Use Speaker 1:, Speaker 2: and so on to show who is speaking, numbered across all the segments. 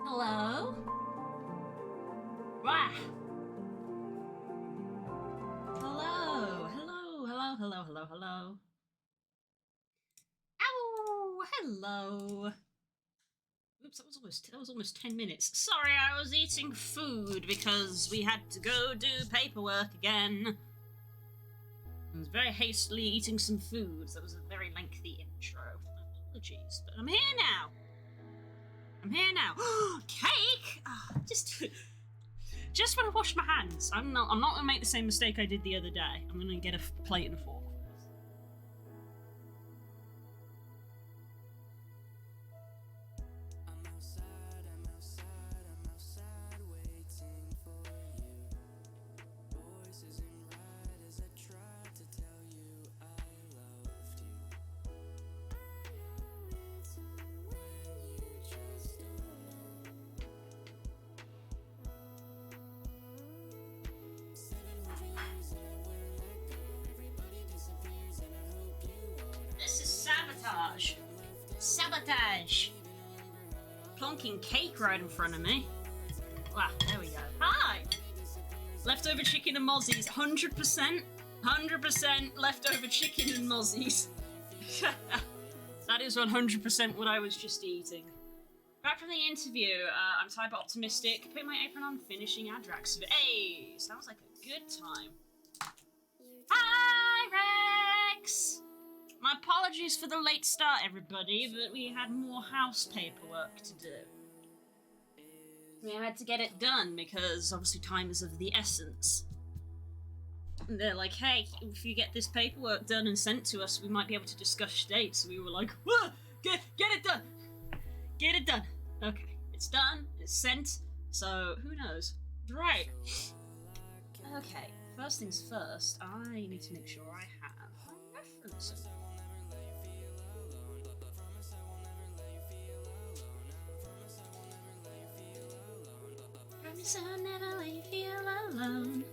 Speaker 1: Hello? Wah! Hello, hello, hello, hello, hello, hello. Ow! Hello. Oops, that was almost 10 minutes. Sorry, I was eating food because we had to go do paperwork again. I was very hastily eating some food, so that was a very lengthy intro. Apologies, but I'm here now. I'm here now. Cake! Oh, just want to wash my hands. I'm not gonna make the same mistake I did the other day. I'm gonna get a plate and a fork. This is sabotage. Sabotage. Plonking cake right in front of me. Wow, there we go. Hi! Leftover chicken and mozzies. 100%. 100% leftover chicken and mozzies. That is 100% what I was just eating. Back from the interview, I'm type optimistic. Putting my apron on, finishing Adrax. Hey, sounds like a good time. Hi, Rex! My apologies for the late start, everybody, but we had more house paperwork to do. We had to get it done because obviously time is of the essence. And they're like, hey, if you get this paperwork done and sent to us, we might be able to discuss dates. So we were like, whoa, get it done. Get it done. Okay, it's done, it's sent, so who knows? Right. Okay, first things first, I need to make sure I have references. Promise I'll never leave you alone.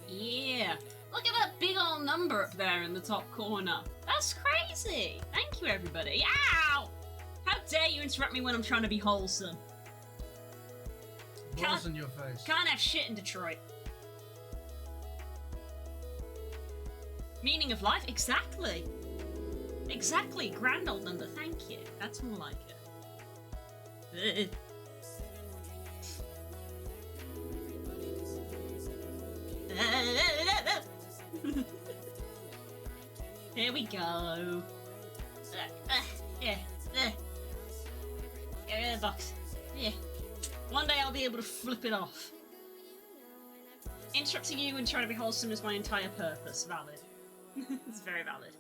Speaker 1: Yeah, look at that big old number up there in the top corner. That's crazy. Thank you, everybody. Ow! How dare you interrupt me when I'm trying to be wholesome?
Speaker 2: Balls in your face.
Speaker 1: Can't have shit in Detroit. Meaning of life? Exactly. Exactly. Grand old number. Thank you. That's more like it. Here we go. Yeah. Get rid of the box. Yeah. One day I'll be able to flip it off. Interrupting you and trying to be wholesome is my entire purpose. Valid. It's very valid.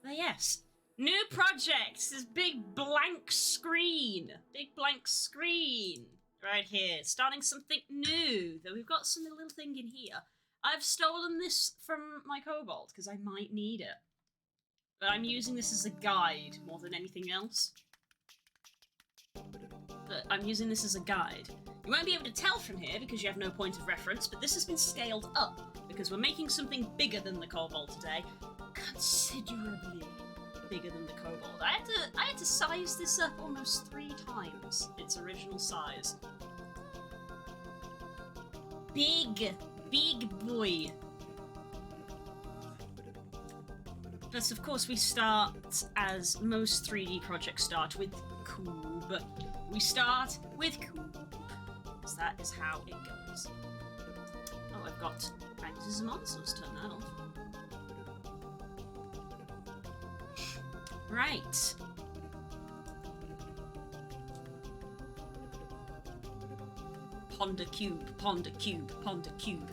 Speaker 1: But yes. New project! This big blank screen. Big blank screen. Right here. Starting something new. Though we've got some little thing in here. I've stolen this from my kobold because I might need it. But I'm using this as a guide more than anything else. But I'm using this as a guide. You won't be able to tell from here because you have no point of reference, but this has been scaled up because we're making something bigger than the kobold today. Considerably bigger than the kobold. I had to size this up almost 3 times its original size. big boy. But of course we start, as most 3D projects start, with Cube. We start with Cube. Because that is how it goes. Oh, I've got magnetism on, so let's turn that off. Right. Ponder cube, ponder cube, ponder cube.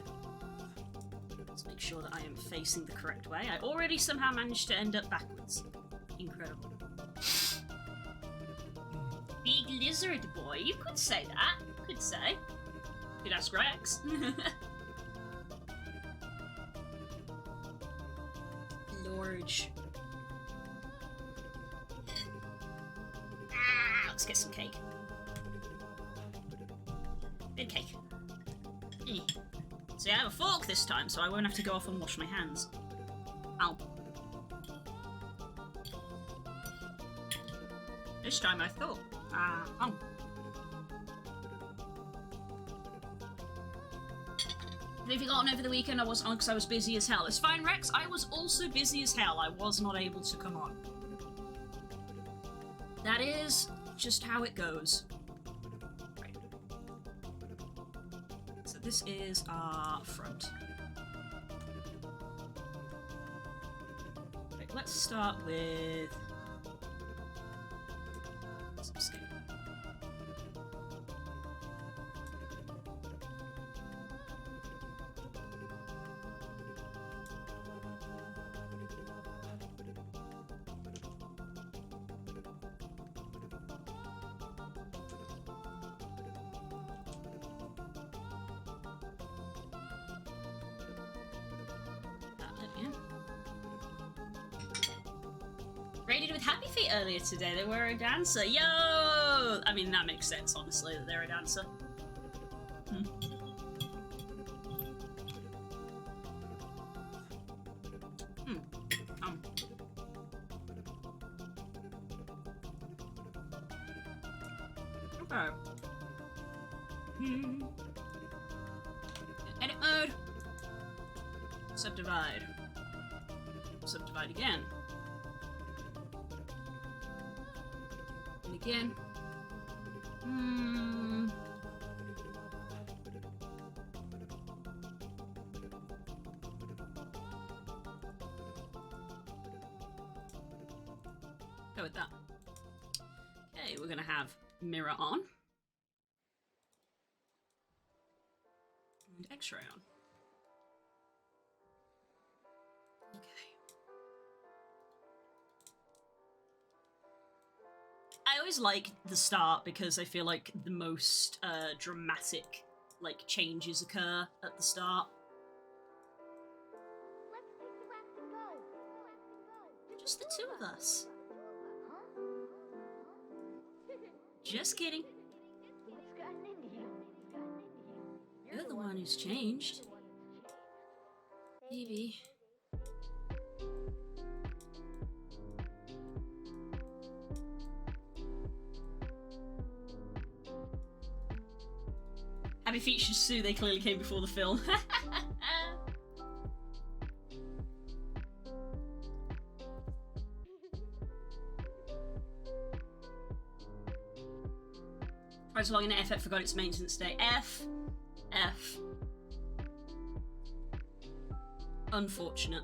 Speaker 1: Let's make sure that I am facing the correct way. I already somehow managed to end up backwards. Incredible. Big lizard boy, you could say that. Could say. Could ask Rex. Lorge. Ah, let's get some cake. Good cake. See, I have a fork this time, so I won't have to go off and wash my hands. Ow. This time I thought. Oh. But if you got on over the weekend, I wasn't on because I was busy as hell. It's fine, Rex. I was also busy as hell. I was not able to come on. That is just how it goes. Right. So this is our front. Right, let's start with some skin. Raided with Happy Feet earlier today. They were a dancer. Yo! I mean, that makes sense, honestly, that they're a dancer. Okay. Edit mode. Subdivide. Subdivide again. And again. Go with that. Okay, we're gonna have mirror on. And X-ray on. I always like the start because I feel like the most dramatic like changes occur at the start. Just the two of us. Just kidding. You're the one who's changed. Maybe. Happy Feet should sue, they clearly came before the film. Tried to log in at FF, forgot its maintenance day. F. Unfortunate.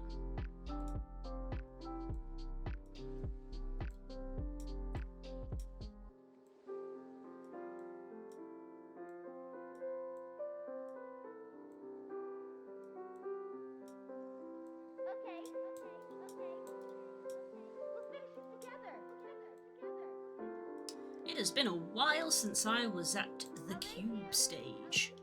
Speaker 1: It has been a while since I was at the Cube stage.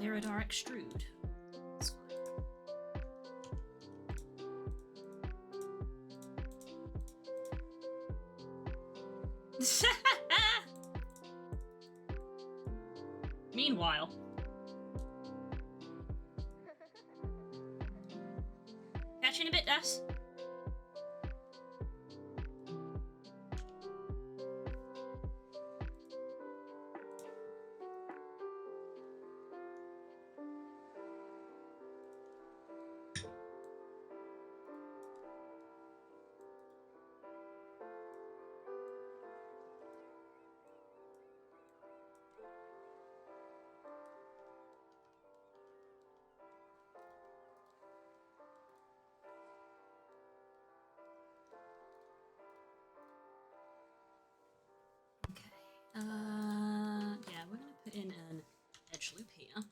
Speaker 1: Gyrodar extrude. That's fine. Meanwhile. Catch you in a bit, Das. Yeah, we're gonna put in an edge loop here.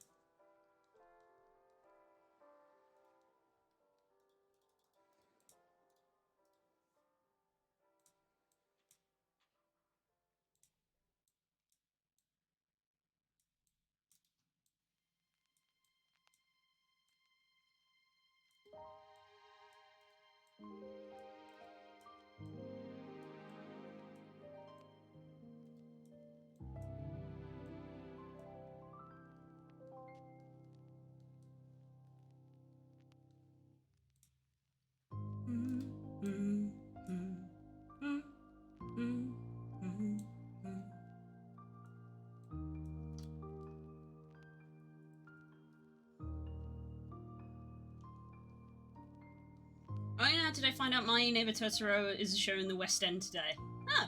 Speaker 1: Oh yeah, did I find out my neighbor Totoro is a show in the West End today? Huh.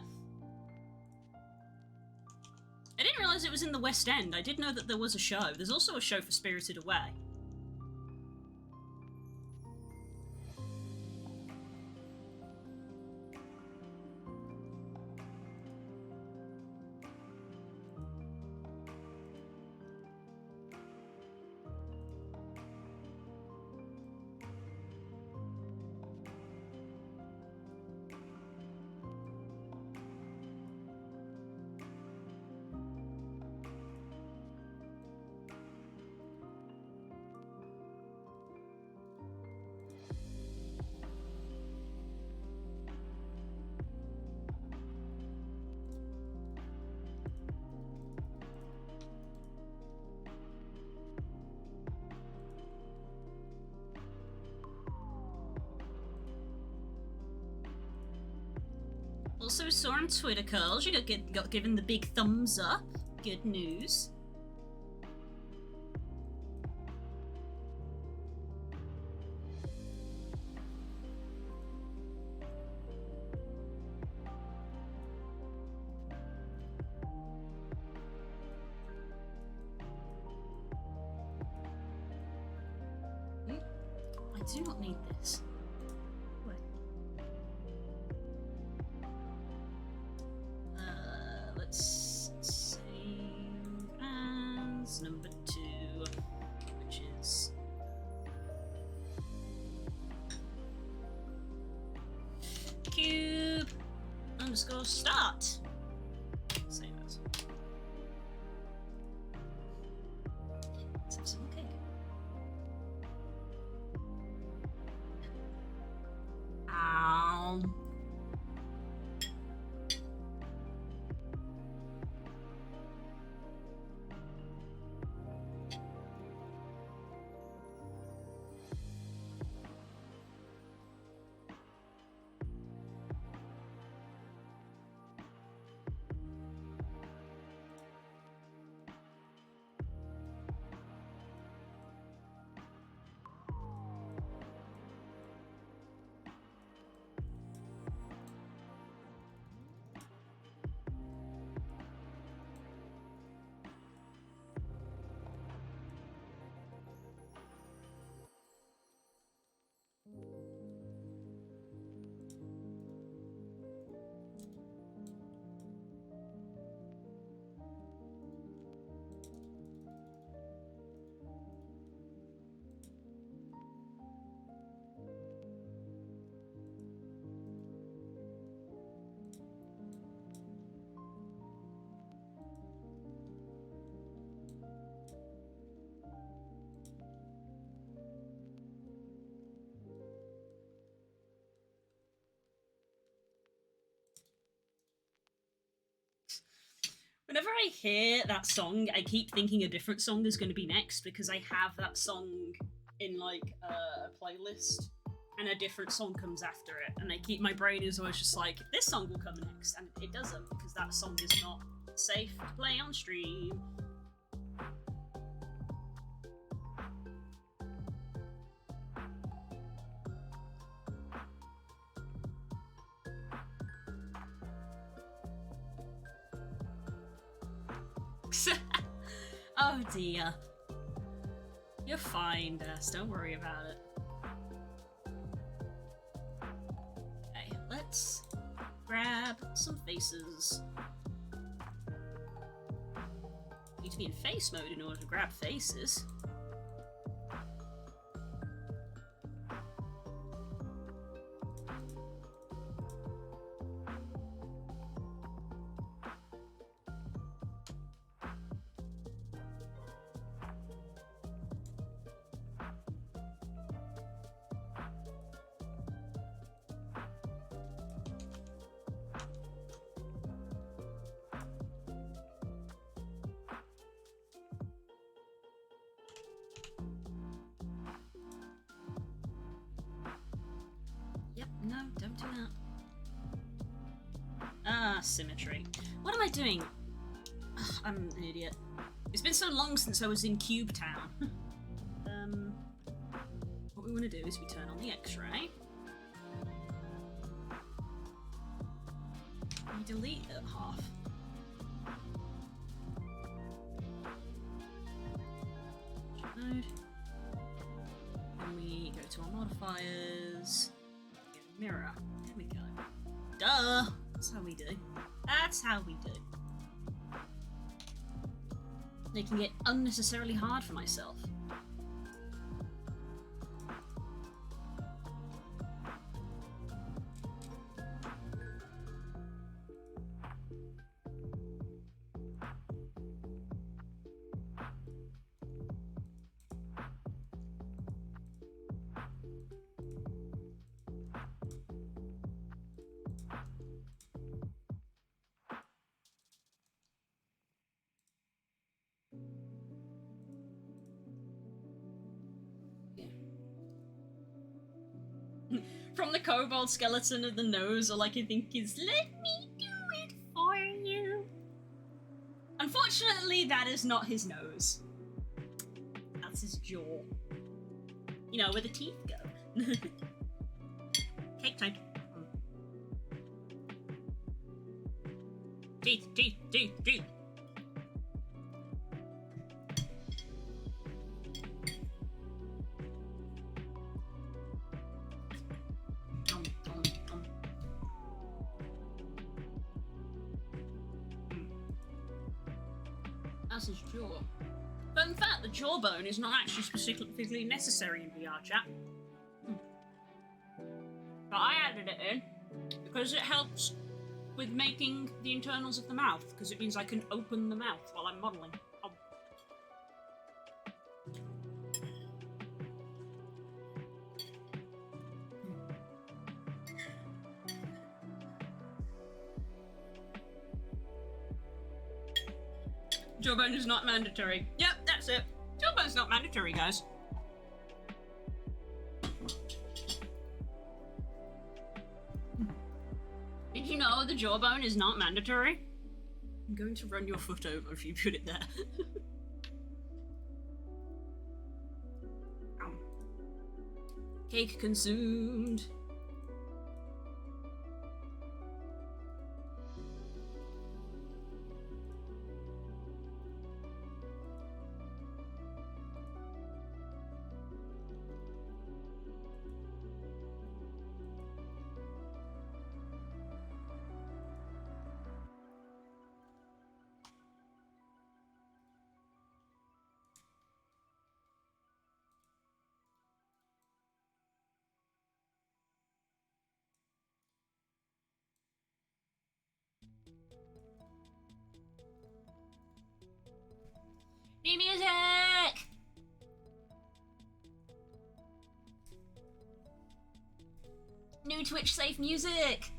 Speaker 1: I didn't realize it was in the West End. I did know that there was a show. There's also a show for Spirited Away. Also saw on Twitter, Curls, you got given the big thumbs up. Good news. I do not need this. Let's save as number 2, which is cube underscore start. Save as. Let's have some cake. Ow. Whenever I hear that song, I keep thinking a different song is going to be next because I have that song in like a playlist, and a different song comes after it, and my brain is always just like, this song will come next, and it doesn't because that song is not safe to play on stream. Oh dear. You're fine, Des. Don't worry about it. Okay, let's grab some faces. Need to be in face mode in order to grab faces. No, don't do that. Ah, symmetry. What am I doing? Ugh, I'm an idiot. It's been so long since I was in Cube Town. What we want to do is we turn on the X-ray. We delete half. Mode. And we go to our modifiers. Mirror. There we go. Duh! That's how we do. That's how we do. Making it unnecessarily hard for myself. From the kobold skeleton of the nose, all I can think is, let me do it for you. Unfortunately, that is not his nose. That's his jaw. You know, where the teeth go. Cake time. Teeth, teeth, teeth, teeth. That's his jaw. But in fact, the jawbone is not actually specifically necessary in VRChat. But I added it in because it helps with making the internals of the mouth, because it means I can open the mouth while I'm modelling. Oh. Jawbone is not mandatory. Yep, that's it. Jawbone's not mandatory, guys. Did you know the jawbone is not mandatory? I'm going to run your foot over if you put it there. Cake consumed. New music! New Twitch safe music!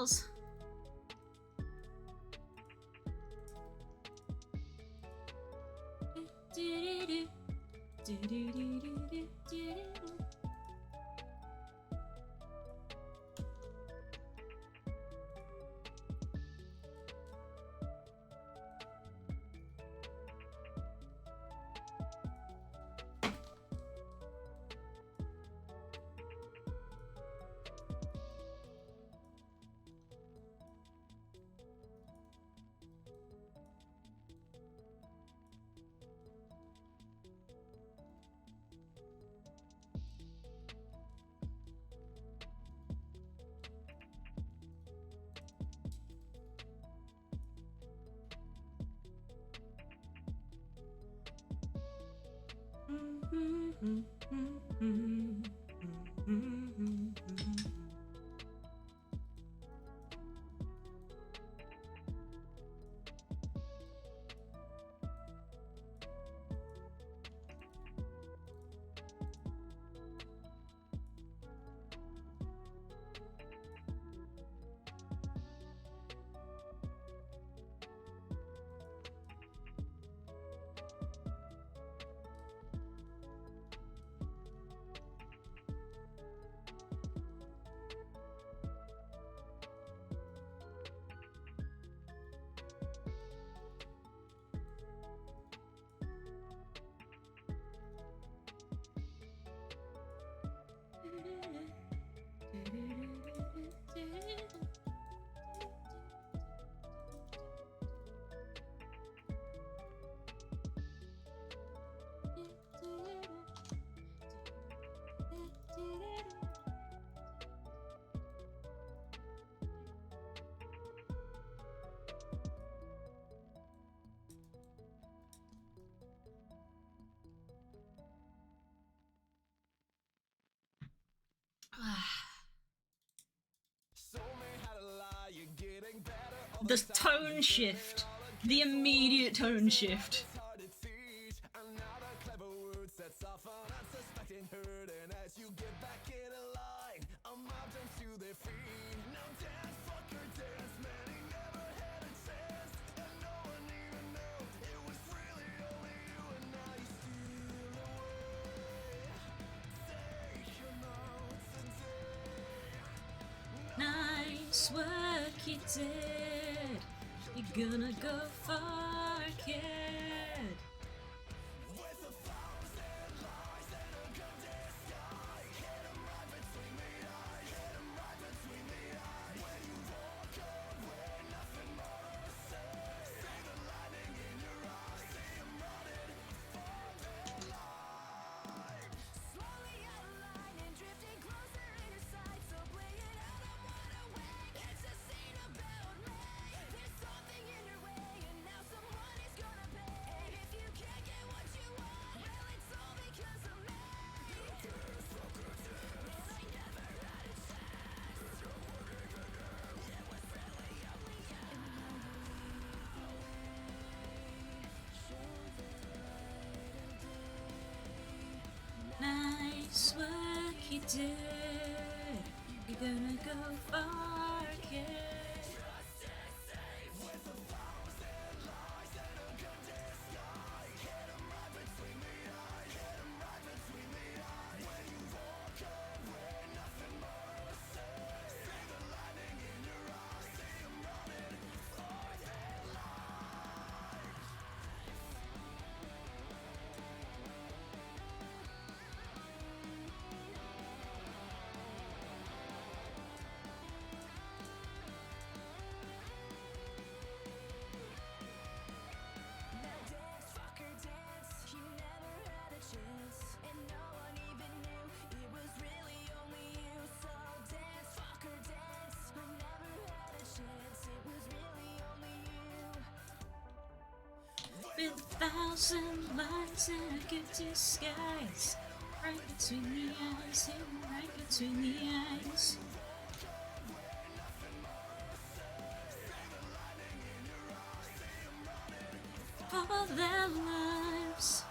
Speaker 1: bells. The tone shift. The immediate tone shift. Nice work you did. You're gonna go far, kid. Nice work you did. You're gonna go far, kid. With 1,000 lights and a good disguise, right between the eyes, hidden right between the eyes. All their lives.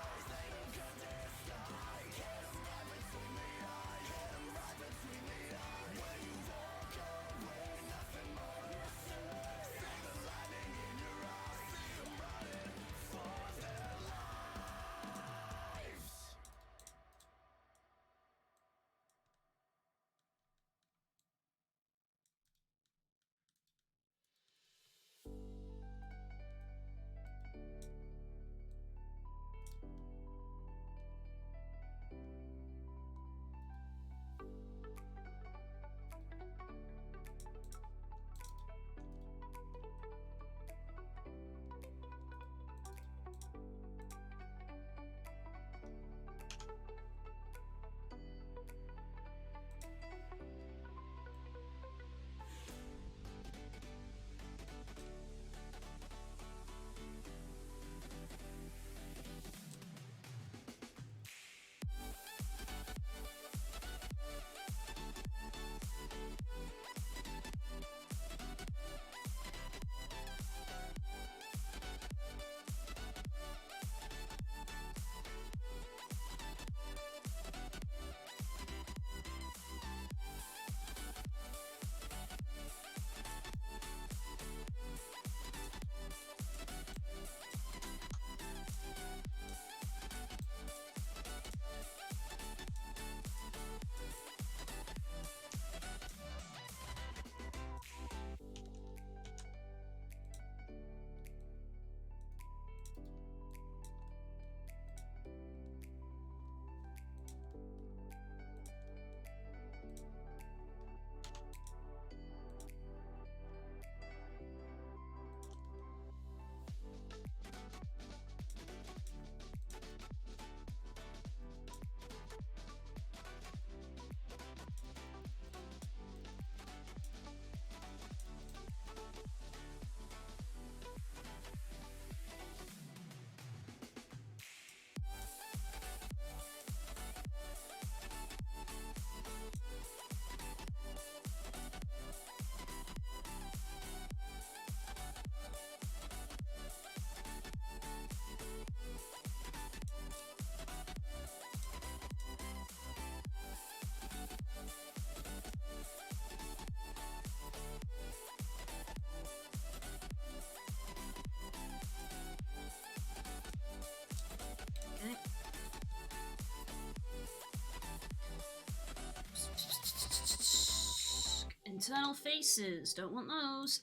Speaker 1: Eternal faces. Don't want those.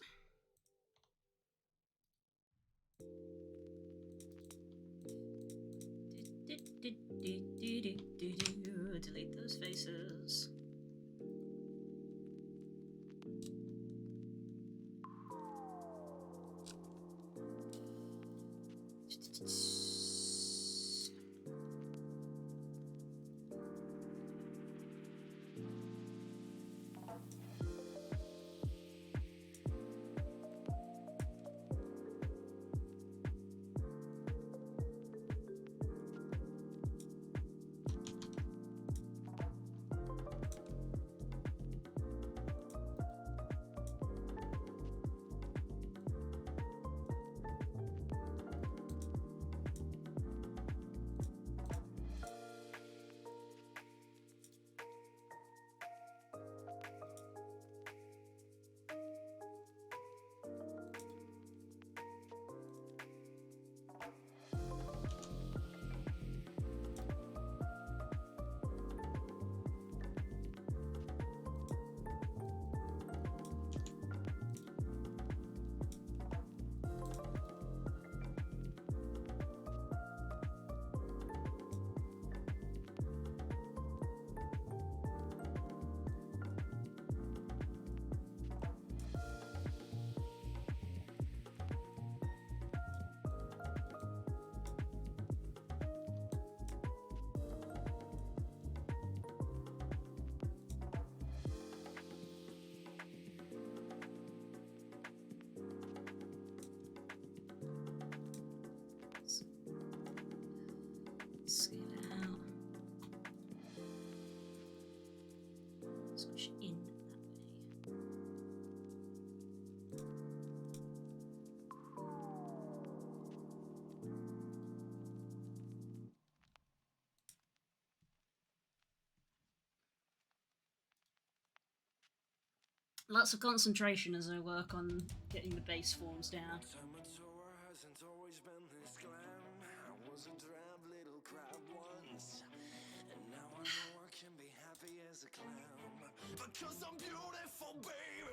Speaker 1: Delete those faces. Scale it out. Switch in that way. Lots of concentration as I work on getting the base forms down.
Speaker 2: Because I'm beautiful, baby.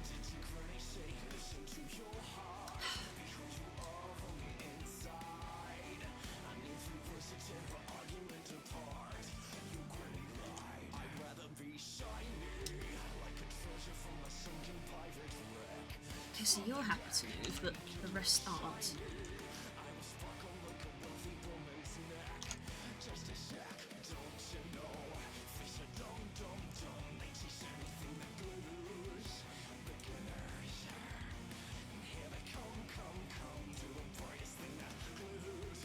Speaker 2: Did you really say listen to your heart? Because you are on the inside. I need to push a temper argument apart. You gritty lie. I'd rather be shiny, like a treasure from a sunken pirate wreck.
Speaker 1: Okay, so you're happy to move, but the rest aren't.
Speaker 2: I will sparkle like a wealthy woman's neck. Just a sec, don't you know? Fish are dumb, dumb, dumb. They chase anything that glitters. Beginners. And here they come, come, come to the brightest thing that glitters.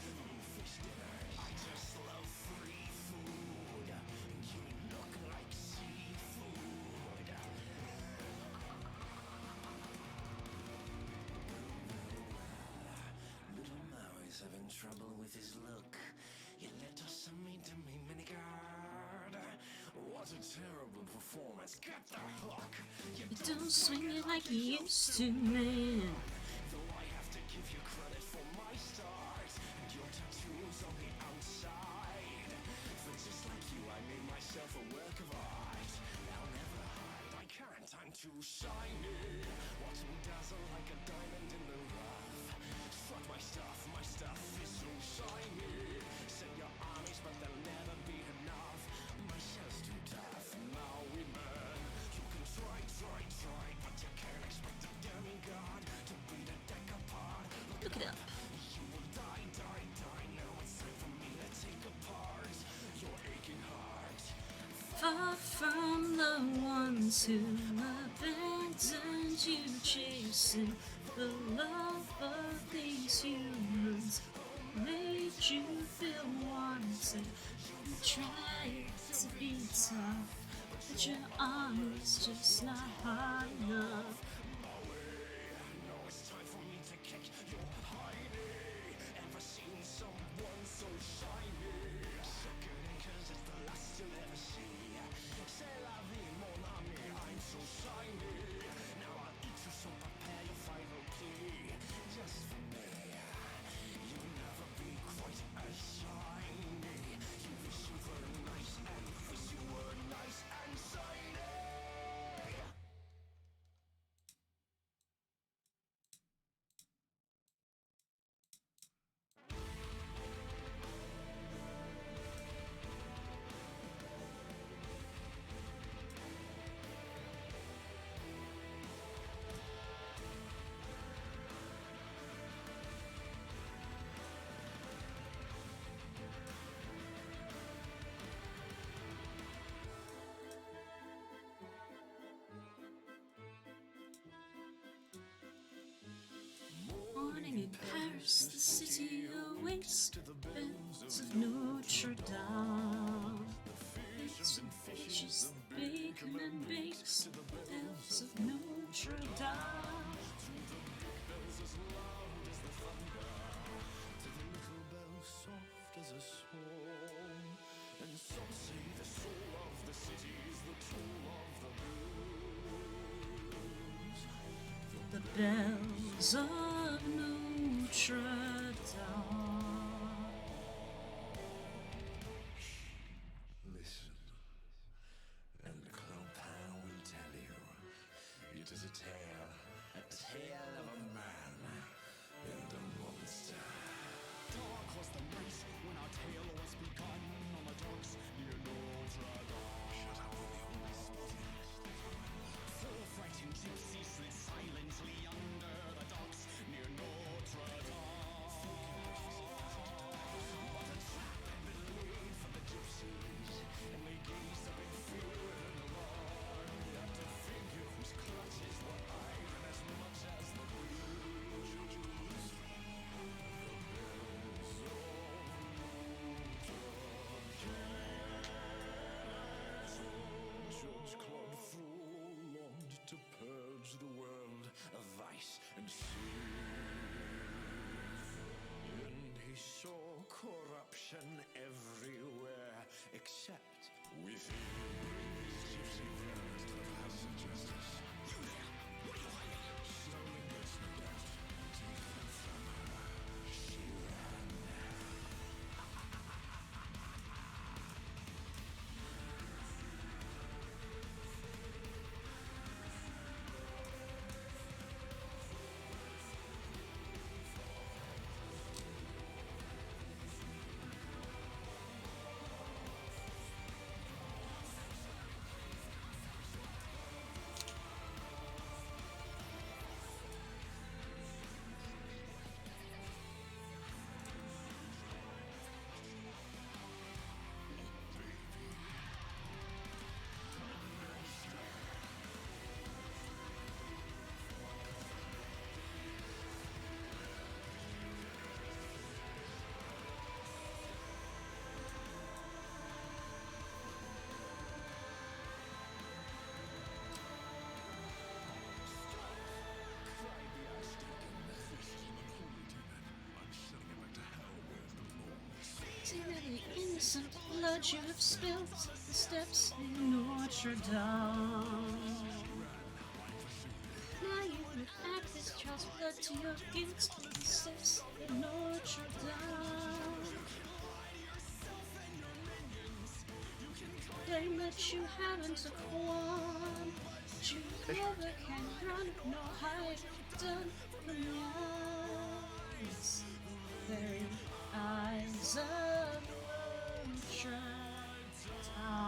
Speaker 2: Fish dinners. I just love free food. You look like seafood. Little Maui's having trouble with his look. You let us meet to me, minigard. What a terrible performance. Get the hook. You
Speaker 1: You don't swing it like you used to, man.
Speaker 2: Though I have to give you credit for my start and your tattoos on the outside. For just like you, I made myself a work of art. I'll never hide, I can't, I'm too shiny. Watch me dazzle like a diamond in the rough. Struck my stuff is so shiny. Send your armies, but they'll never be enough. My shell's too tough, Maui man. You can try, but you can't expect a demigod to beat a deck apart.
Speaker 1: Look it up.
Speaker 2: You will die. Now it's time for me to take apart your aching heart.
Speaker 1: Far from the ones who abandoned you, chasing the love of these humans, made you feel wanted. You tried to be tough, but your arm is just not high enough.
Speaker 2: Now it's time for me to kick your hiney. Ever seen someone so shiny? Sickening 'cause it's the last you'll ever see. C'est la vie, mon ami, I'm so shiny. Now I'll eat you, so prepare your final plea. Just for me, you'll never be quite as shiny. You wish you were nice and wish you were nice and shiny.
Speaker 1: In Paris, the city awaits bells of Notre Dame. It's ambitious, bacon and bakes, bells of Notre Dame.
Speaker 2: Soft as a swan, and some say the soul of the city is the tool of the blues.
Speaker 1: The bells of Notre Dame.
Speaker 2: Listen, and Clopin will tell you. It is a tale of a man and a monster. Dark was the night when our tale was begun on the docks near Notre Dame. Shut up, four frightened gypsies slid silently under the docks near Notre Dame. But a trap had been laid for the gypsies, and they gazed up in fear and alarm at the figure whose clutches were iron as much as the blues. Judge Claude Froux longed to purge the world of vice and sin, and he saw corruption everywhere except within. His gypsy friends to the paths of justice. You there! What are you hiding? Stolen goods, no doubt. Take them from her. She ran.
Speaker 1: The innocent blood you have spilled at the steps in Notre Dame. Now you would add this child's blood to your guilt at the steps in Notre Dame. Claim that you haven't a qualm, but you never can run nor hide. Done from the very eyes of Notre Dame.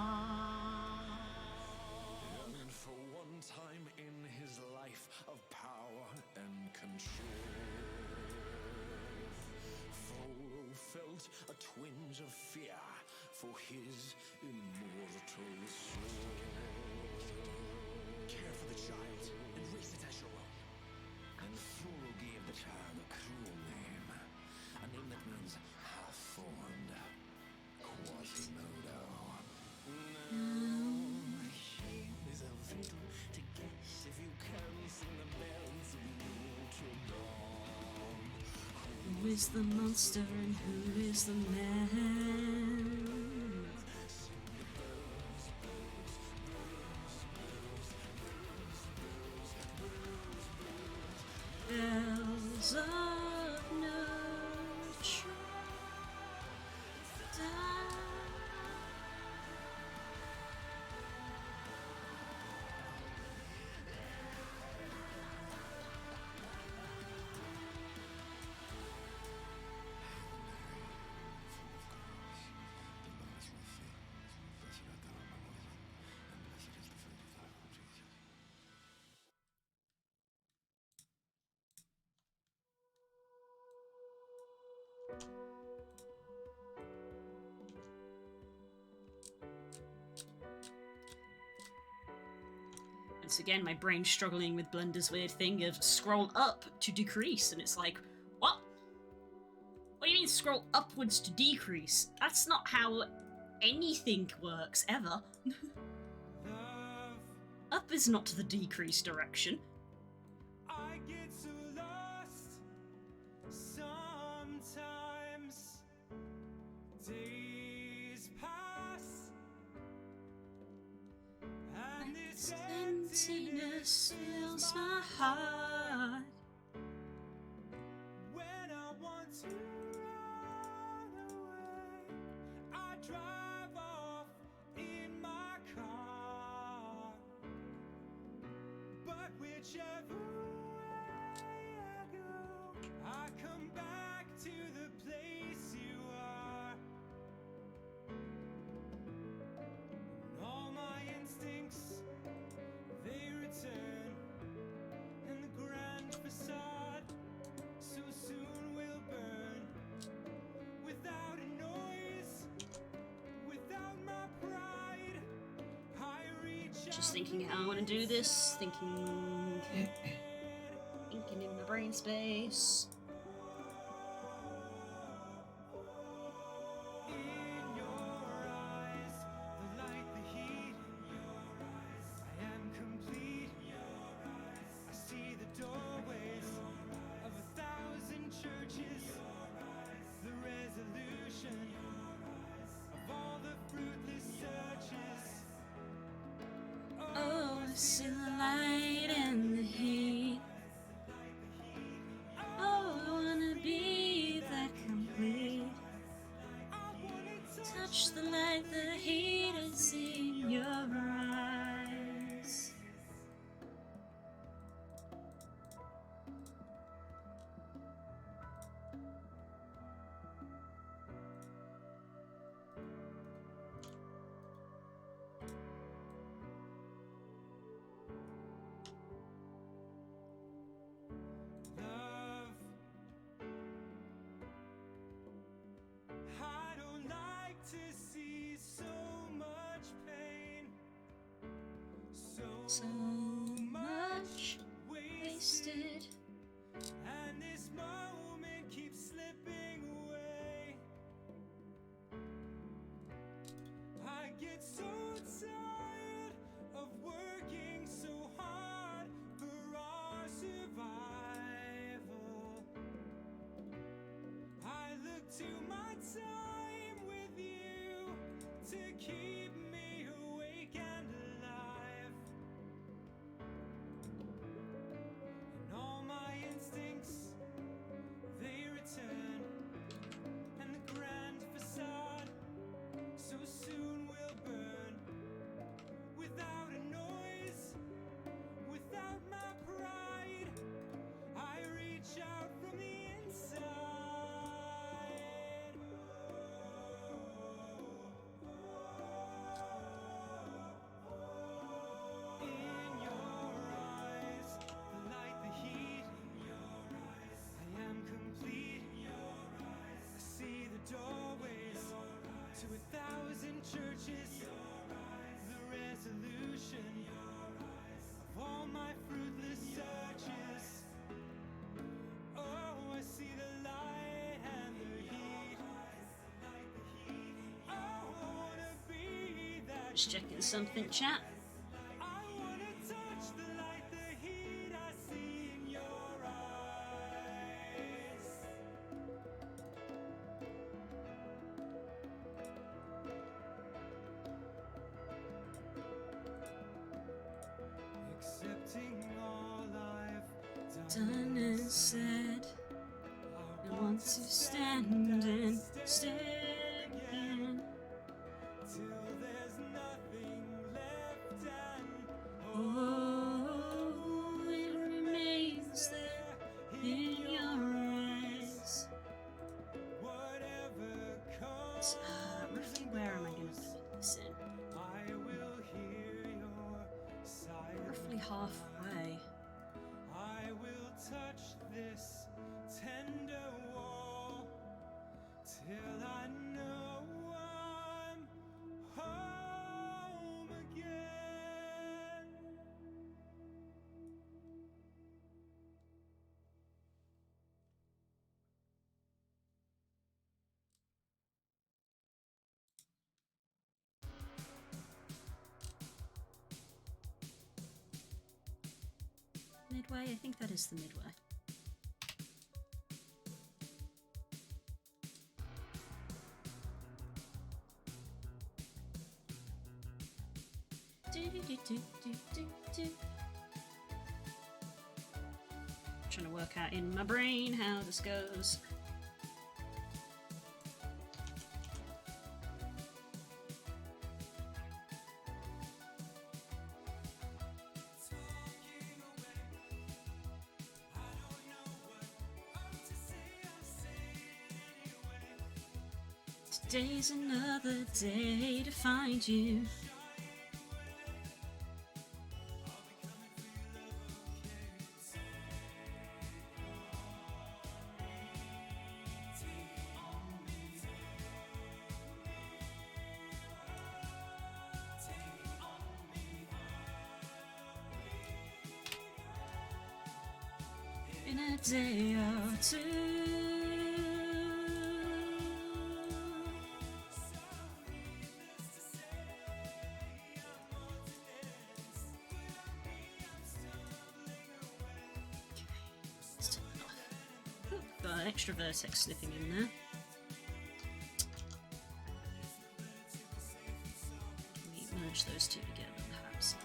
Speaker 2: And for one time in his life of power and control, Frollo felt a twinge of fear for his immortal soul. Care for the child and raise it as your own. And Frollo gave the child a cruel name, a name that means half-formed, Quasimodo. Now, shame is a riddle to guess if you can sing the bells of Notre Dame.
Speaker 1: Who is the monster and who is the man? Bells of Notre Dame. Once again, my brain's struggling with Blender's weird thing of scroll up to decrease, and it's like, What do you mean scroll upwards to decrease? That's not how anything works, ever. Up is not the decrease direction.
Speaker 2: I get so lost sometimes. Days pass, and this
Speaker 1: Emptiness fills my heart.
Speaker 2: when I want to run away, I drive off in my car. But whichever way I go, I come back to the place you are. And all my instincts, they return, and the grand facade so soon will burn. Without a noise, without my pride, I reach
Speaker 1: Just
Speaker 2: out
Speaker 1: thinking how I want to do this, thinking in my brain space.
Speaker 2: in your eyes, the light, the heat in your eyes. I am complete in your eyes. I see the doorways of 1,000 churches. The resolution of all the fruitless searches.
Speaker 1: Oh, I see the light and the heat. Oh, I wanna be that complete. Touch the light, the heat I see in your eyes.
Speaker 2: Love, I don't like to see so much pain,
Speaker 1: So much wasted.
Speaker 2: and this moment keeps slipping away. I get so tired of working so hard for our survival. I look to my time with you to keep me awake and alive. And all my instincts, they return, and the grand facade so soon will burn. Without a noise, without my pride, I reach out from the inside. In your eyes, the light, the heat in your eyes. I am complete in your eyes. I see the doorways to 1,000 churches. The resolution of all my fruitless searches. Oh, I see the light and the heat. Oh, I wanna be that.
Speaker 1: Just checking something, chat.
Speaker 2: I wanna touch the light, the heat I see in your eyes. Accepting all I've
Speaker 1: Done and said. I want to stand and stare again.
Speaker 2: till there's nothing left and
Speaker 1: Oh, it remains there in your eyes.
Speaker 2: whatever comes.
Speaker 1: Roughly where am I going to put this in?
Speaker 2: I will hear your sigh.
Speaker 1: Roughly halfway.
Speaker 2: I will touch this tender wall till I know I'm home again.
Speaker 1: midway? I think that is the midway. Trying to work out in my brain how this goes. Today's another day to find you. In a day or two. Got an extra vertex slipping in there. Let me merge those two together, perhaps.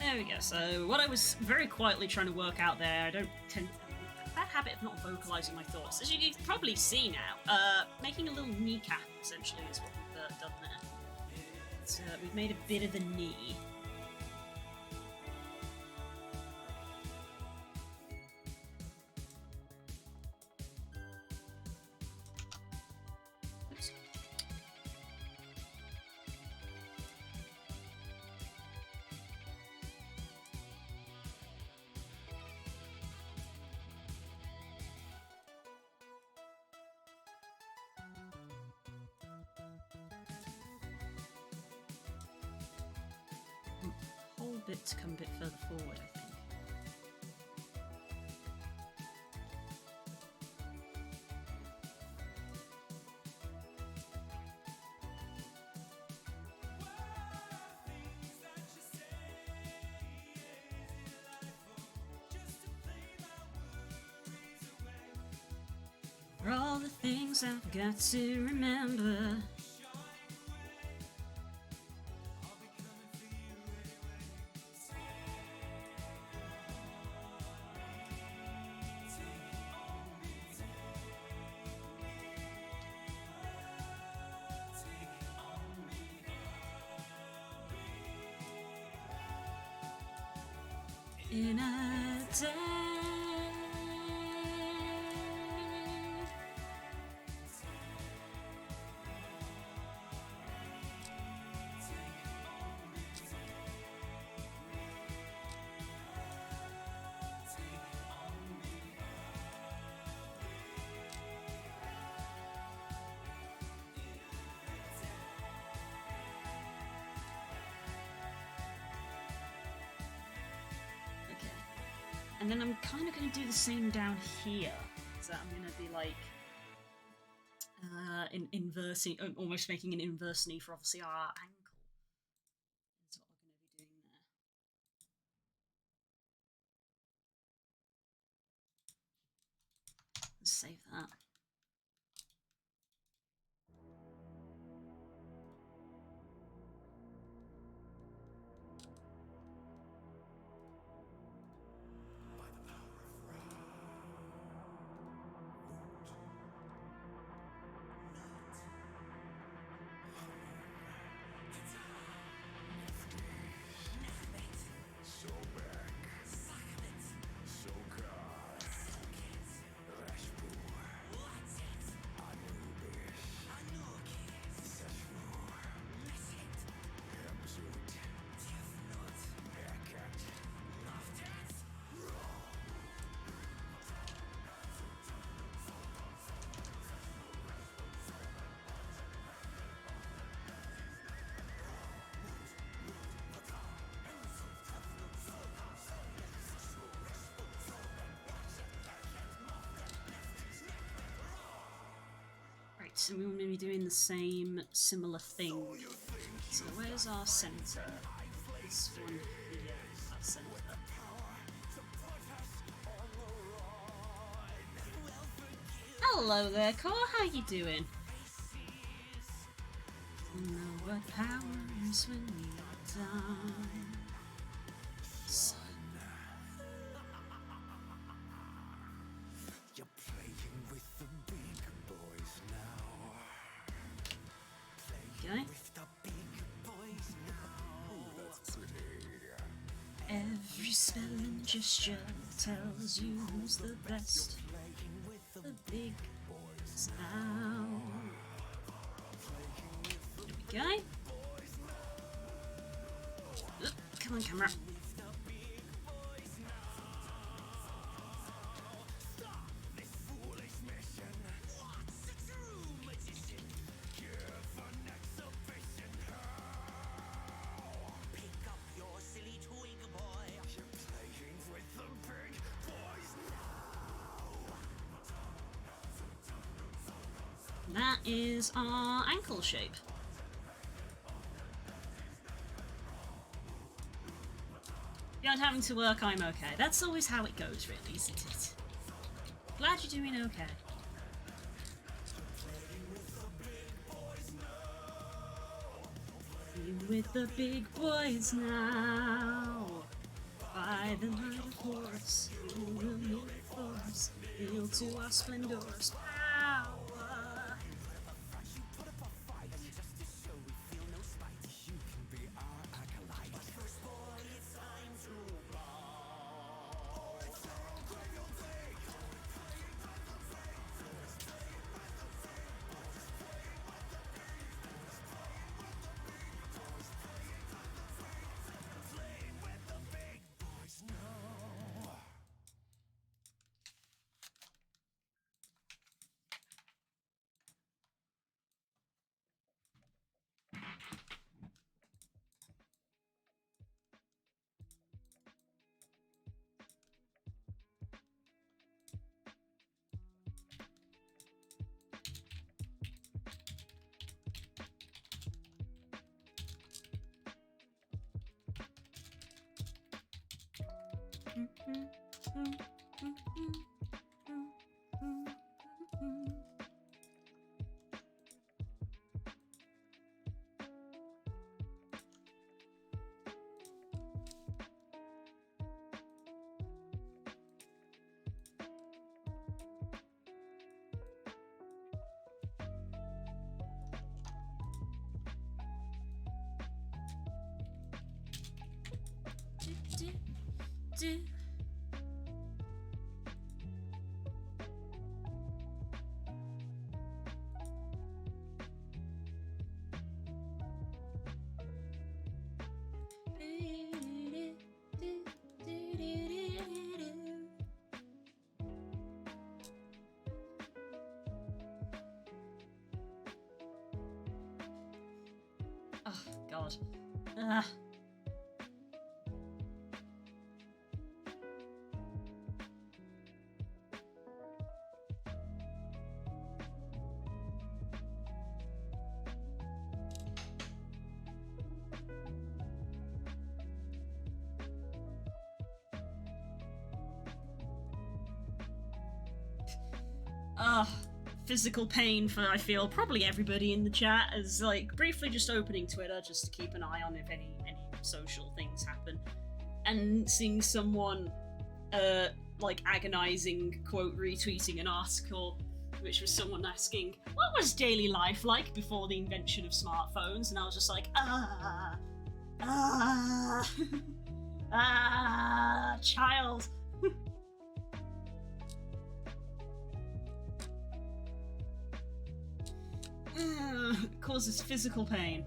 Speaker 1: There we go. So what I was very quietly trying to work out there, I don't tend that habit of not vocalizing my thoughts, as you can probably see now, making a little kneecap essentially is what we've done there. So we've made a bit of a knee. Bit to come a bit further forward, I think. For all the things I've got to remember. In a day. And then I'm kind of going to do the same down here. So I'm going to be like inversing, almost making an inverse knee for obviously our ankle. That's what we're going to be doing there. Let's save that. So we're going to be doing the same similar thing. So where's our centre? This one here. That's Hello there, Core. How you doing? Know what power is when you're down. Son.
Speaker 2: You're playing with the big boys now.
Speaker 1: Okay.
Speaker 2: With the big boys now. Ooh, that's pretty.
Speaker 1: Every spell and gesture tells you who's the best.
Speaker 2: Playing with the
Speaker 1: The big boys now. Here we go. Oop, come on, camera. That is our ankle shape. Beyond having to work, I'm okay. That's always how it goes, really, isn't it? Glad you're doing okay. You with the big boys now. By the light of horse, you will meet force. Yield to our splendorous power. Do. Oh, God. Physical pain for, I feel, probably everybody in the chat, as like briefly just opening Twitter just to keep an eye on if any social things happen, and seeing someone like agonizing quote retweeting an article which was someone asking what was daily life like before the invention of smartphones, and I was just like child. Causes physical pain.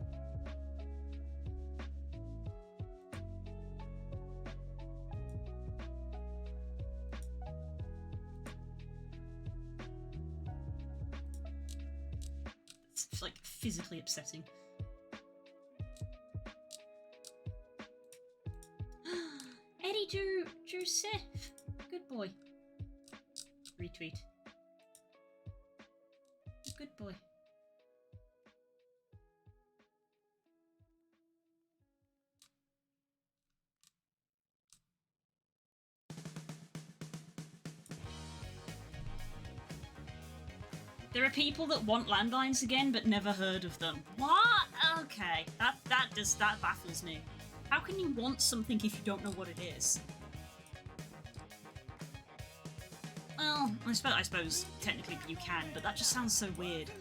Speaker 1: It's like physically upsetting. Eddie drew Sif. Good boy. Retweet. Good boy. There are people that want landlines again, but never heard of them. What? Okay, that baffles me. How can you want something if you don't know what it is? Well, I suppose technically you can, but that just sounds so weird.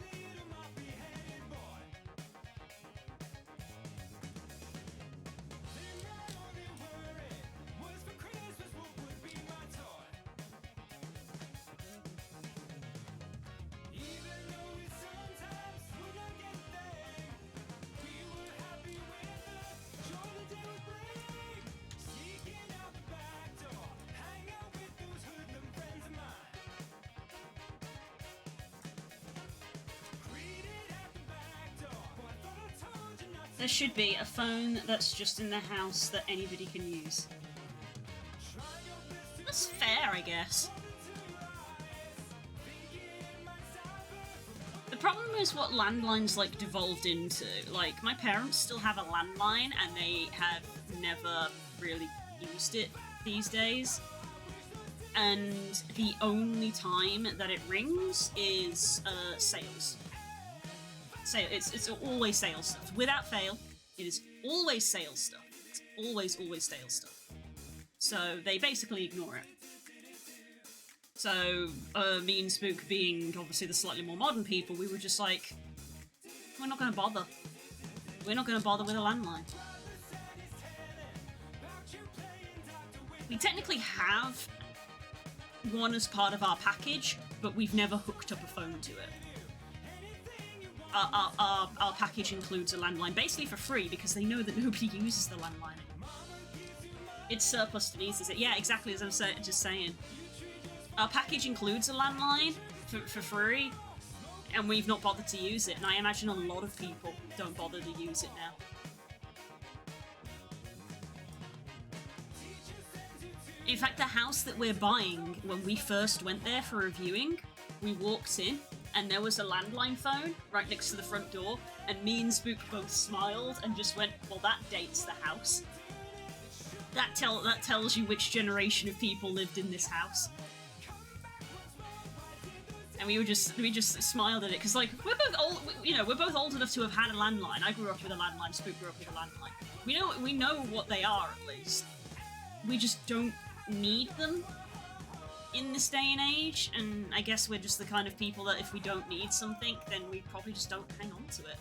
Speaker 1: There should be a phone that's just in the house that anybody can use. That's fair, I guess. The problem is what landlines like devolved into. Like, my parents still have a landline and they have never really used it these days. And the only time that it rings is sales. So it's always sales stuff. Without fail, it is always sales stuff. It's always sales stuff. So they basically ignore it. So me and Spook, being obviously the slightly more modern people, we were just like, we're not going to bother. We're not going to bother with a landline. We technically have one as part of our package, but we've never hooked up a phone to it. Our package includes a landline, basically for free, because they know that nobody uses the landline anymore. It's surplus to needs, is it? Yeah, exactly as I was just saying. Our package includes a landline for free, and we've not bothered to use it, and I imagine a lot of people don't bother to use it now. In fact, the house that we're buying, when we first went there for a viewing, we walked in, and there was a landline phone right next to the front door, and me and Spook both smiled and just went, well, that dates the house. That tells you which generation of people lived in this house. And we just smiled at it, because, like, we're both old, we're both old enough to have had a landline. I grew up with a landline, Spook grew up with a landline. We know what they are, at least. We just don't need them in this day and age, and I guess we're just the kind of people that if we don't need something, then we probably just don't hang on to it.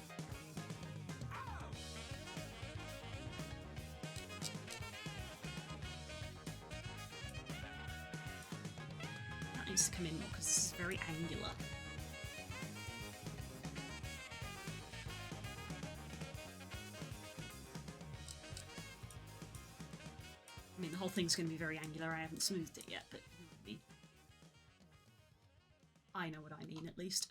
Speaker 1: That needs to come in more, because this is very angular. I mean, the whole thing's going to be very angular. I haven't smoothed it yet, but I know what I mean, at least.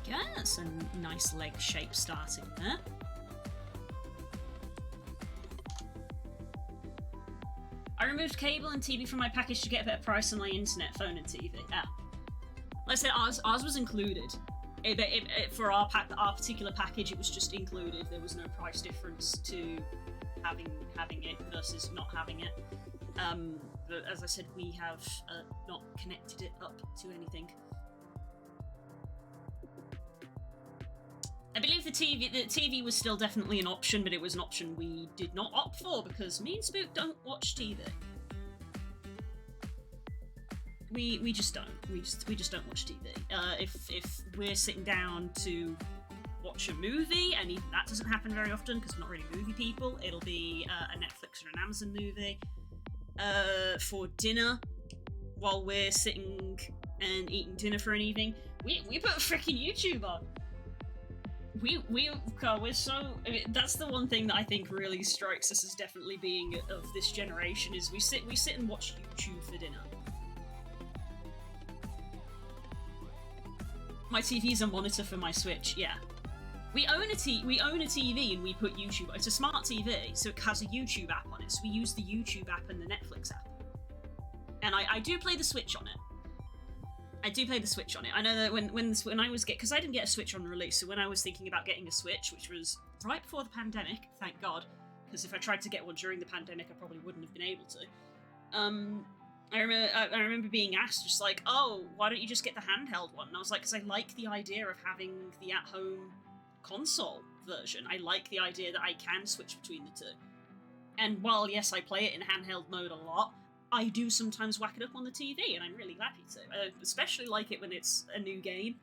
Speaker 1: Yeah, that's a nice leg shape starting there. I removed cable and TV from my package to get a better price on my internet, phone and TV. Yeah. Like I said, ours was included. For our particular package, it was just included. There was no price difference to having it versus not having it. But as I said, we have not connected it up to anything. I believe the TV was still definitely an option, but it was an option we did not opt for because me and Spook don't watch TV. We just don't. We just don't watch TV. If we're sitting down to watch a movie, and even that doesn't happen very often because we're not really movie people. It'll be a Netflix or an Amazon movie. For dinner, while we're sitting and eating dinner for an evening, we put freaking YouTube on. We're so... I mean, that's the one thing that I think really strikes us as definitely being of this generation, is we sit and watch YouTube for dinner. My TV's a monitor for my Switch, yeah. We own a TV and we put YouTube... It's a smart TV, so it has a YouTube app on it, so we use the YouTube app and the Netflix app. And I do play the Switch on it. I know that when I was because I didn't get a Switch on release, so when I was thinking about getting a Switch, which was right before the pandemic, thank God, because if I tried to get one during the pandemic, I probably wouldn't have been able to. I remember being asked, just like, oh, why don't you just get the handheld one? And I was like, because I like the idea of having the at-home console version. I like the idea that I can switch between the two. And while, yes, I play it in handheld mode a lot, I do sometimes whack it up on the TV, and I'm really happy to. I especially like it when it's a new game.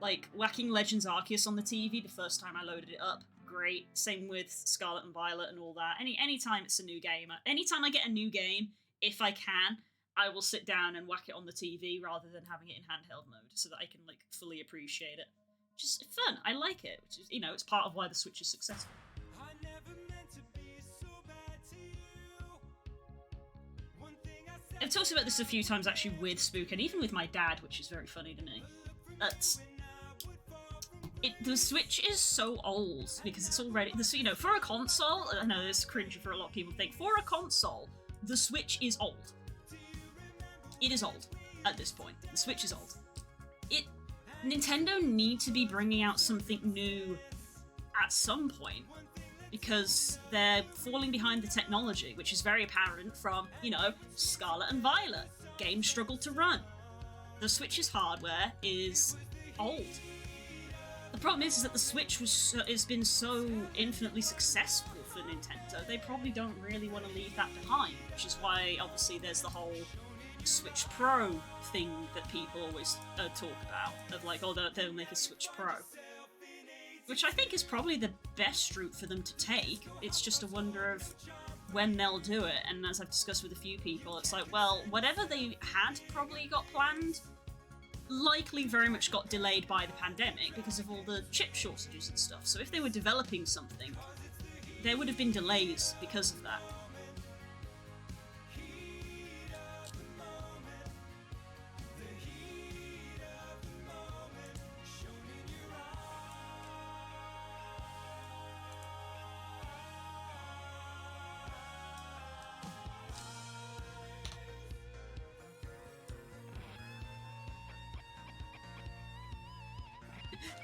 Speaker 1: Like, whacking Legends Arceus on the TV the first time I loaded it up, great. Same with Scarlet and Violet and all that. Anytime it's a new game, anytime I get a new game, if I can, I will sit down and whack it on the TV rather than having it in handheld mode, so that I can, like, fully appreciate it. Just fun. I like it, which is, you know, it's part of why the Switch is successful. I've talked about this a few times actually with Spook, and even with my dad, which is very funny to me. The Switch is so old because it's already, you know, for a console, I know it's cringy for a lot of people to think, for a console, the Switch is old. It is old at this point. The Switch is old. Nintendo need to be bringing out something new at some point, because they're falling behind the technology, which is very apparent from, you know, Scarlet and Violet. Games struggle to run. The Switch's hardware is old. The problem is that the Switch has been so infinitely successful for Nintendo, they probably don't really want to leave that behind, which is why, obviously, there's the whole Switch Pro thing that people always talk about, of like, oh, they'll make a Switch Pro. Which I think is probably the best route for them to take. It's just a wonder of when they'll do it, and as I've discussed with a few people, it's like, well, whatever they had probably got planned, likely very much got delayed by the pandemic because of all the chip shortages and stuff. So if they were developing something, there would have been delays because of that.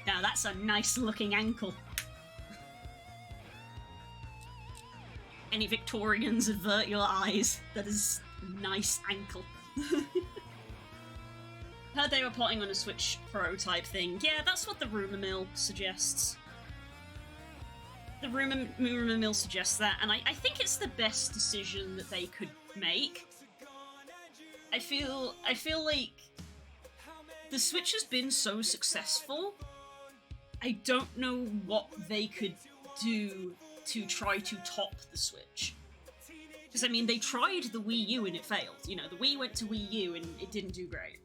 Speaker 1: Now that's a nice looking ankle. Any Victorians, avert your eyes. That is a nice ankle. Heard they were plotting on a Switch Pro type thing. Yeah, that's what the rumour mill suggests. The rumour mill suggests that, and I think it's the best decision that they could make. I feel like the Switch has been so successful, I don't know what they could do to try to top the Switch. Because, I mean, they tried the Wii U and it failed. You know, the Wii went to Wii U and it didn't do great.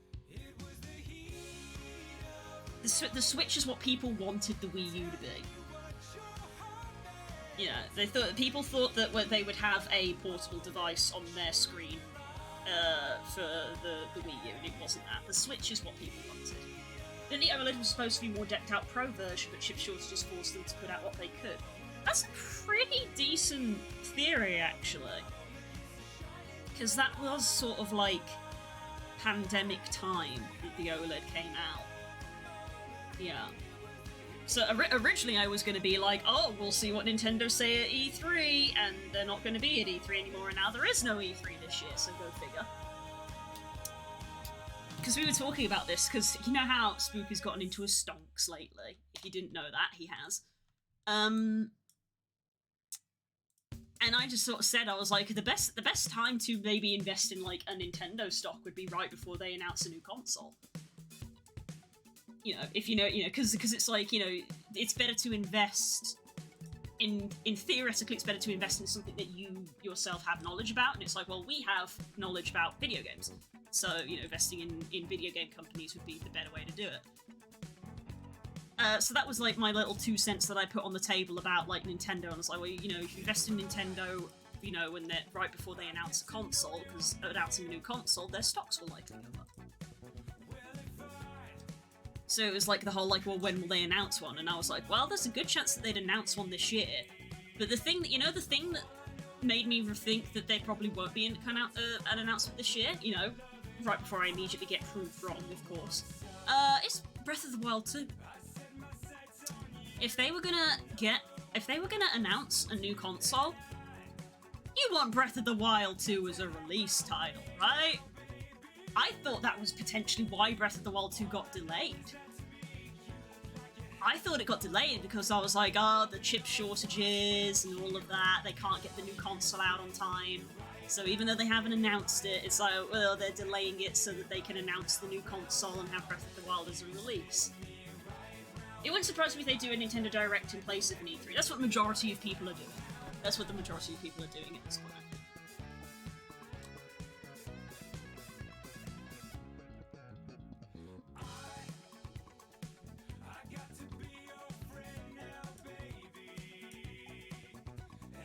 Speaker 1: The Switch is what people wanted the Wii U to be. Yeah, people thought that they would have a portable device on their screen for the Wii U, and it wasn't that. The Switch is what people wanted. Then the OLED was supposed to be more decked out Pro version, but chip shortages forced them to put out what they could. That's a pretty decent theory, actually. Because that was sort of like pandemic time that the OLED came out. Yeah. So originally I was going to be like, oh, we'll see what Nintendo say at E3, and they're not going to be at E3 anymore, and now there is no E3 this year, so go figure. Because we were talking about this, because you know how Spook has gotten into a stonks lately? If you didn't know that, he has. And I just sort of said, I was like, the best time to maybe invest in like a Nintendo stock would be right before they announce a new console. if because it's like, it's better to invest in theoretically, it's better to invest in something that you yourself have knowledge about, and it's like, well, we have knowledge about video games, so investing in video game companies would be the better way to do it. So that was like my little 2 cents that I put on the table about like Nintendo, and I was like, well, if you invest in Nintendo, when they're right before they announce a console, because announcing a new console, their stocks will likely go up. So it was like the whole like, well, when will they announce one? And I was like, well, there's a good chance that they'd announce one this year. But the thing that made me rethink that they probably won't be an announcement this year, right before I immediately get proved wrong, of course, is Breath of the Wild 2. If they were gonna announce a new console, you want Breath of the Wild 2 as a release title, right? I thought that was potentially why Breath of the Wild 2 got delayed. I thought it got delayed because I was like, the chip shortages and all of that, they can't get the new console out on time. So even though they haven't announced it, it's like, well, they're delaying it so that they can announce the new console and have Breath of the Wild as a release. It wouldn't surprise me if they do a Nintendo Direct in place of an E3. That's what the majority of people are doing. That's what the majority of people are doing at this point.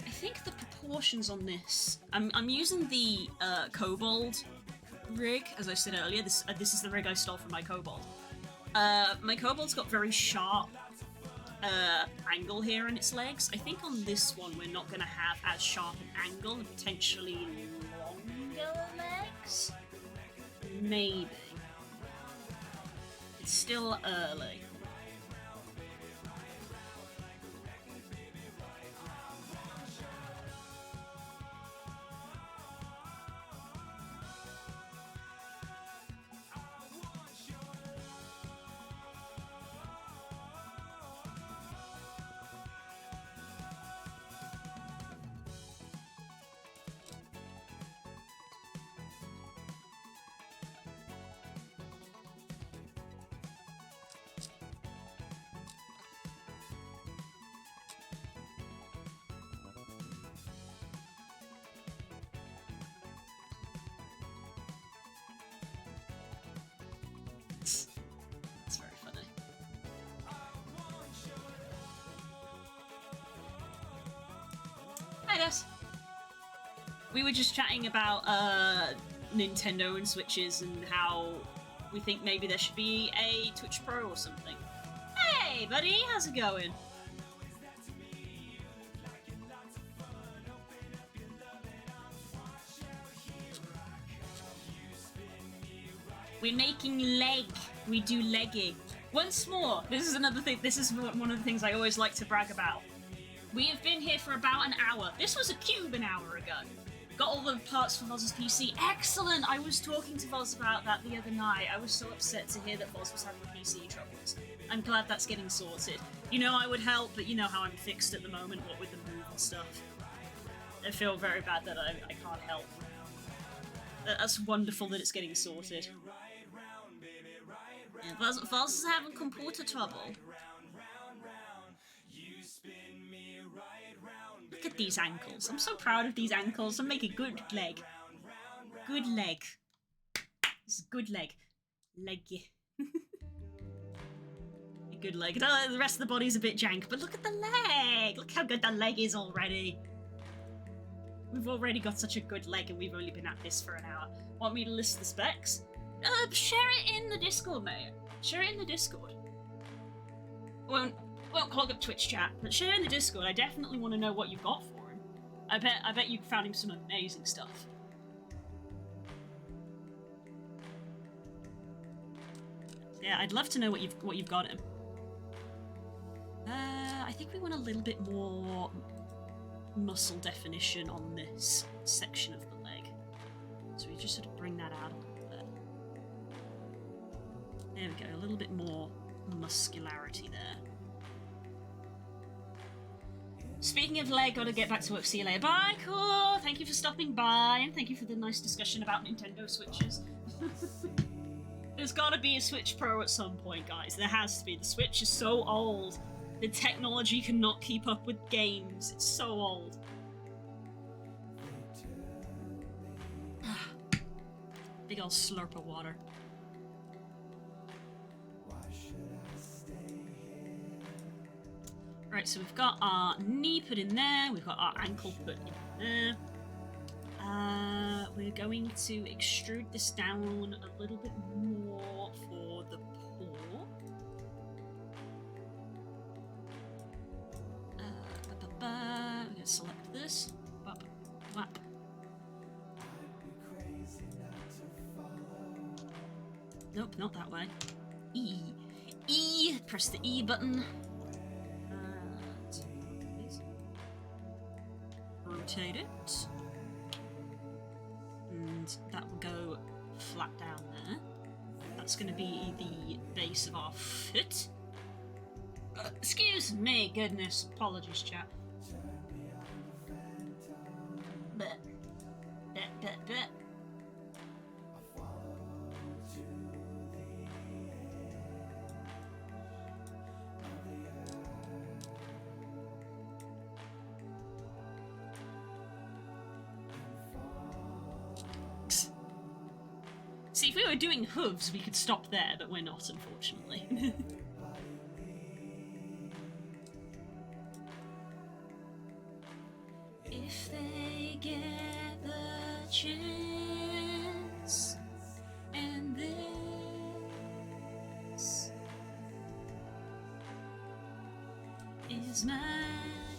Speaker 1: I think the proportions on this... I'm using the Kobold rig, as I said earlier. This is the rig I stole from my Kobold. My Kobold's got very sharp angle here in its legs. I think on this one we're not going to have as sharp an angle and potentially longer legs? Maybe. It's still early. It's very funny. Hi, Des. We were just chatting about Nintendo and Switches and how we think maybe there should be a Twitch Pro or something. Hey, buddy, how's it going? We're making leg. We do legging. Once more, this is another thing. This is one of the things I always like to brag about. We have been here for about an hour. This was a cube an hour ago. Got all the parts for Voz's PC. Excellent! I was talking to Voz about that the other night. I was so upset to hear that Voz was having PC troubles. I'm glad that's getting sorted. I would help, but you know how I'm fixed at the moment, what with the move and stuff. I feel very bad that I can't help. That's wonderful that it's getting sorted. Yeah, Voz is having computer trouble. Look at these ankles. I'm so proud of these ankles. I make a good leg. Good leg. It's a good leg. Leggy. A good leg. The rest of the body's a bit jank, but look at the leg. Look how good the leg is already. We've already got such a good leg and we've only been at this for an hour. Want me to list the specs? Share it in the Discord, mate. Share it in the Discord. Won't clog up Twitch chat, but share in the Discord. I definitely want to know what you've got for him. I bet you found him some amazing stuff. Yeah, I'd love to know what you've got him. I think we want a little bit more muscle definition on this section of the leg. So we just sort of bring that out a little bit. There we go, a little bit more muscularity there. Speaking of leg, gotta get back to work. See you later. Bye, cool. Thank you for stopping by, and thank you for the nice discussion about Nintendo Switches. There's gotta be a Switch Pro at some point, guys. There has to be. The Switch is so old. The technology cannot keep up with games. It's so old. Big old slurp of water. Right, so we've got our knee put in there. We've got our ankle put in there. We're going to extrude this down a little bit more for the paw. We're going to select this. Whap, whap. Nope, not that way. E. E. Press the E button. Rotate it. And that will go flat down there. That's going to be the base of our foot. Excuse me, goodness. Apologies, chat. Bet. See, if we were doing hooves, we could stop there, but we're not, unfortunately. If they get the chance, and this is my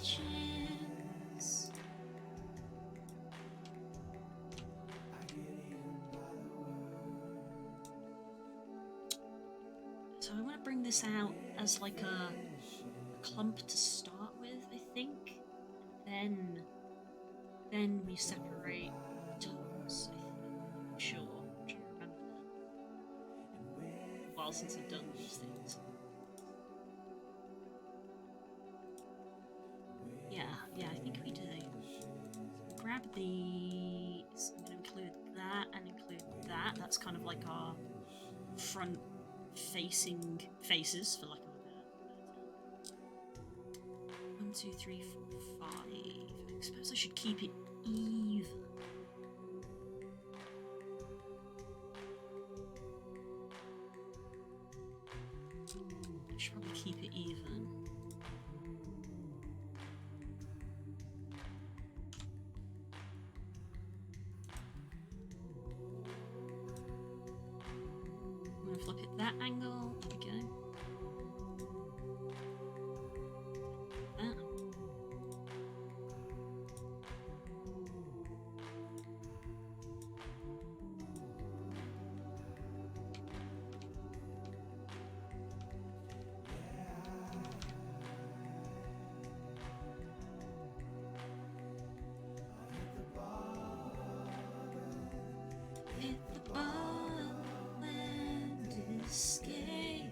Speaker 1: chance. So I want to bring this out as like a clump to start with, I think. Then we separate the tops, I think. Sure, I'm trying to remember that. A while since I've done these things. Yeah, I think we do. So grab these, I'm going to include that and include that. That's kind of like our front facing faces, for lack of a better term. 1, 2, 3, 4, 5. I suppose I should keep it even. I should probably keep it even. I'm gonna flip it that angle. There we go. That. Hit the ball and escape.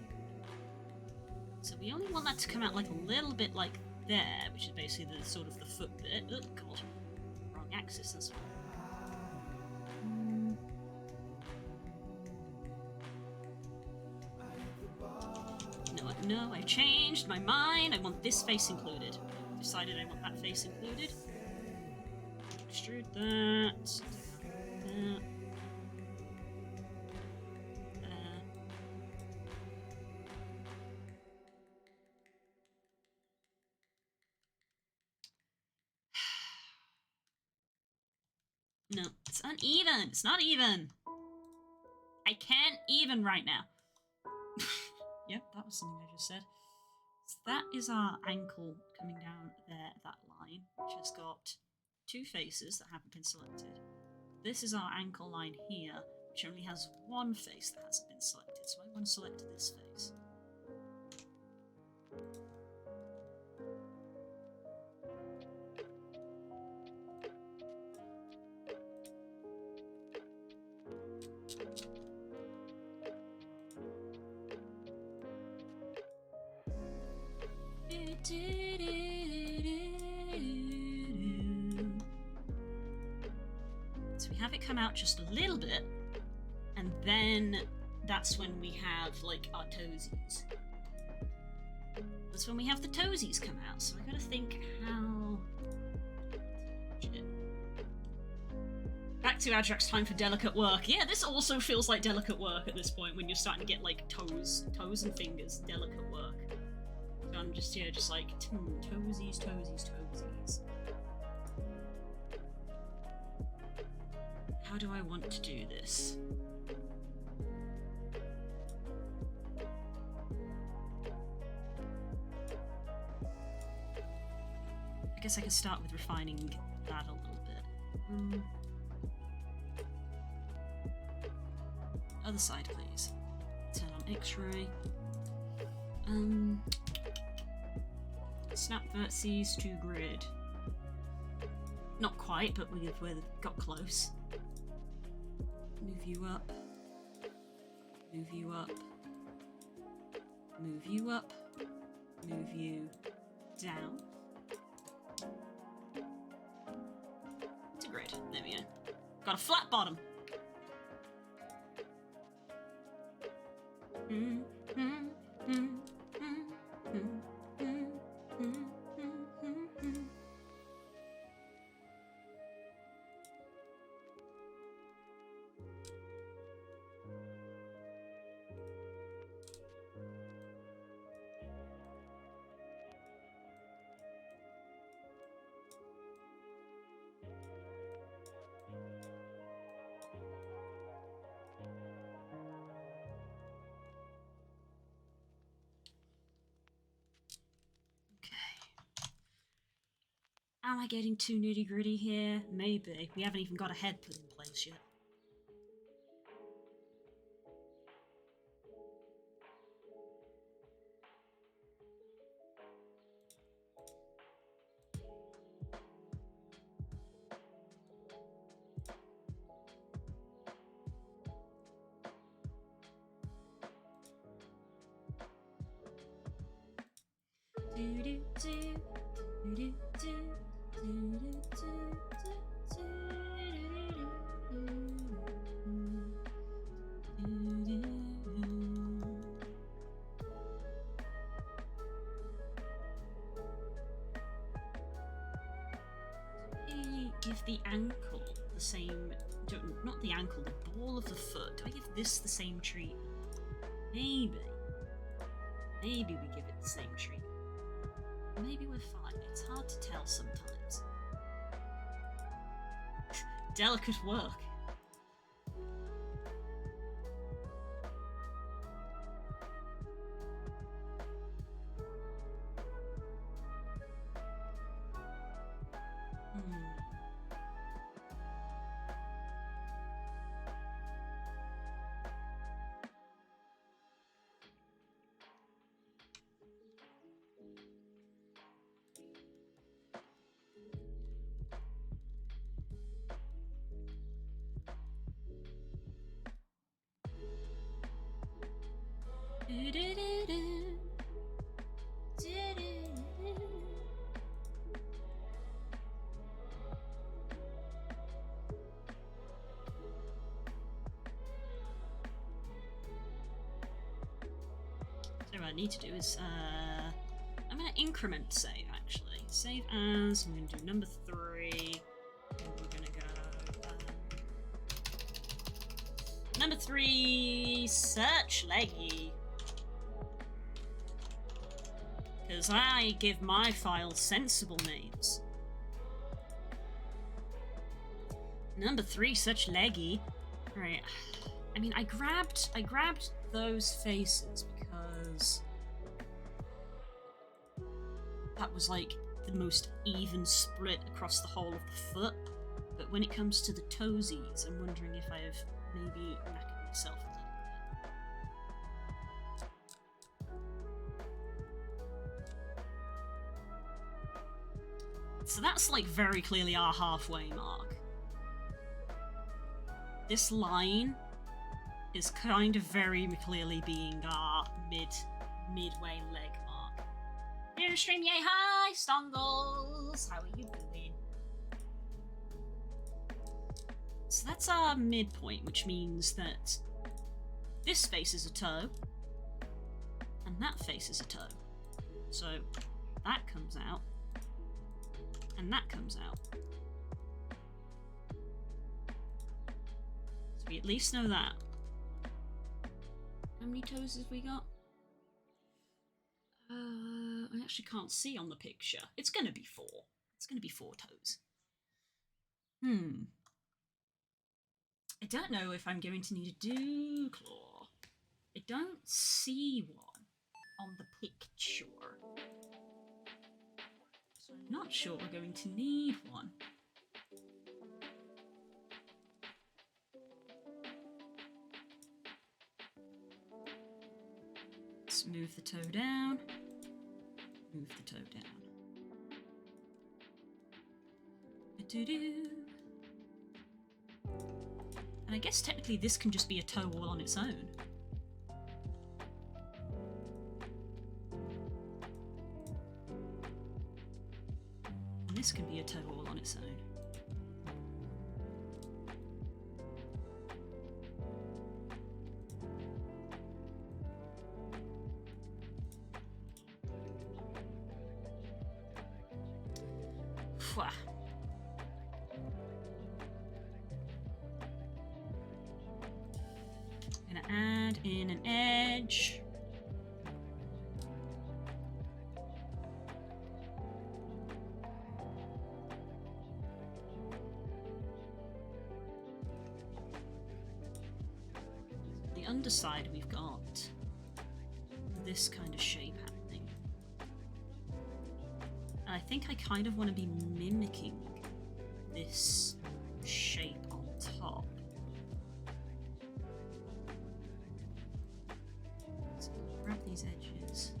Speaker 1: So we only want that to come out like a little bit like there, which is basically the sort of the foot bit. Oh god, wrong axis as well. No, I've changed my mind. I want this face included. I've decided I want that face included. Extrude that. That. No, it's uneven. It's not even. I can't even right now. Yep, that was something I just said. So that is our ankle coming down there, that line, which has got two faces that haven't been selected. This is our ankle line here, which only has one face that hasn't been selected. So I want to select this face. So we have it come out just a little bit, and then that's when we have, like, our toesies. That's when we have the toesies come out, so I gotta think how... Shit. Back to Adrak's time for delicate work. Yeah, this also feels like delicate work at this point, when you're starting to get, like, toes and fingers, delicate work. So I'm just, yeah, just like, toesies, toesies, toesies. How do I want to do this? I guess I could start with refining that a little bit. Other side, please. Turn on X-ray. Snap vertices to grid. Not quite, but we've got close. Move you up. Move you up. Move you up. Move you down. It's a grid. There we go. Got a flat bottom. Am I getting too nitty-gritty here? Maybe. We haven't even got a head put in place yet. Give the ankle the same, not the ankle, the ball of the foot. Do I give this the same treatment? Maybe we give it the same treatment. Maybe we're fine. It's hard to tell sometimes. Delicate work. So what I need to do is, I'm going to increment save, actually. Save as, I'm going to do number 3, and we're going to go, number 3, search leggy. Because I give my files sensible names. Number 3, such leggy. Right. I mean, I grabbed those faces because that was like the most even split across the whole of the foot. But when it comes to the toesies, I'm wondering if I've maybe knackered myself a little bit. So that's like very clearly our halfway mark. This line is kind of very clearly being our midway leg mark. Here, stream, yay, hi, Stongles! How are you doing? So that's our midpoint, which means that this face is a toe, and that face is a toe. So that comes out, and that comes out. So we at least know that. How many toes have we got? I actually can't see on the picture. It's gonna be 4. It's gonna be 4 toes. I don't know if I'm going to need a dew claw. I don't see one on the picture. So I'm not sure we're going to need one. Let's move the toe down. Move the toe down. And I guess technically this can just be a toe all on its own. And this can be a toe all on its own. Pwah. Gonna add in an edge. The underside we've got this kind of shape happening. And I think I kind of want to be mimicking this shape on top. So grab these edges.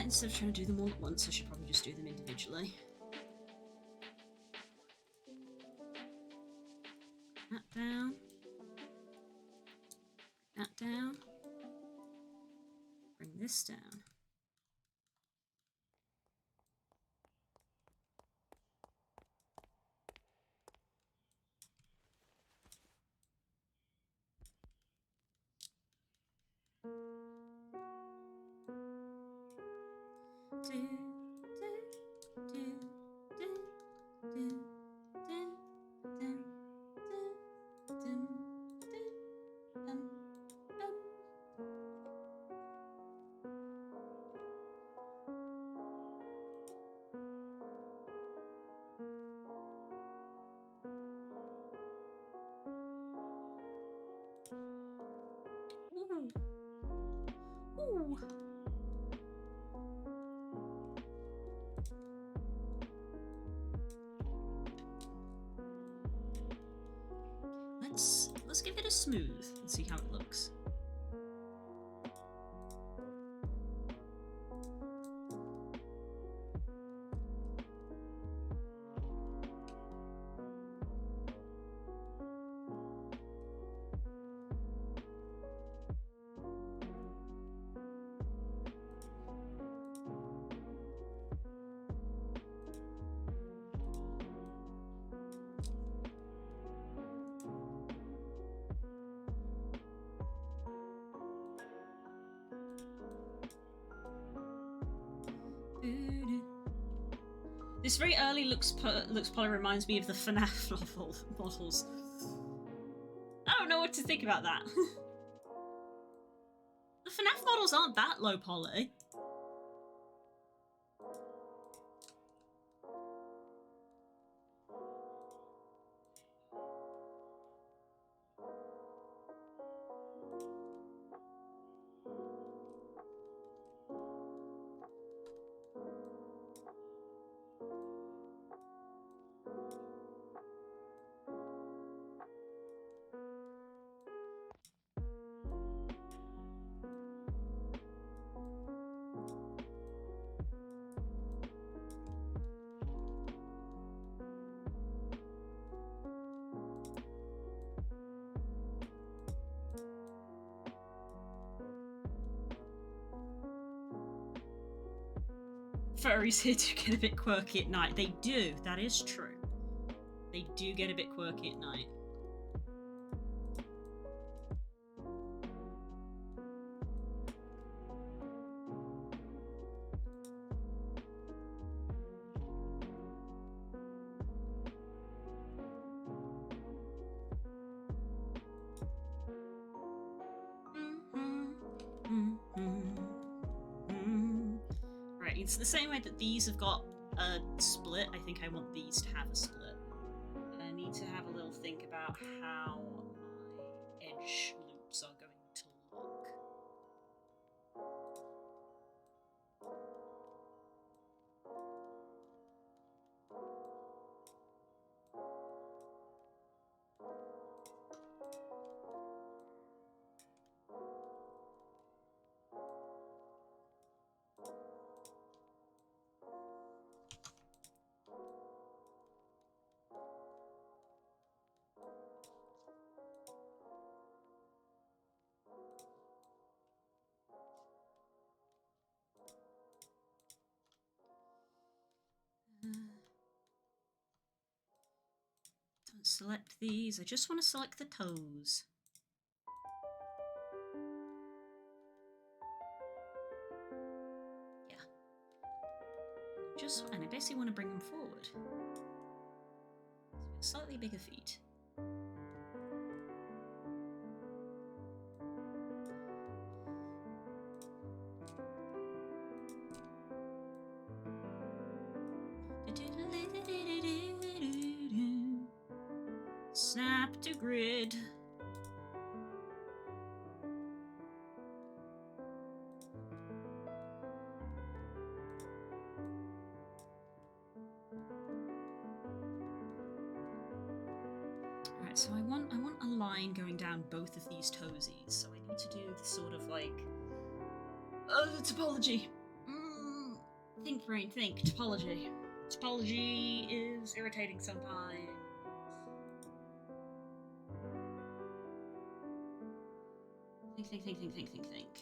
Speaker 1: Instead of trying to do them all at once, I should probably just do them individually. That down. That down. Bring this down. Ooh. Let's give it a smooth and see how it looks. This very early looks poly reminds me of the FNAF models. I don't know what to think about that. The FNAF models aren't that low poly. Furries here do get a bit quirky at night. They do. That is true. They do get a bit quirky at night. Right, it's the same way that these have got a split. I think I want these to have a split. I need to have a little think about how my edge loops are going to look. Don't select these. I just want to select the toes. Yeah. And I basically want to bring them forward. So slightly bigger feet. Snap to grid. Alright, so I want a line going down both of these toesies, so I need to do the sort of like the topology. Think, brain, think. Topology. Topology is irritating sometimes. Think.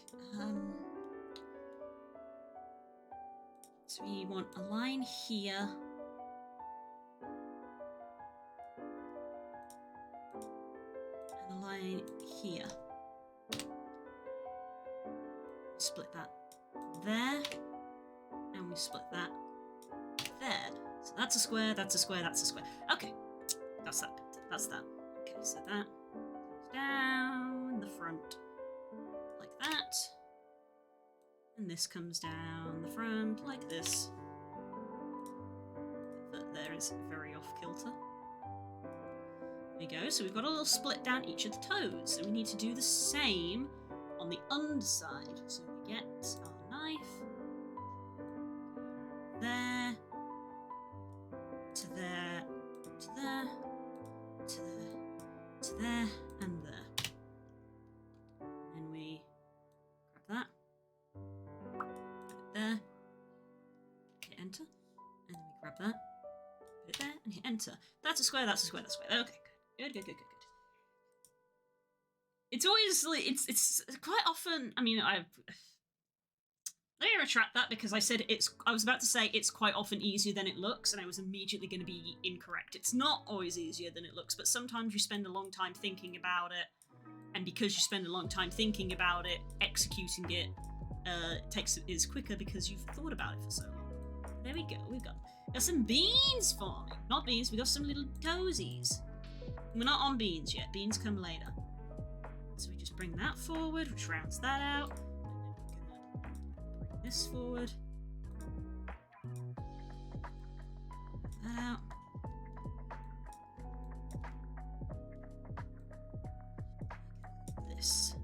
Speaker 1: So we want a line here. And a line here. Split that there. And we split that there. So that's a square, that's a square, that's a square. Okay. That's that bit. That's that. Okay, so that goes down the front. Like that. And this comes down the front like this. That there is very off kilter. There we go. So we've got a little split down each of the toes. And we need to do the same on the underside. So we get our knife. There. To there. To there. To there. To there. And there. And we grab that. Put it there. Hit enter. And then we grab that. Put it there and hit enter. That's a square, that's a square, that's a square. Okay, good. Good. It's always like it's quite often, I mean, let me retract that because I said I was about to say it's quite often easier than it looks, and I was immediately going to be incorrect. It's not always easier than it looks, but sometimes you spend a long time thinking about it, and because you spend a long time thinking about it, executing it is quicker because you've thought about it for so long. There we go, we've got some beans forming. Not beans, we got some little toesies. We're not on beans yet, beans come later. So we just bring that forward, which rounds that out. This forward. That out. This.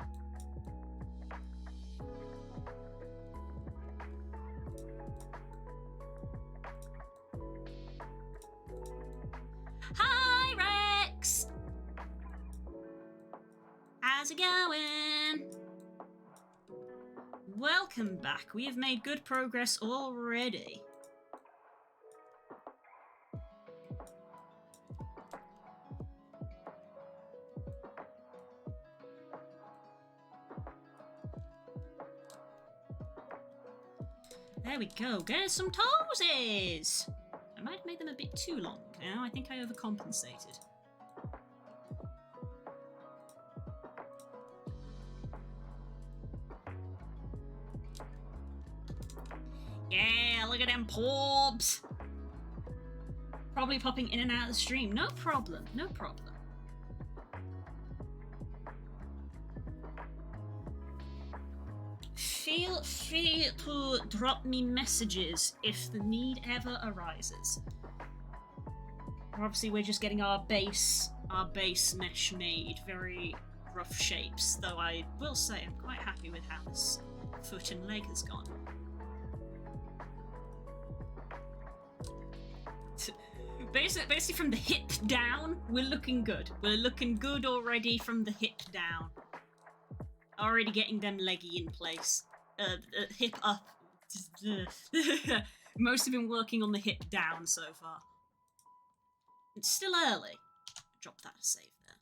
Speaker 1: Hi, Rex! How's it going? Welcome back. We have made good progress already. There we go. Get some toesies! I might have made them a bit too long. You know, I think I overcompensated. Yeah, look at them porbs! Probably popping in and out of the stream. No problem, no problem. Feel free to drop me messages if the need ever arises. Obviously, we're just getting our base mesh made. Very rough shapes, though I will say I'm quite happy with how this foot and leg has gone. Basically from the hip down, we're looking good. We're looking good already from the hip down. Already getting them leggy in place. Hip up. Most have been working on the hip down so far. It's still early. Drop that to save there.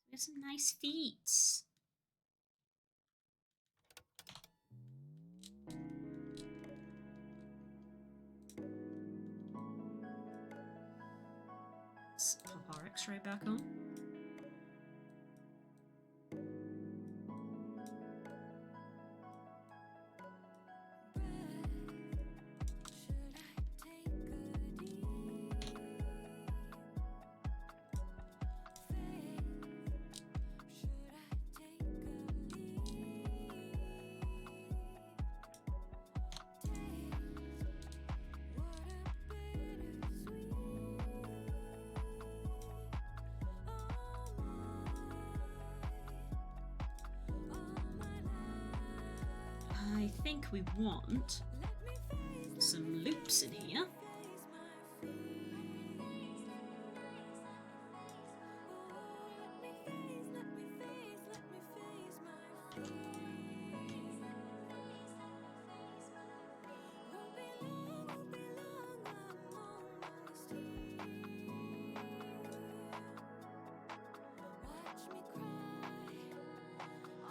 Speaker 1: We have some nice feet. Let's pop our X-ray back on. I think we want some loops in here.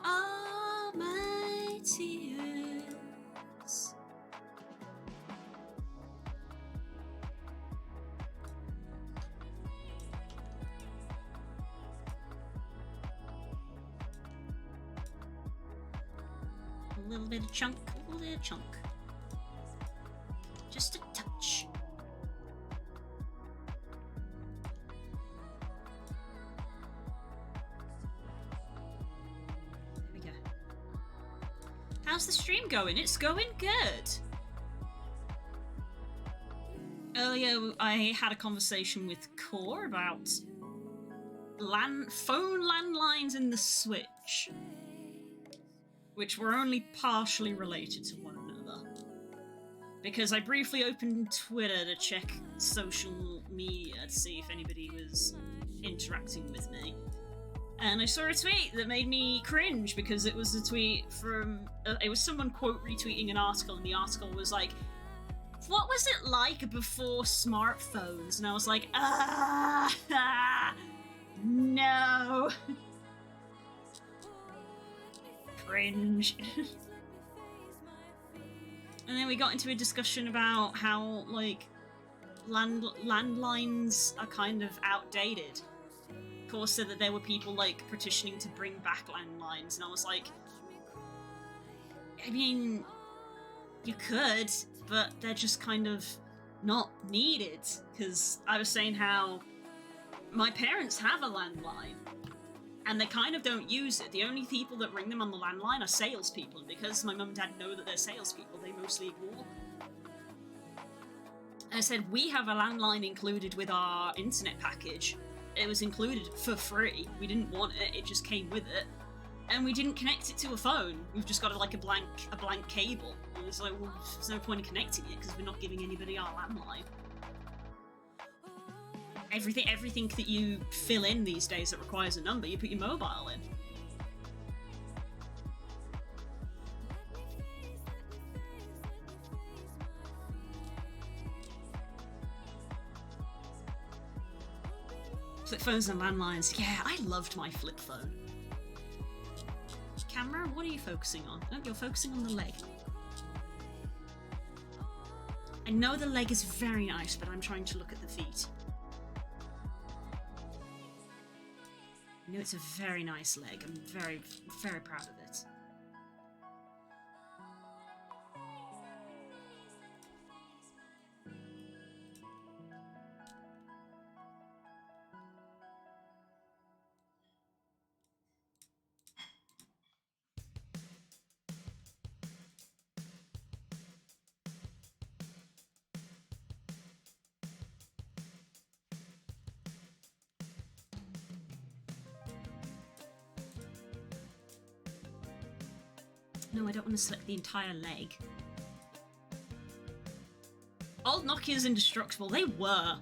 Speaker 1: All my tears. A little bit of chunk, a little chunk. Just a touch. There we go. How's the stream going? It's going good. Earlier, I had a conversation with Core about phone landlines in the Switch, which were only partially related to one another. Because I briefly opened Twitter to check social media to see if anybody was interacting with me. And I saw a tweet that made me cringe because it was a tweet from... it was someone quote retweeting an article, and the article was like, what was it like before smartphones? And I was like, no. Cringe. And then we got into a discussion about how, like, landlines are kind of outdated. Of course, said that there were people, like, petitioning to bring back landlines, and I was like, I mean, you could, but they're just kind of not needed, because I was saying how my parents have a landline, and they kind of don't use it. The only people that ring them on the landline are salespeople, and because my mum and dad know that they're salespeople, they mostly ignore them. And I said, we have a landline included with our internet package. It was included for free. We didn't want it, it just came with it. And we didn't connect it to a phone. We've just got a blank cable. And it's like, well, there's no point in connecting it because we're not giving anybody our landline. Everything that you fill in these days that requires a number, you put your mobile in. Flip phones and landlines. Yeah, I loved my flip phone. Camera, what are you focusing on? Oh, you're focusing on the leg. I know the leg is very nice, but I'm trying to look at the feet. I know it's a very nice leg. I'm very, very proud of it. No, I don't want to select the entire leg. Old Nokia's indestructible. They were.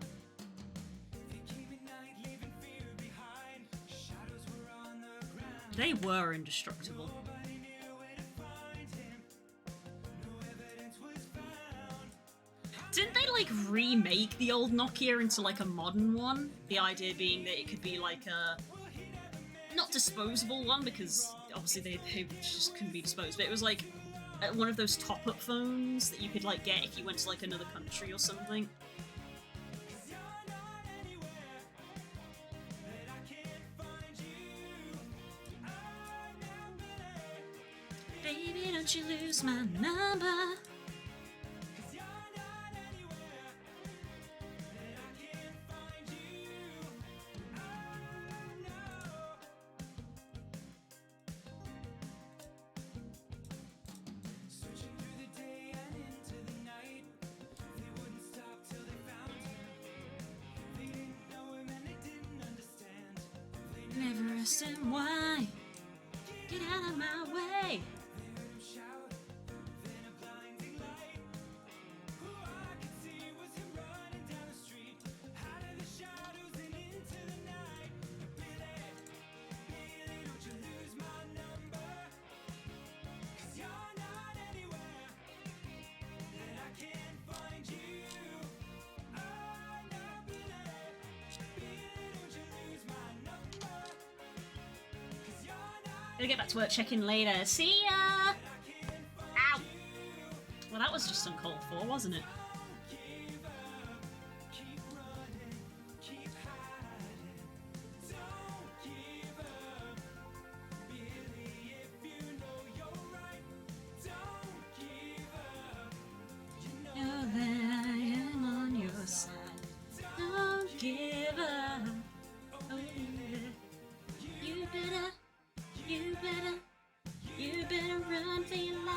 Speaker 1: They were indestructible. Didn't they, like, remake the old Nokia into, like, a modern one? The idea being that it could be, like, a... not disposable one, because obviously they just couldn't be disposed, but it was like one of those top-up phones that you could like get if you went to like another country or something. Baby, don't you lose my number. Never asked him why. Get out of my way. Gonna get back to work, check in later. See ya! Ow! Well, that was just uncalled for, wasn't it? Know that I am on your side. Don't give up. Oh, yeah. You better run for your life.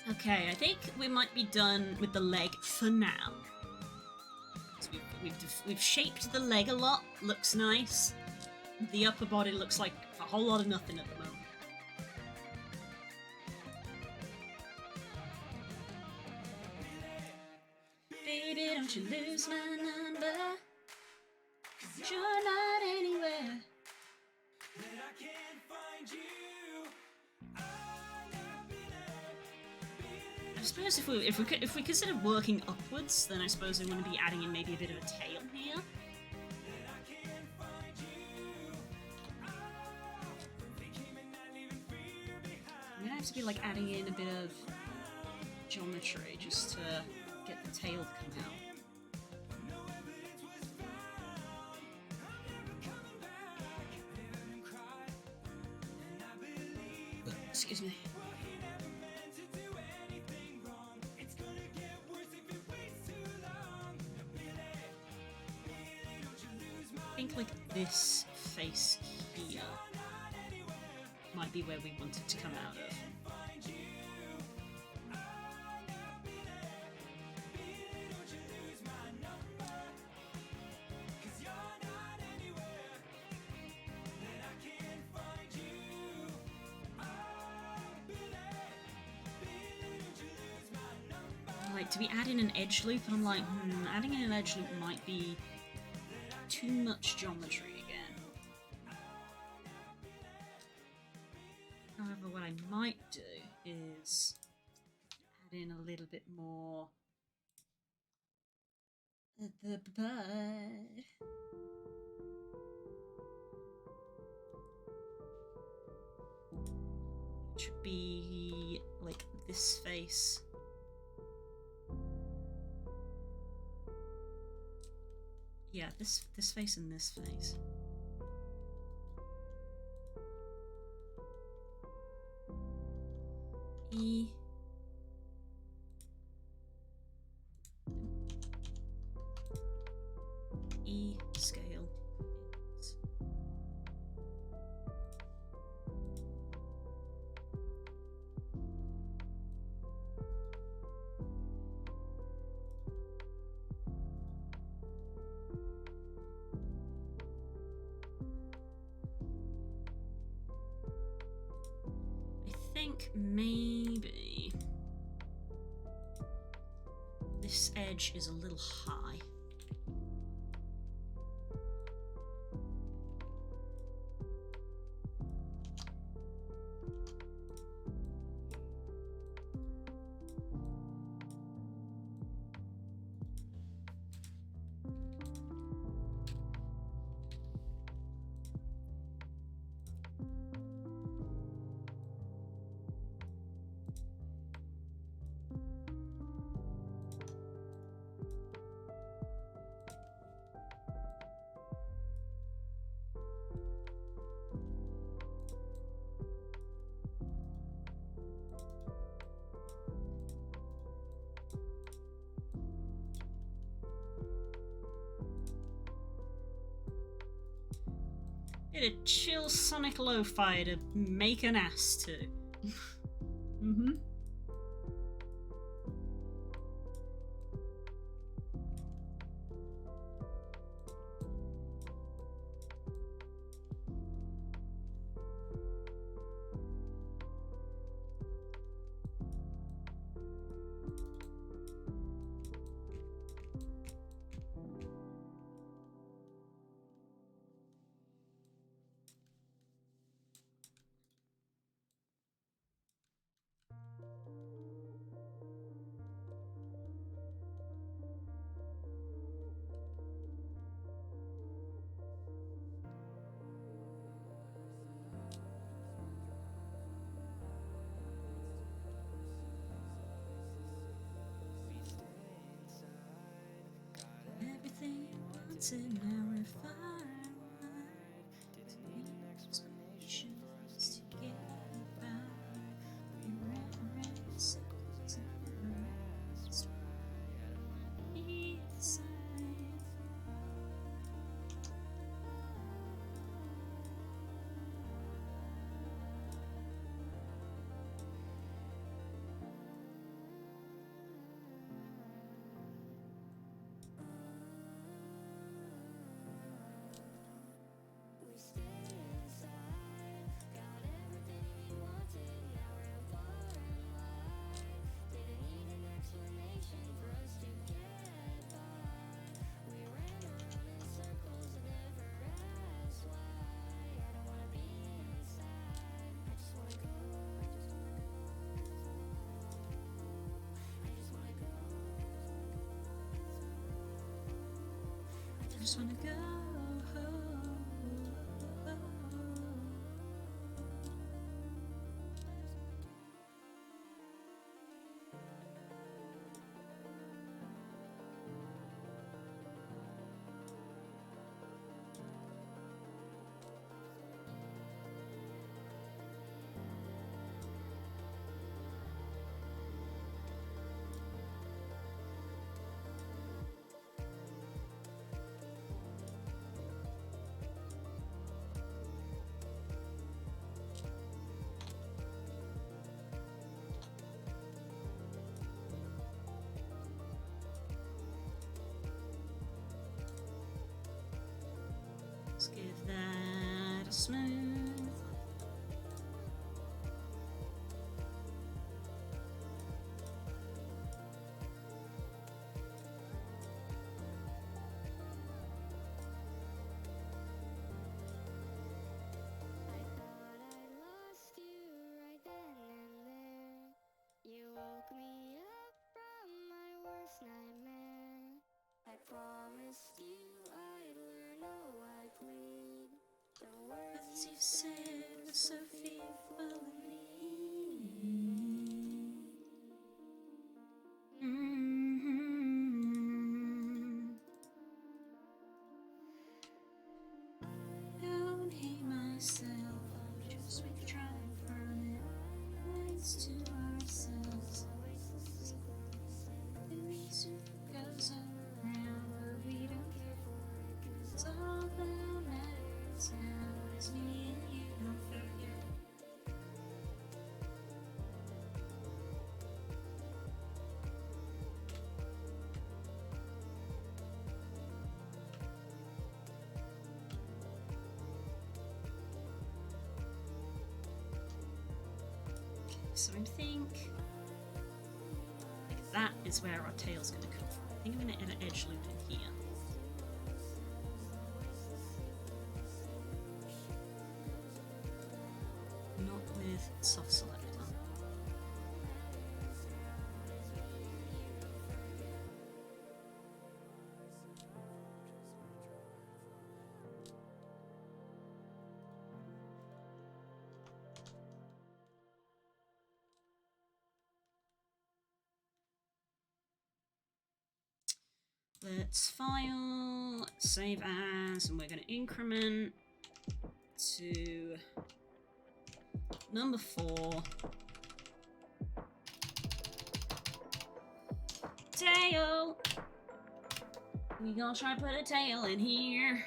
Speaker 1: Okay, I think we might be done with the leg for now. We've shaped the leg a lot, looks nice. The upper body looks like a whole lot of nothing at the moment. Baby, don't you lose my number, 'cause you're not anywhere. I suppose if we consider working upwards, then I suppose I'm going to be adding in maybe a bit of a tail here. I'm gonna have to be like adding in a bit of geometry just to get the tail to come out. Excuse me. I think like this face here might be where we want it to come out of. Like, to be adding an edge loop, and I'm like, adding in an edge loop might be too much geometry again. However, what I might do is add in a little bit more of the bird. Which would be like this face. Yeah, this face and this face. E. E scale. I think maybe this edge is a little high. Bit of chill sonic lo-fi to make an ass to. Mm-hmm. Everything you wanted, now we're far away. Didn't need an explanation for us to get by. We ran around circles and never asked why. I don't wanna be inside. I just wanna go home. Let's give that a smooth. As you said, so fearfully. Only myself, just we try from it. It's to ourselves. Things goes around, but we don't care. It's all that matters now is me and you, don't forget. So I think that is where our tail's going to come from. I think I'm going to add an edge loop in here. Not with soft selector. Let's file, save as, and we're going to increment to number 4. Tail! We gonna try to put a tail in here.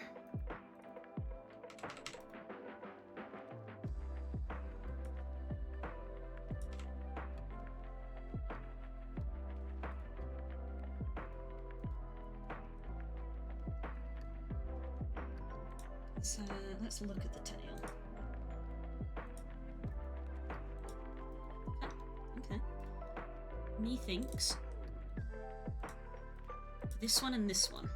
Speaker 1: So let's look at the tail. Okay. Methinks this one and this one.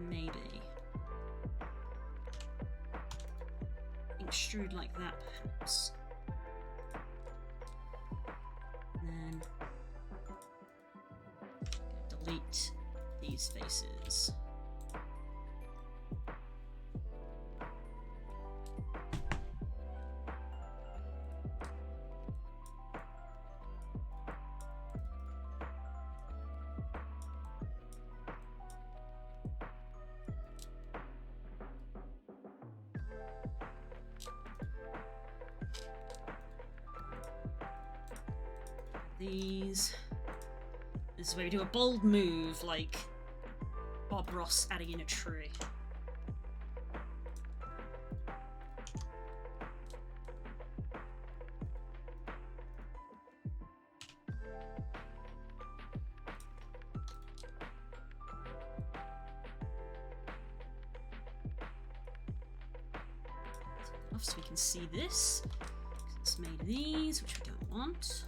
Speaker 1: Maybe. Extrude like that, perhaps. And then delete these faces. These. This is where we do a bold move, like Bob Ross adding in a tree. Off so we can see this. It's made of these, which we don't want.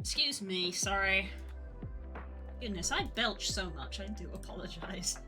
Speaker 1: Excuse me, sorry. Goodness, I belch so much, I do apologize.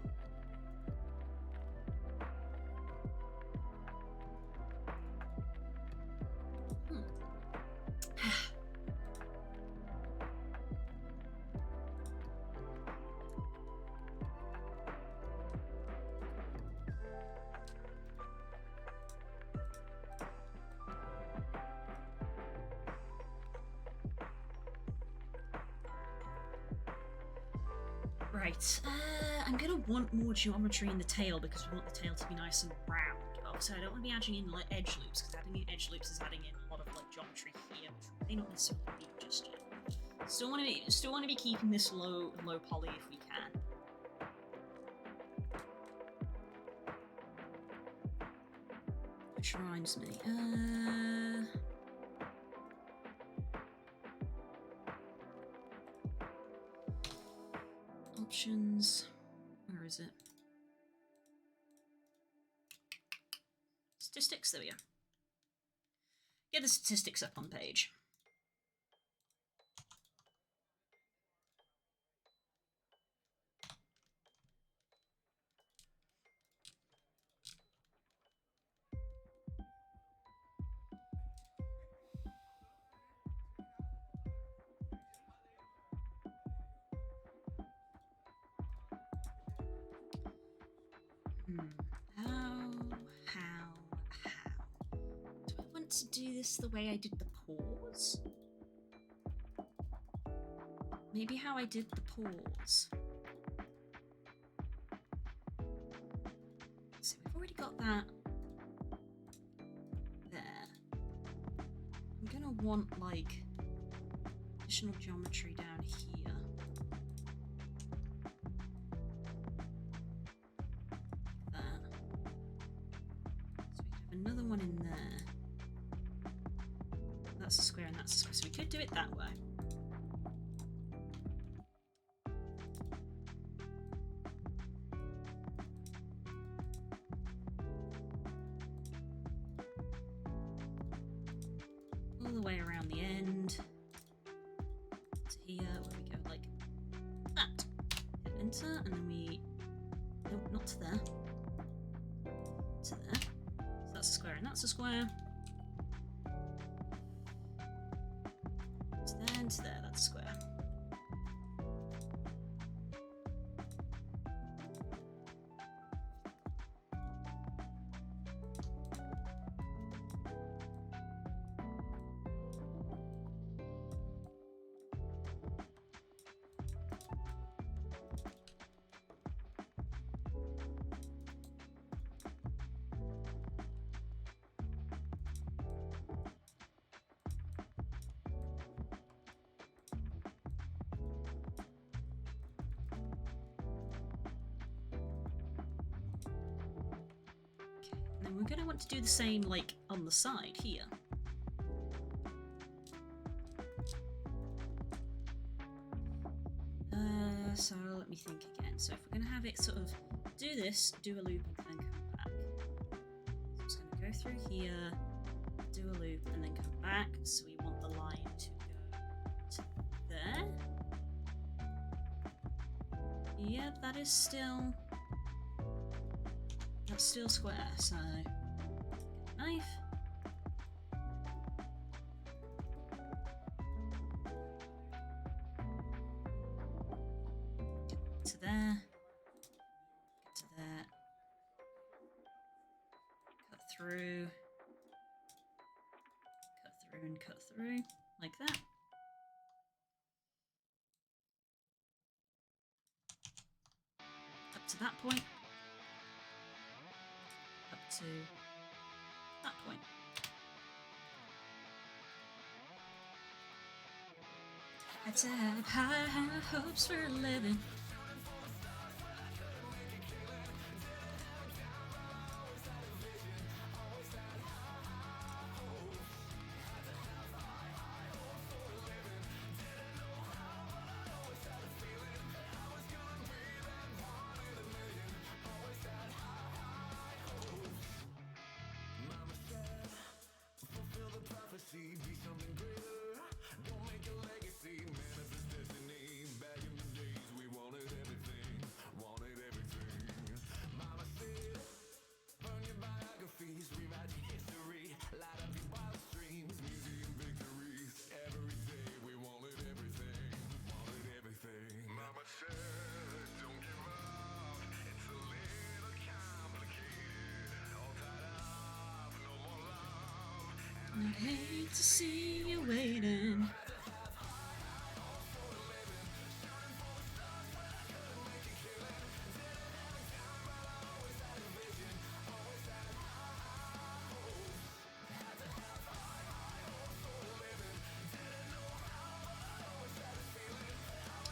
Speaker 1: Right, I'm gonna want more geometry in the tail because we want the tail to be nice and round. Obviously, I don't want to be adding in like edge loops because adding in edge loops is adding in a lot of like geometry here, which may not necessarily be just yet. Still want to be keeping this low poly if we can. Which reminds me, options. Where is it? Statistics. There we go. Get the statistics up on page. How? Do I want to do this the way I did the pause? Maybe how I did the pause. So we've already got that there. I'm gonna want like additional geometry down here. Like that. So we could have another one in there. That's a square and that's a square. So we could do it that way. All the way around the end to here, where we go like that. Hit enter, and then we, nope, not to there, to there. So that's a square and that's a square. To there and to there, that's a square. And we're going to want to do the same like on the side here. So let me think again. So if we're going to have it sort of do this, do a loop and then come back. So it's going to go through here, do a loop and then come back. So we want the line to go to there. Yep, that is still... That's still square, so get a knife. Get to there. Get to there. Cut through. Cut through and cut through, like that. Up to that point. To that point. Let's have high hopes for a living.
Speaker 2: Be something greater. Don't make a legacy, manifest destiny. Back in the days, we wanted everything, Mama said, burn your biographies, rewrite your history, light up your wild streams, museum victories. Every day we wanted everything, Mama said, don't give up. It's a little complicated, all tied up, no more love.
Speaker 1: I'd hate to see you waiting.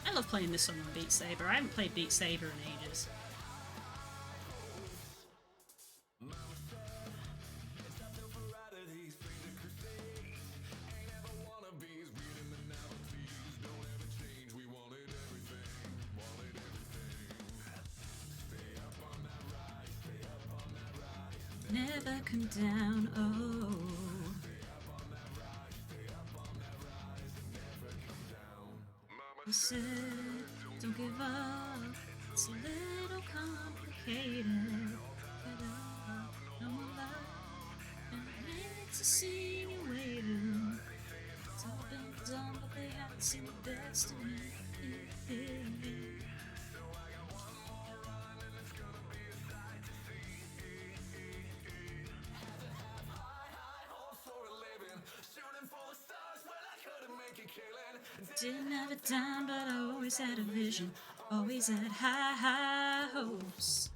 Speaker 1: I love playing this song on Beat Saber. I haven't played Beat Saber in ages. Never come down, oh. I said, don't give up, it's a little complicated. No love, and I hate to see you waiting. It's all been done, but they haven't seen the best of me. Didn't have a dime, but I always had a vision. Always had high, high hopes.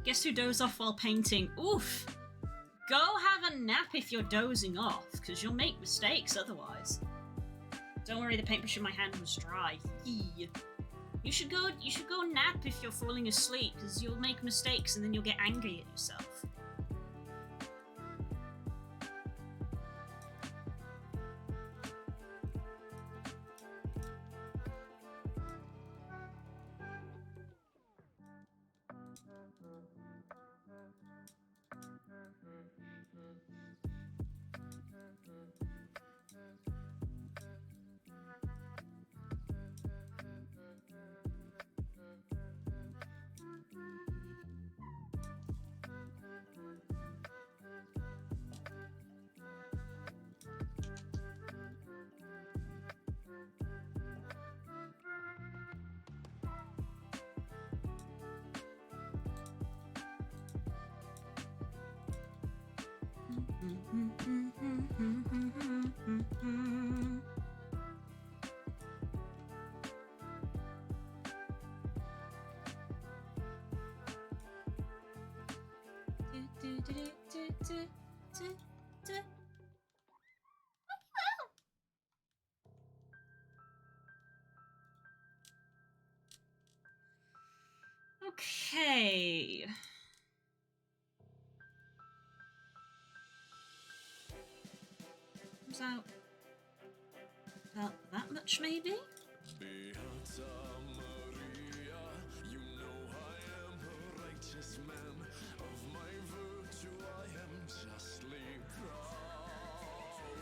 Speaker 1: Guess who dozed off while painting? Oof! Go have a nap if you're dozing off, because you'll make mistakes otherwise. Don't worry, the paintbrush in my hand was dry. Yee. You should go nap if you're falling asleep, because you'll make mistakes and then you'll get angry at yourself. Okay. Comes out about that much, maybe?
Speaker 2: Beata Maria, you know I am a righteous man. Of my virtue I am justly proud.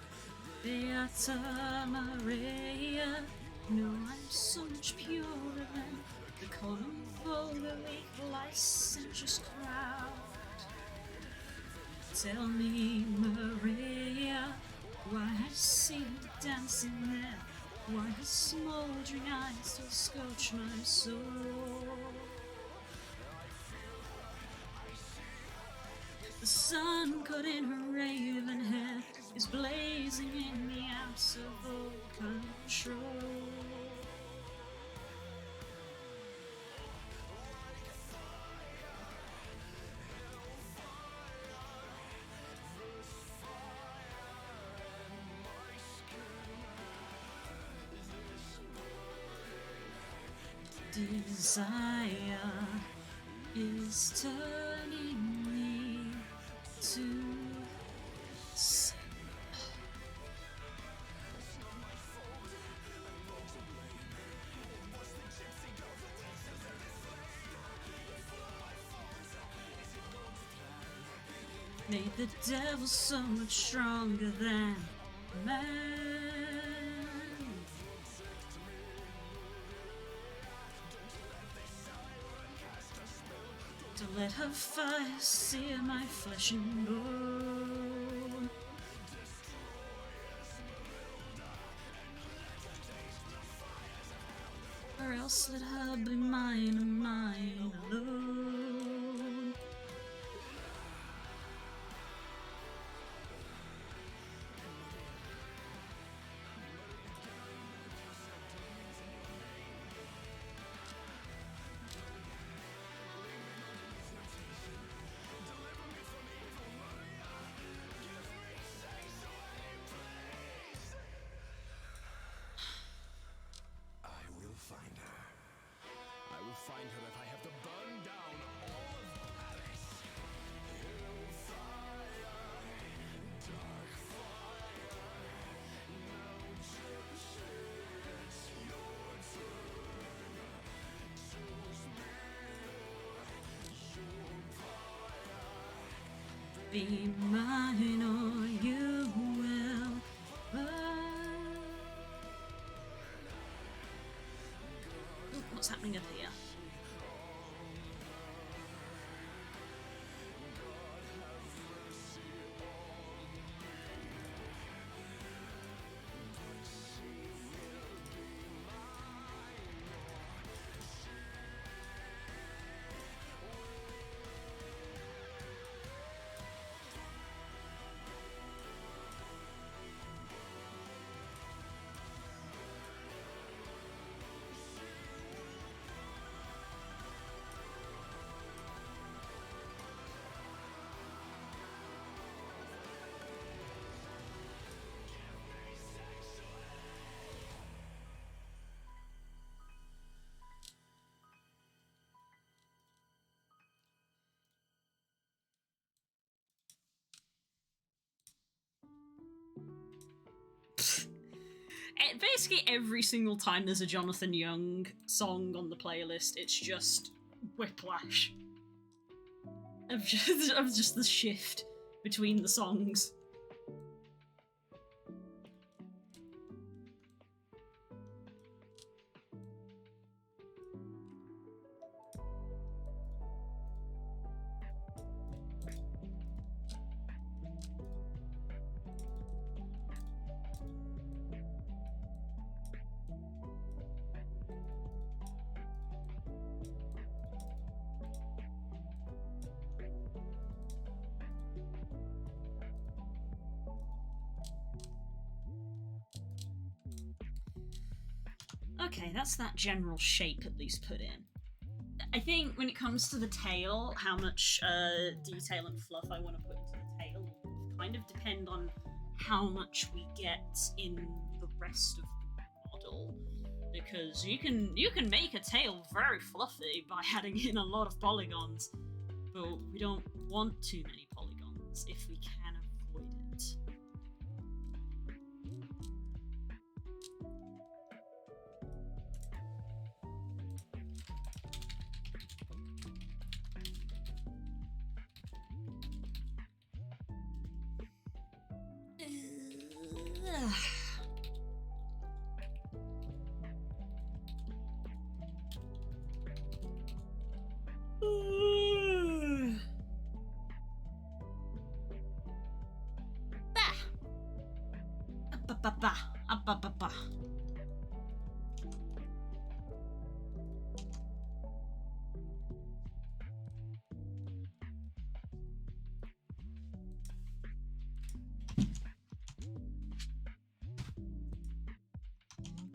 Speaker 1: Beata Maria, no, I'm so much purer than the common vulgar weak licentious crowd. Tell me, Maria, why I see you dancing there? Why his smoldering eyes still scorch my soul? The sun caught in her raven hair is blazing in me out of all control. Desire is turning me to sin. Made the devil so much stronger than man. Don't let her fire sear my flesh and bone. Or else let her be mine and mine alone. Be mine or you will burn. Ooh, what's happening up here? Basically every single time there's a Jonathan Young song on the playlist, it's just whiplash of just the shift between the songs. Okay, that's that general shape at least put in. I think when it comes to the tail, how much detail and fluff I want to put into the tail will kind of depend on how much we get in the rest of the model. Because you can make a tail very fluffy by adding in a lot of polygons, but we don't want too many polygons if we can avoid it.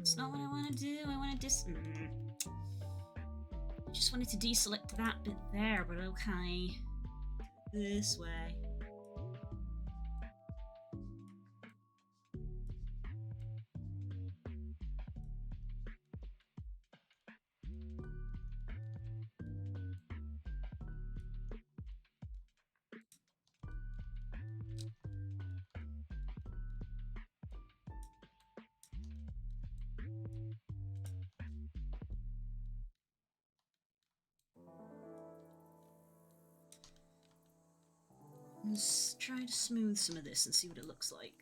Speaker 1: It's not what I want to do. I want to I just wanted to deselect that bit there, but okay. This way. Let's try to smooth some of this and see what it looks like.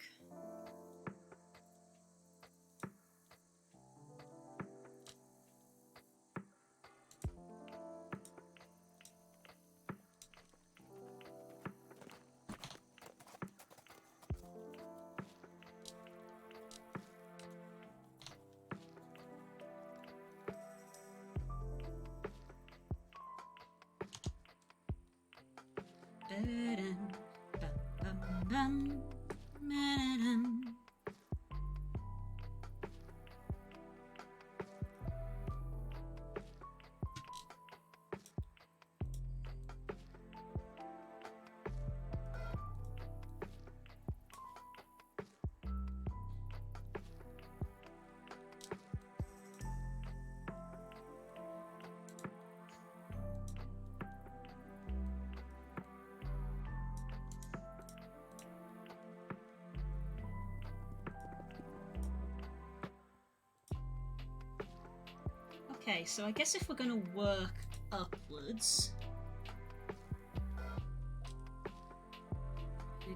Speaker 1: Okay, so I guess if we're going to work upwards,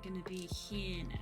Speaker 1: gonna be here now.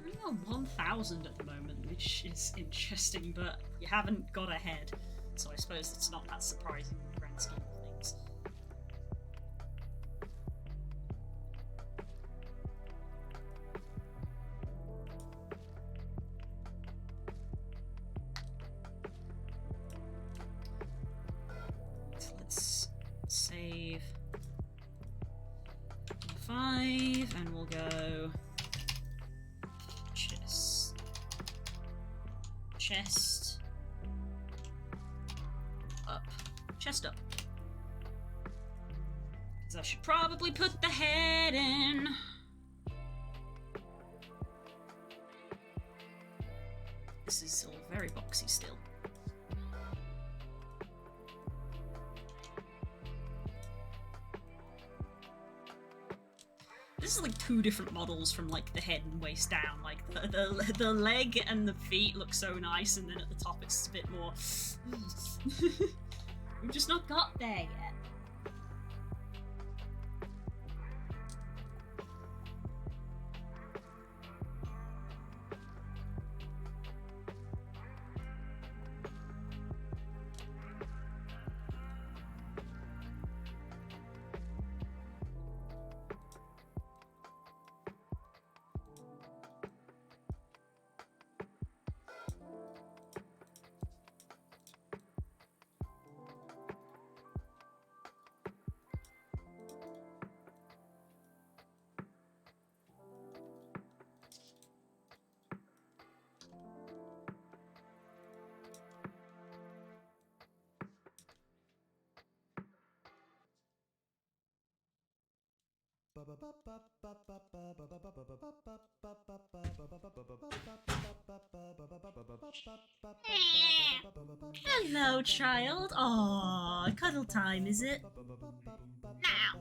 Speaker 1: Only on 1,000 at the moment, which is interesting, but you haven't got ahead, so I suppose it's not that surprising in the grand scheme of things. So let's save 5, and we'll go chest up. Chest up. Because I should probably put the head in. This is all very boxy still. This is like two different models from like the head and waist down. Like the leg and the feet look so nice, and then at the top it's a bit more. We've just not got there yet. Hello, child. Aww, cuddle time, is it? Now!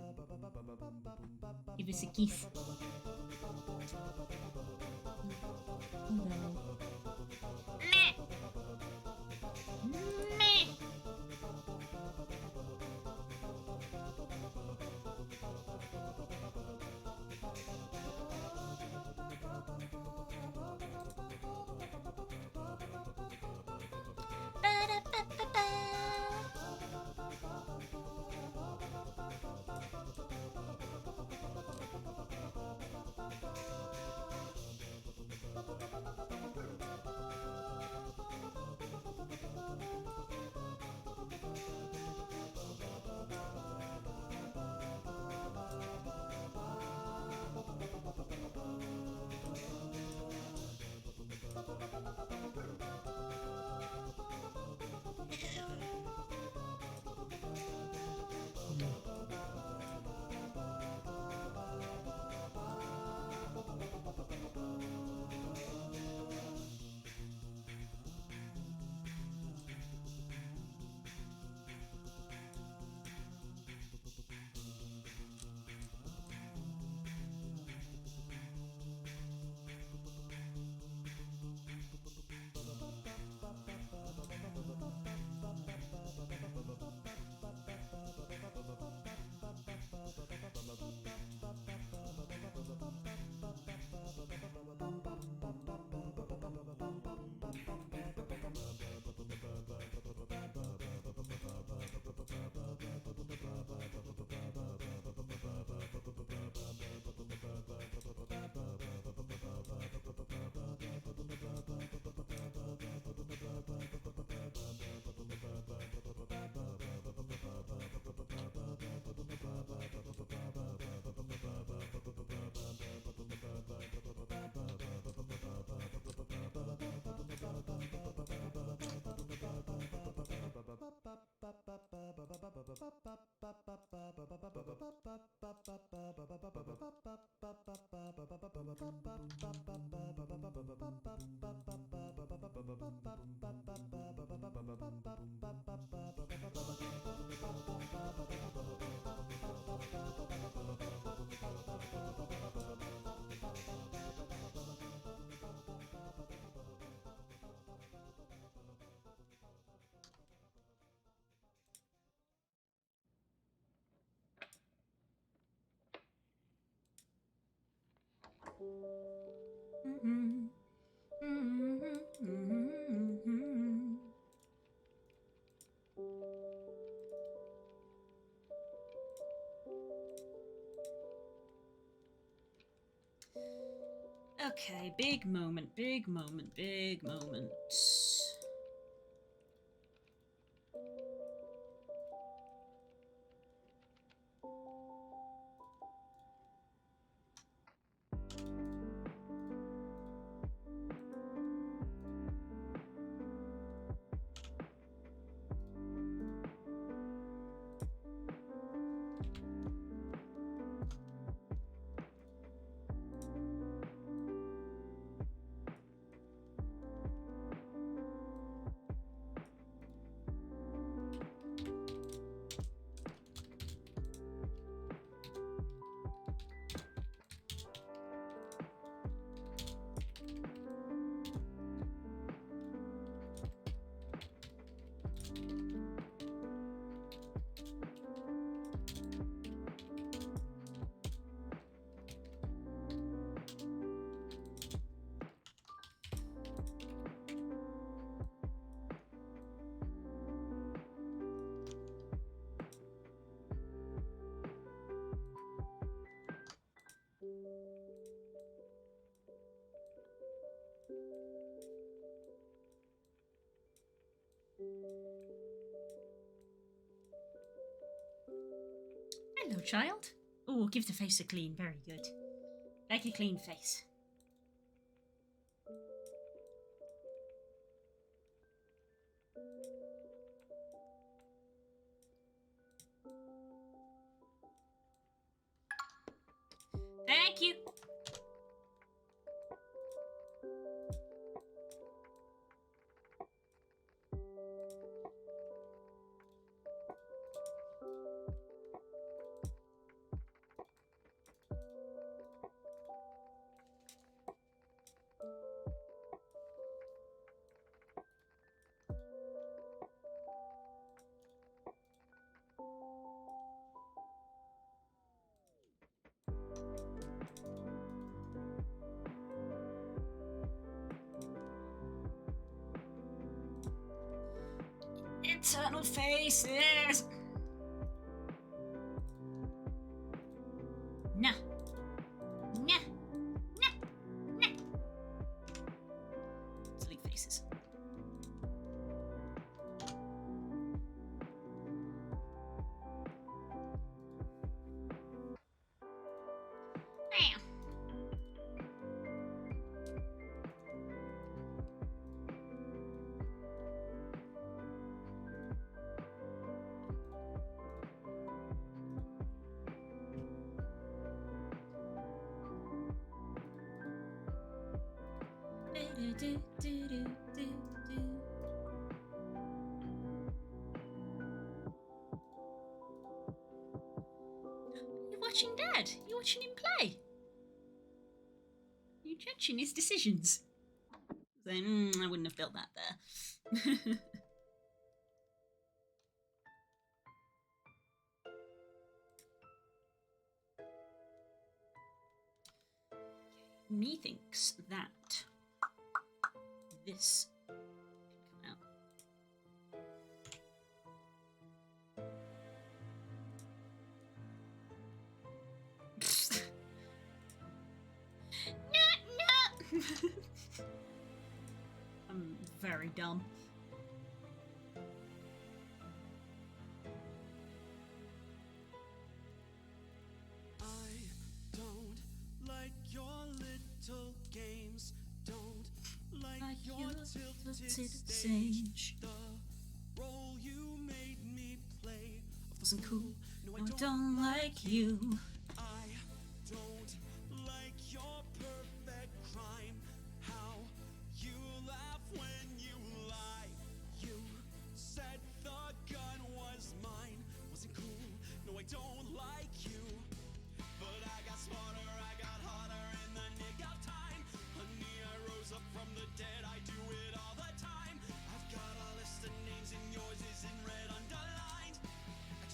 Speaker 1: Give us a kiss. Hello. Meh! Meh! Okay, big moment, big moment, big moment. Hello, child. Oh, give the face a clean. Very good. Like a clean face. Thank you. Eternal faces. Nah. Nah. Nah. Nah. Silly faces. Bam. You're watching Dad. You're watching him play. You're judging his decisions. Then I wouldn't have built that there. Methinks that this can come out. No. I'm very dumb.
Speaker 2: I don't like your little games. Don't like your tilted stage. The role you made me
Speaker 1: Wasn't cool. No, I don't like you.
Speaker 2: I don't like your perfect crime. How you laugh when you lie. You said the gun was mine. Wasn't cool. No, I don't like you. But I got smarter, I got hotter in the nick of time. Honey, I rose up from the dead. I do it all the time. I've got a list of names and yours is in red underlined.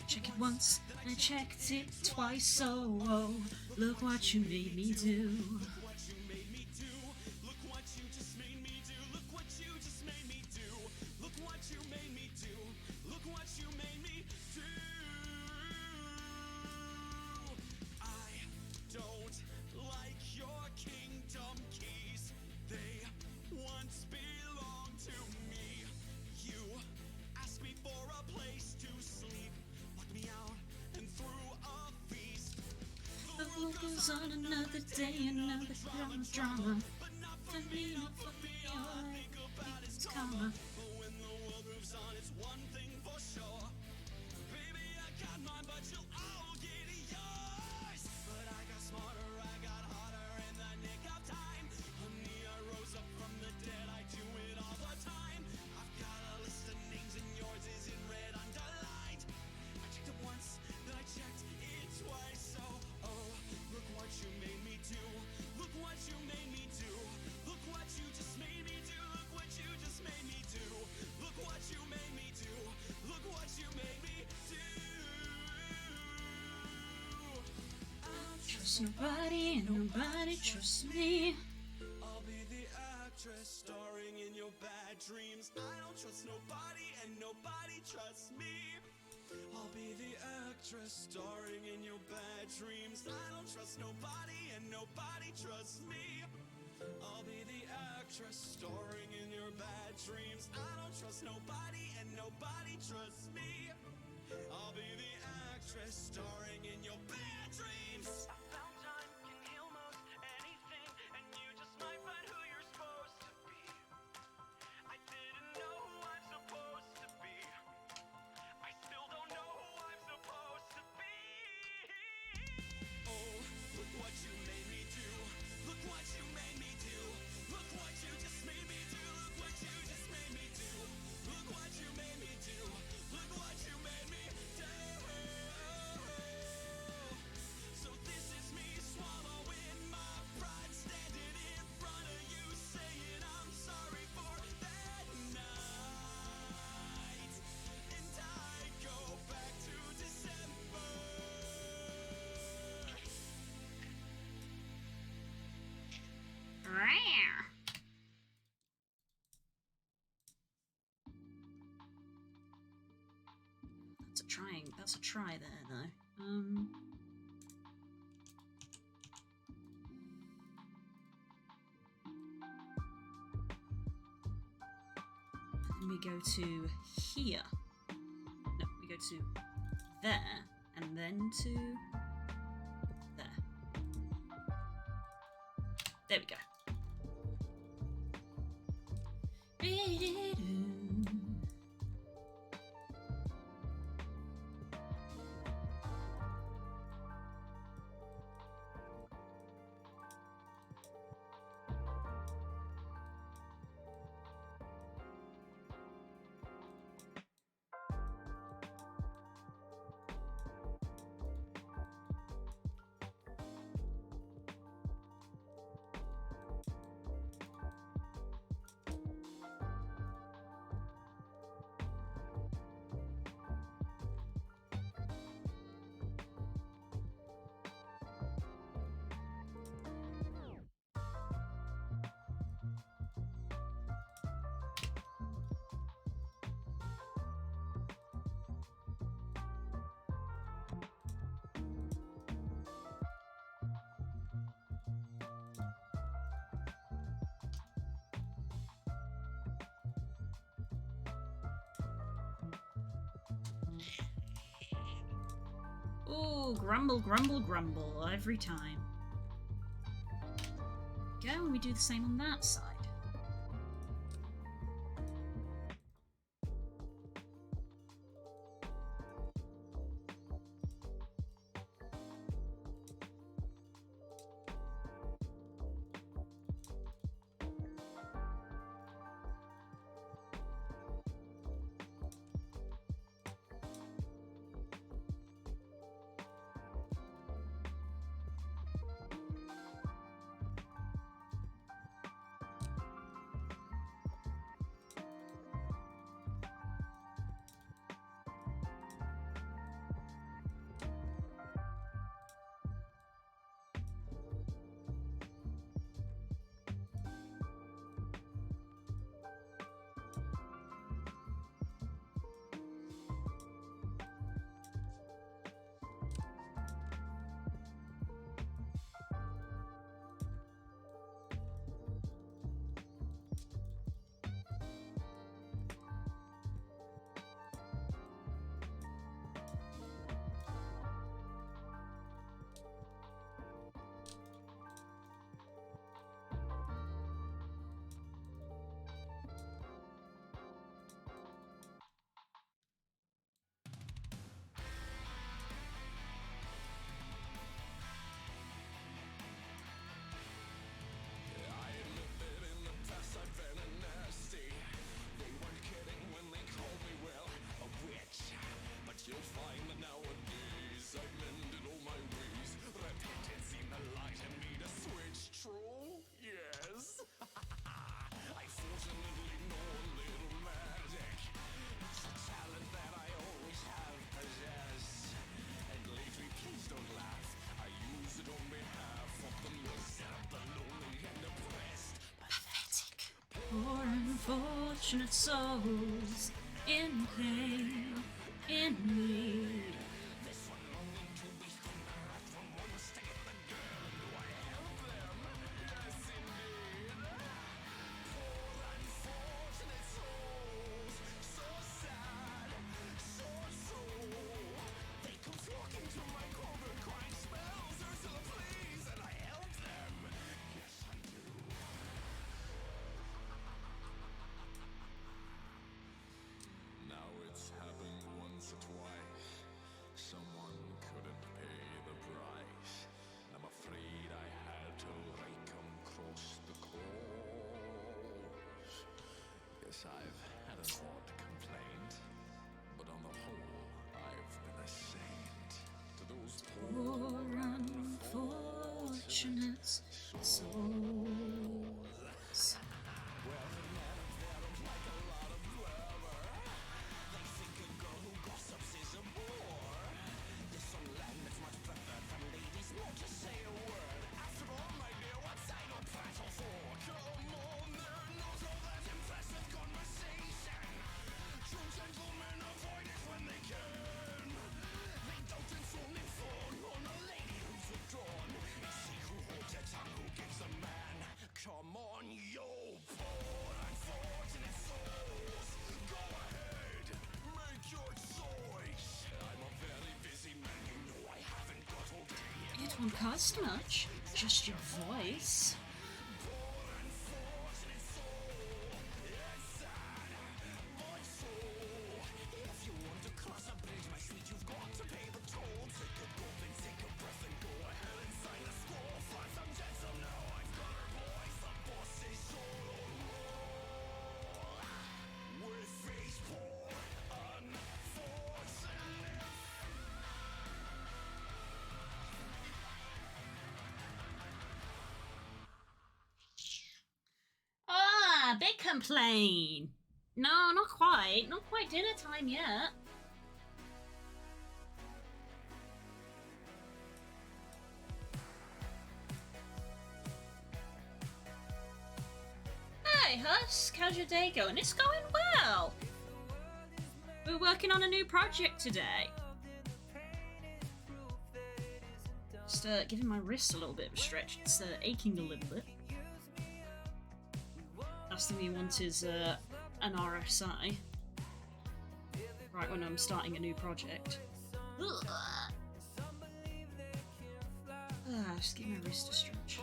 Speaker 1: Check it once, and I checked it twice. Oh, look what you made me do.
Speaker 2: Look what you made me do. Look what you just made me do. Look what you just made me do. Look what you made me do. Look what you made me do. I don't like your kingdom keys. They once belonged to me. You asked me for a place to sleep, locked me out and threw a feast.
Speaker 1: The world goes on another day, another drama.
Speaker 2: But not
Speaker 1: For me, not for me, all I think about is karma.
Speaker 2: But when the world moves on, it's one thing for sure. Baby, I got mine, but you'll all get yours. But I got smarter, I got hotter in the nick of time. Honey, I rose up from the dead, I do it all the time. I've got a list of names and yours is in red underlined. I checked it once, then I checked it twice. So, oh, look what you made me do. Look what you made me do. Look what you just made me do. Look what you just made me do. Look what you made me do. Look what you made me do.
Speaker 1: Trust nobody, and nobody trusts me.
Speaker 2: I'll be the actress starring in your bad dreams. I don't trust nobody and nobody trusts me. I'll be the actress starring in your bad dreams. I don't trust nobody and nobody trusts me. I'll be the actress starring in your bad dreams. I don't trust nobody and nobody trusts me. I'll be the actress starring in your bad dreams. I found time can heal most anything, and you just might find who you're supposed to be. I didn't know who I'm supposed to be. I still don't know who I'm supposed to be. Oh, look what you made me do. Look what you made me do. Look what you just made me do. Look what you just made me do. Look what you made me do. Look what you made me do. So this is me swallowing my pride, standing in front of you, saying I'm sorry for that night. And I go back to December.
Speaker 1: That's a try there, though. Then we go to here. No, we go to there, and then to there. There we go. Ooh, grumble, grumble, grumble every time. Go, and we do the same on that side. unfortunate souls in pain, in need.
Speaker 2: Now it's happened once or twice. Someone couldn't pay the price. I'm afraid I had to rake 'em across the course. Yes, I've had an odd complaint, but on the whole, I've been a saint to those
Speaker 1: Poor unfortunate souls.
Speaker 2: Come on, yo, poor unfortunate souls. Go ahead, make your choice. I'm a very busy man, you know I haven't got all day.
Speaker 1: It won't cost much, just your voice.
Speaker 2: Poor unfortunate soul, it's sad, my soul. If you want to cross a bridge, my sweet, you've got to pay the toll. Take a gulp and take a breath and go ahead and sign the scroll. Find some gentle now, I've got her boys, the boss is solo roll. With face poor, unfortunate.
Speaker 1: Ah, big complaint. No, not quite. Not quite dinner time yet. Hey, Husk, how's your day going? It's going well. We're working on a new project today. Just giving my wrist a little bit of a stretch. It's aching a little bit. Last thing we want is an RSI. Right when I'm starting a new project. Just give my wrist a stretch.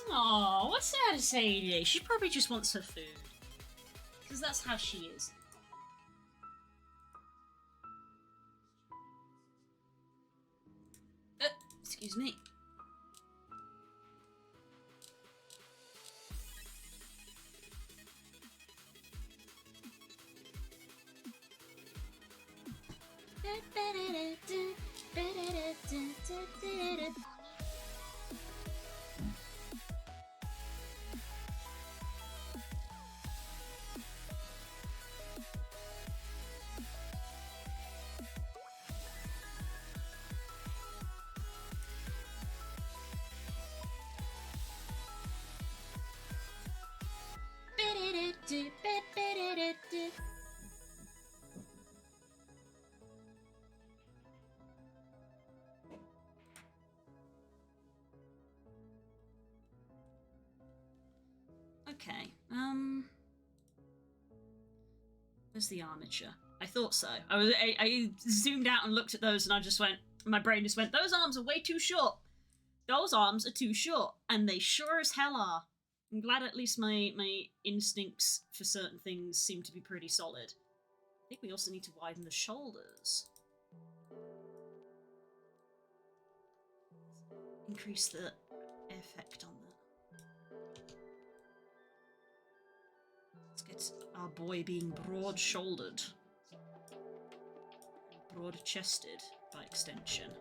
Speaker 1: Oh, what's there to say today? She probably just wants her food. Because that's how she is. Excuse me. Okay, where's the armature? I thought so. I zoomed out and looked at those and I just went, my brain just went, those arms are way too short. Those arms are too short, and they sure as hell are. I'm glad at least my instincts for certain things seem to be pretty solid. I think we also need to widen the shoulders. Increase the effect on that. Let's get our boy being broad-shouldered. Broad-chested, by extension.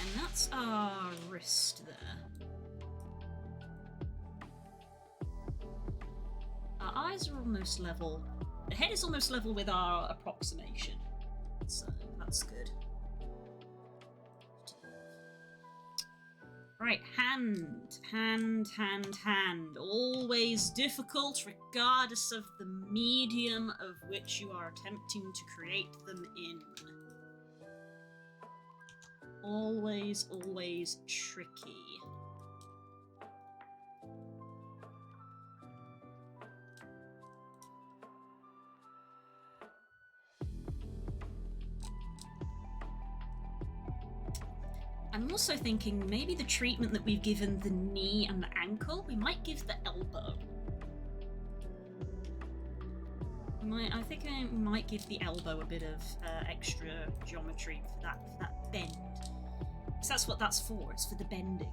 Speaker 1: And that's our wrist there. Our eyes are almost level. The head is almost level with our approximation. So that's good. Right, hand. Always difficult, regardless of the medium of which you are attempting to create them in. Always tricky. I'm also thinking maybe the treatment that we've given the knee and the ankle, we might give the elbow. I think I might give the elbow a bit of extra geometry for that bend. Because that's what that's for, it's for the bending.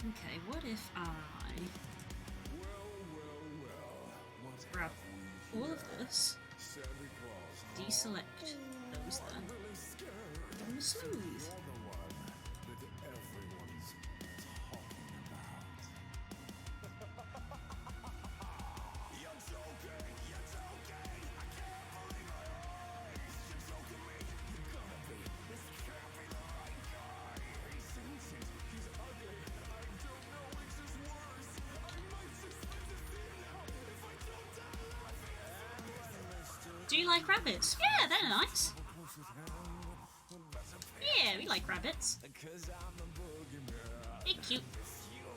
Speaker 1: Okay, what if I grab all of this, deselect those there, and smooth. Do you like rabbits? Yeah, they're nice. Yeah, we like rabbits. They're cute.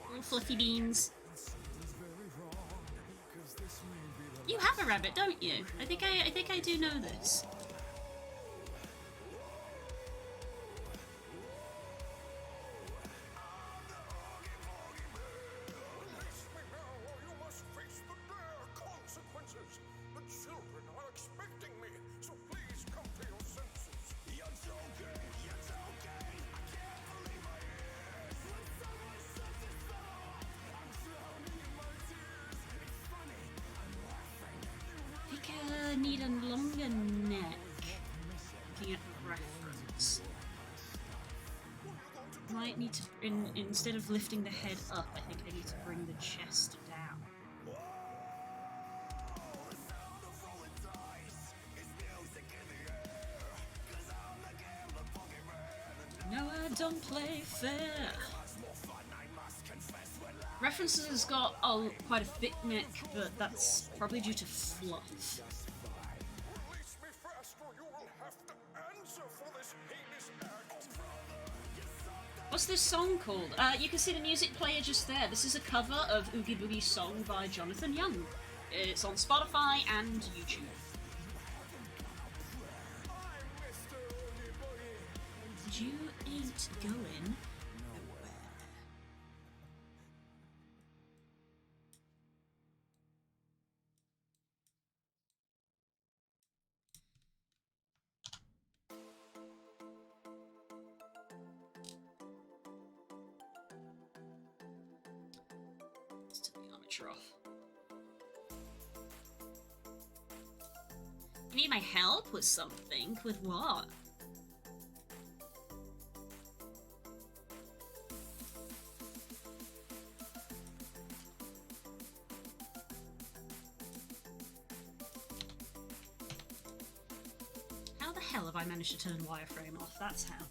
Speaker 1: Little fluffy beans. You have a rabbit, don't you? I think I do know this. Need a longer neck. Looking at the reference. Might need to, instead of lifting the head up, I think I need to bring the chest down. No, I don't play fair. References has got quite a thick neck, but that's probably due to fluff. What's this song called? You can see the music player just there. This is a cover of Oogie Boogie's song by Jonathan Young. It's on Spotify and YouTube. You ain't going nowhere. Let's turn the armature off. You need my help with something? With what? How the hell have I managed to turn wireframe off? That's how.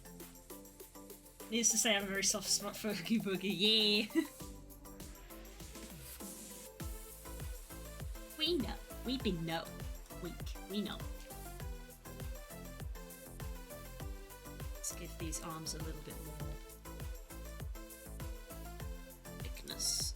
Speaker 1: Needless to say, I have a very soft spot for Oogie Boogie. Yeah. We know. We be know. Weak. We know. Let's give these arms a little bit more thickness.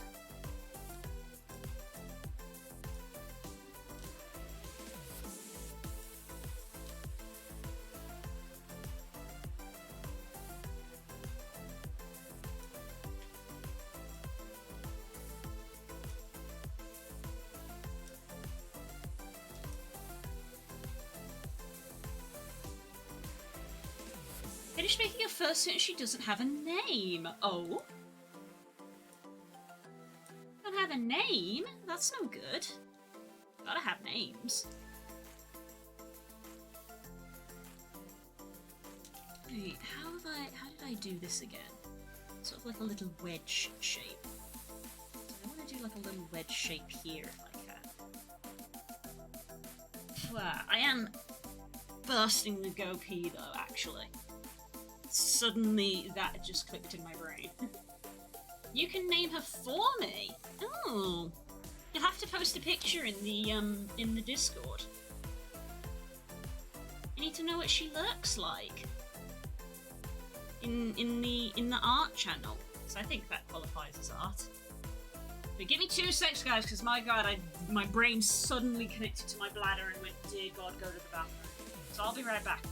Speaker 1: Finished making a fursuit and she doesn't have a name. Oh? Don't have a name? That's no good. Gotta have names. Wait, how did I do this again? Sort of like a little wedge shape. I want to do like a little wedge shape here if I can. Wow, I am bursting the go pee though, actually. Suddenly that just clicked in my brain. You can name her for me. Oh, you'll have to post a picture in the Discord. I need to know what she looks like in the art channel. So I think that qualifies as art. But give me 2 secs, guys, because my god, my brain suddenly connected to my bladder and went, dear God, go to the bathroom. So I'll be right back.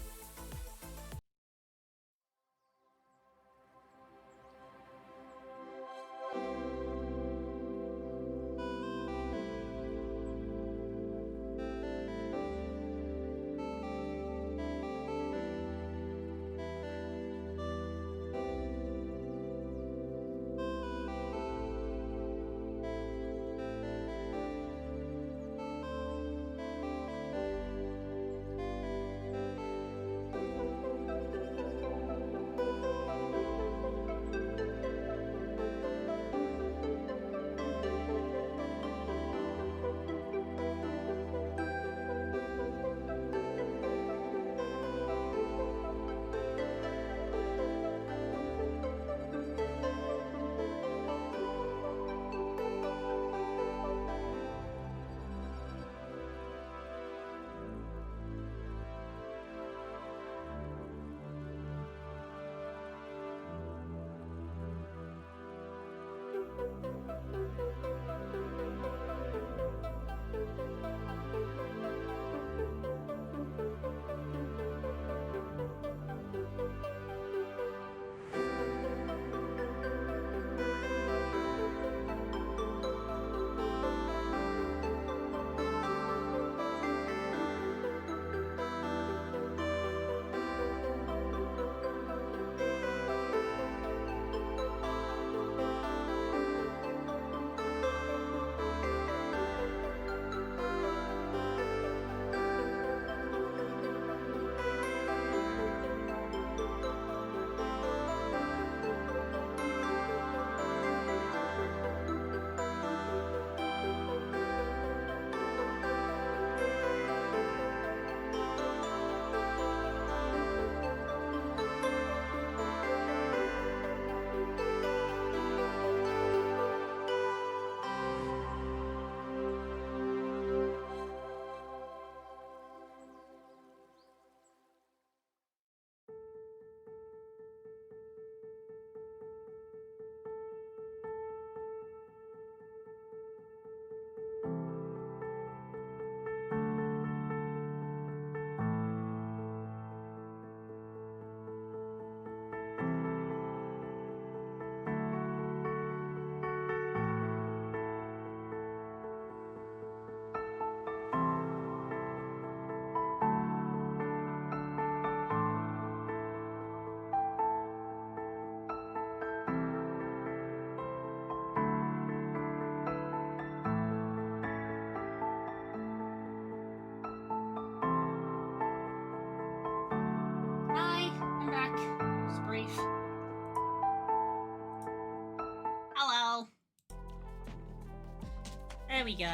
Speaker 1: There we go.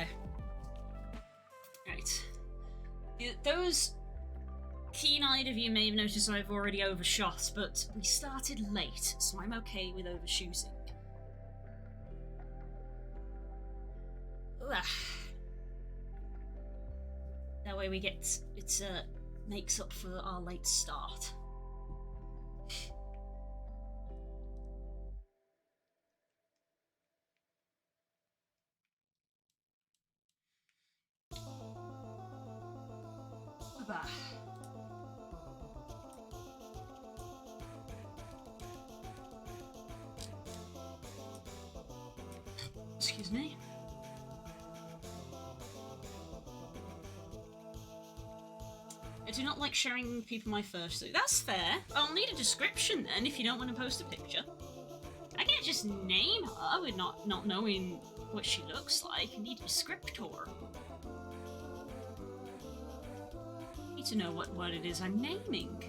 Speaker 1: Right. Those keen-eyed of you may have noticed I've already overshot, but we started late, so I'm okay with overshooting. Ugh. That way we get... it makes up for our late start. Bah. Excuse me. I do not like sharing with people my first look. That's fair. I'll need a description then if you don't want to post a picture. I can't just name her with not knowing what she looks like. I need a descriptor. I need to know what it is I'm naming.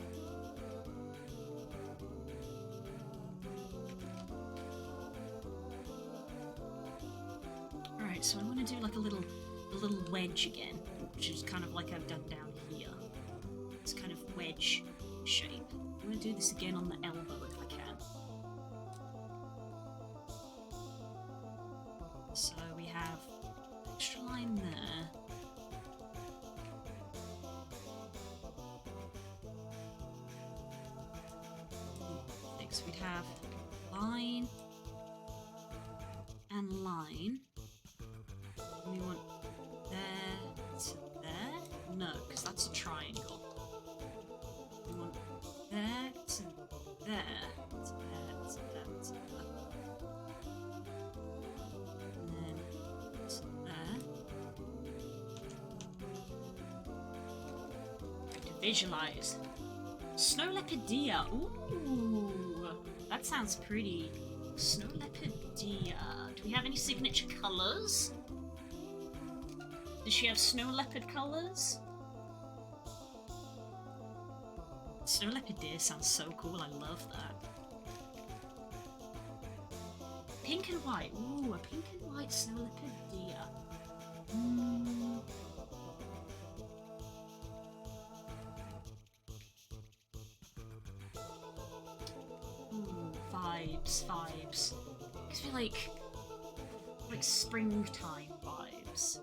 Speaker 1: Alright, so I want to do like a little wedge again, which is kind of like I've done down here. It's kind of wedge shape. I'm going to do this again on the elbow if I can. So we have extra line there. Next we'd have line and line. And we want there to there? No, because that's a triangle. We want there to there, to there, to there, to there. And then to there. To visualize. Snow leopard deer. Ooh, that sounds pretty. Snow leopard deer. Do we have any signature colours? Does she have snow leopard colours? Snow leopard deer sounds so cool, I love that. Pink and white. Ooh, a pink and white snow leopard deer. Ooh, vibes. Gives me like springtime vibes.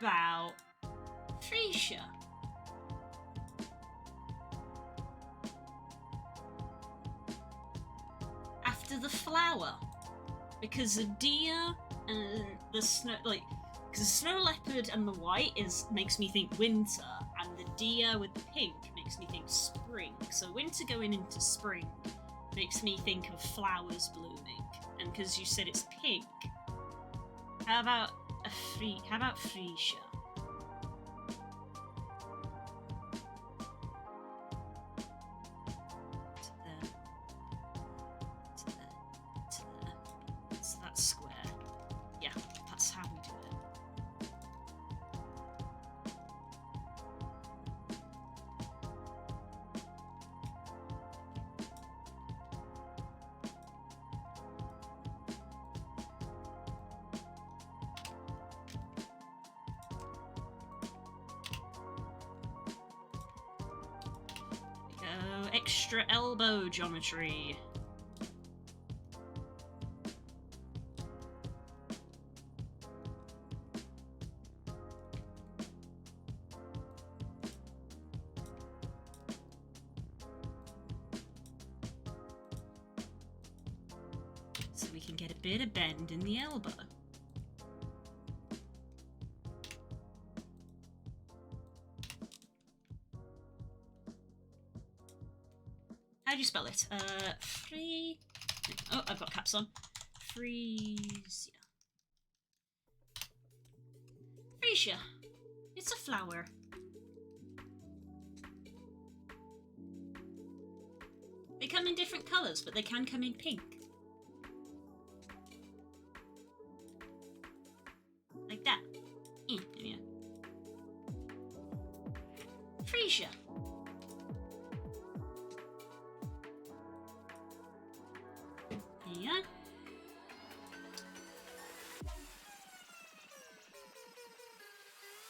Speaker 1: About Freesia. After the flower, because the deer and the snow, because the snow leopard and the white makes me think winter, and the deer with the pink makes me think spring. So winter going into spring makes me think of flowers blooming, and because you said it's pink, how about Freesia? To there. So that's square. Yeah, that's how we do it. Extra elbow geometry. So we can get a bit of bend in the elbow. How do you spell it? Free... Oh, I've got caps on. Freesia. Freesia. It's a flower. They come in different colours, but they can come in pink. Like that. Yeah. Freesia. Yeah.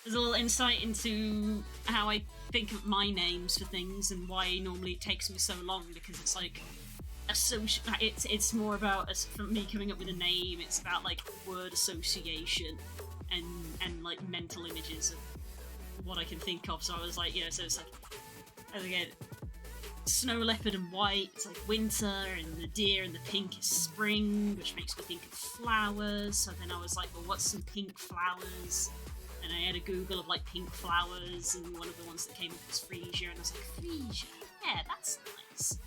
Speaker 1: There's a little insight into how I think of my names for things and why normally it takes me so long, because it's like it's more about from me coming up with a name. It's about like word association and like mental images of what I can think of. So I was like, so it's like, as again, snow leopard and white, it's like winter, and the deer and the pink is spring, which makes me think of flowers. So then I was like, well, what's some pink flowers? And I had a Google of like pink flowers, and one of the ones that came up was Freesia, and I was like, Freesia, yeah, that's nice.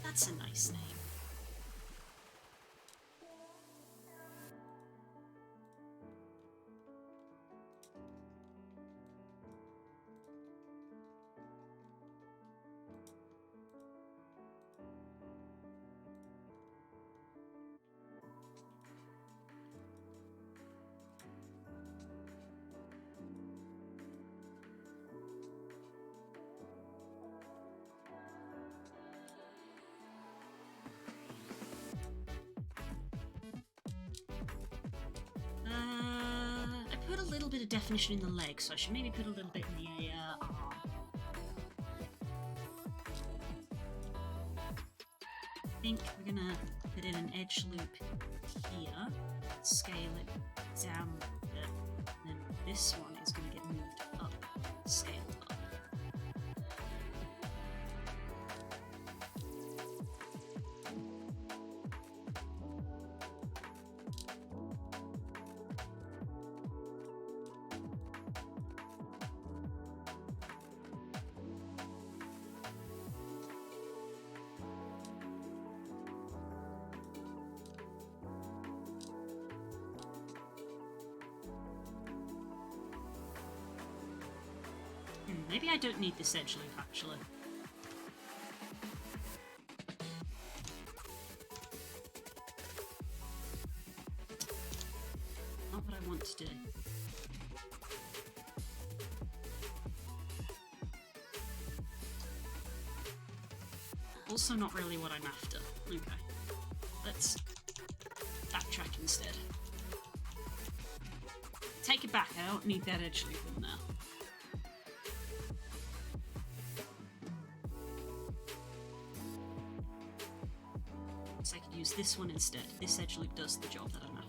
Speaker 1: That's a nice name. I put a little bit of definition in the leg, so I should maybe put a little bit in the arm. I think we're gonna put in an edge loop here, scale it down a bit, and then this one is gonna get moved up, scale up. Maybe I don't need this edge loop, actually. Not what I want to do. Also not really what I'm after. Okay. Let's backtrack instead. Take it back, I don't need that edge loop in there. I could use this one instead. This edge loop does the job that I'm after.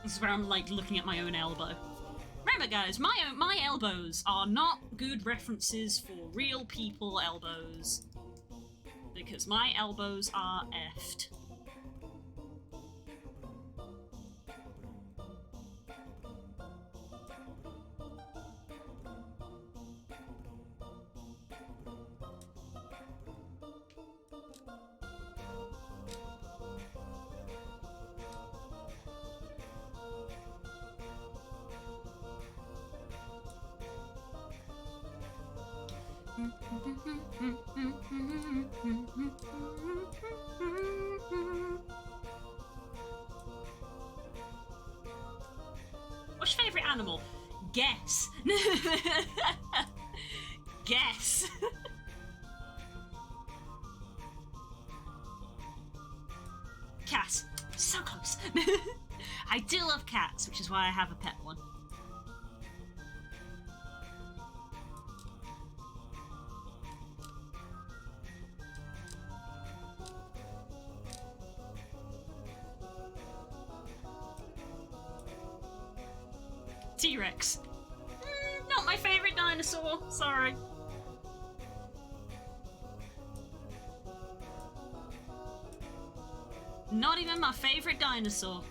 Speaker 1: This is where I'm like looking at my own elbow. Remember guys, my elbows are not good references for real people elbows. Because my elbows are effed. What's your favourite animal? Guess. Guess. Cat. So close. I do love cats, which is why I have a pet one. T-Rex. Not my favourite dinosaur, sorry. Not even my favourite dinosaur.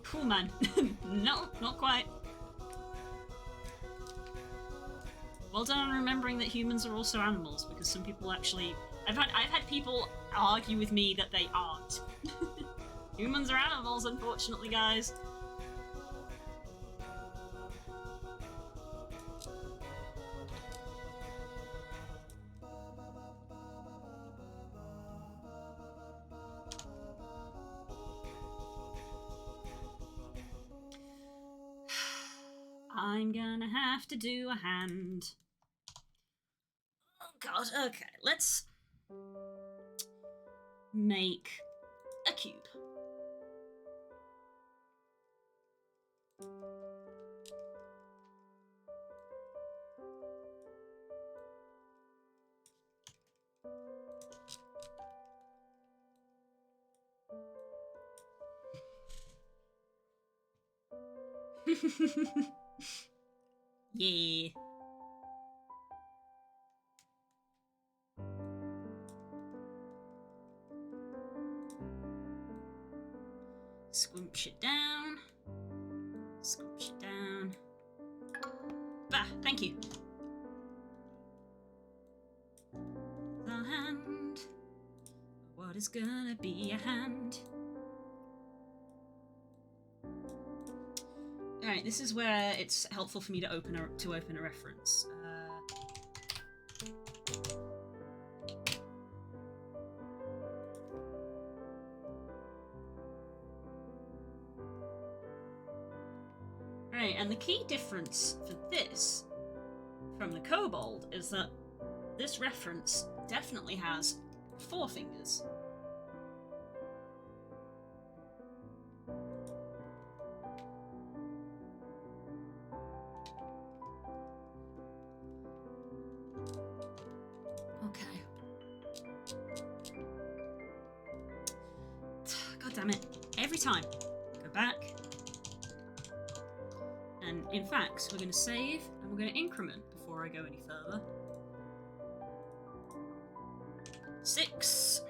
Speaker 1: Cool, man. No, not quite. Well done on remembering that humans are also animals, because some people actually... I've had people argue with me that they aren't. Humans are animals, unfortunately, guys. I'm gonna have to do a hand. Oh god, okay, let's make a cube. Yeah. Squoosh it down. Squoosh it down. Bah, thank you. The hand. What is gonna be a hand? Alright, this is where it's helpful for me to open a reference. Right, and the key difference for this from the kobold is that this reference definitely has 4 fingers. Okay. God damn it. Every time. Go back. And in fact, we're going to save and we're going to increment before I go any further. 6.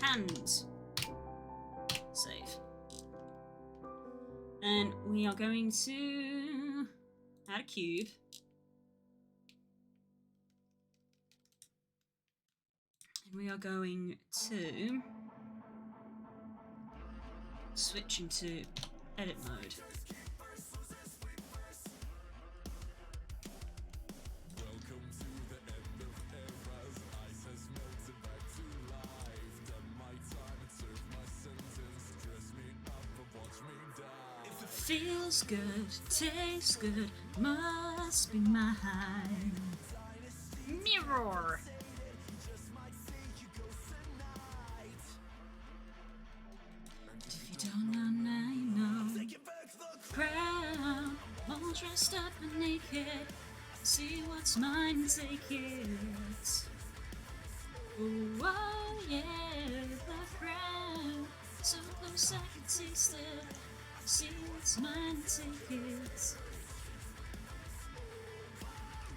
Speaker 1: Hands. Save. And we are going to add a cube. And we are going to switch into edit mode. Feels good, tastes good, must be mine. Mirror. If you don't know, now you know. Crown, all dressed up and naked. See what's mine and take it. Oh yeah, the crown, so close I can taste it. See what's mine and take it.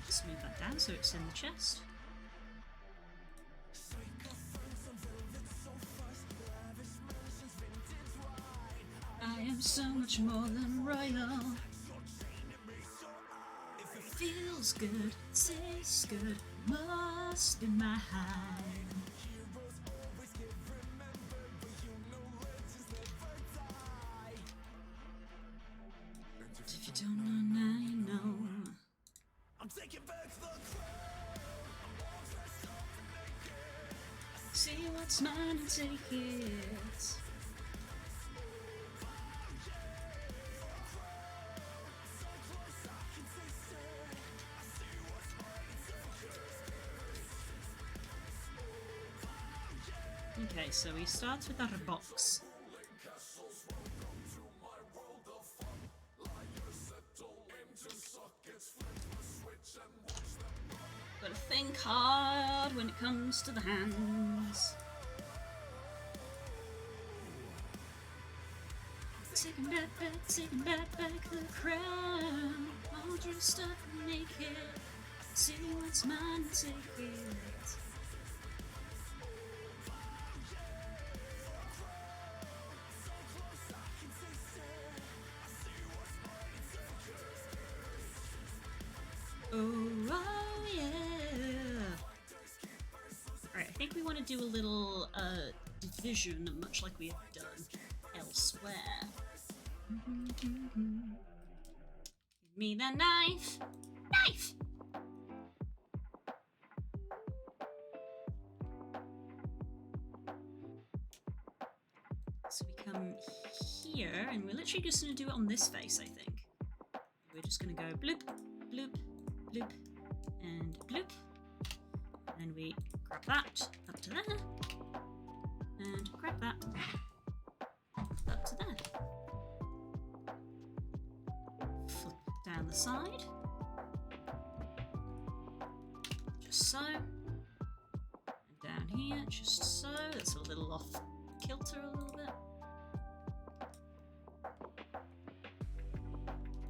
Speaker 1: Just move that down so it's in the chest. I am so much more than royal. feels good, tastes good, must be mine. If you don't know, now you know.
Speaker 2: I'm taking back the
Speaker 1: See what's mine and take it. Okay, so he starts with our box. Gotta think hard when it comes to the hands. Taking back the crown. All dressed up and naked. See what's mine and take it. Oh yeah! Alright, I think we want to do a little division, much like we have done elsewhere. Give me the knife! Knife! So we come here, and we're literally just going to do it on this face, I think. We're just going to go bloop, bloop, bloop, and bloop. And then we grab that up to there, and grab that up to there. Flip down the side, just so. And down here, just so. That's a little off kilter a little bit.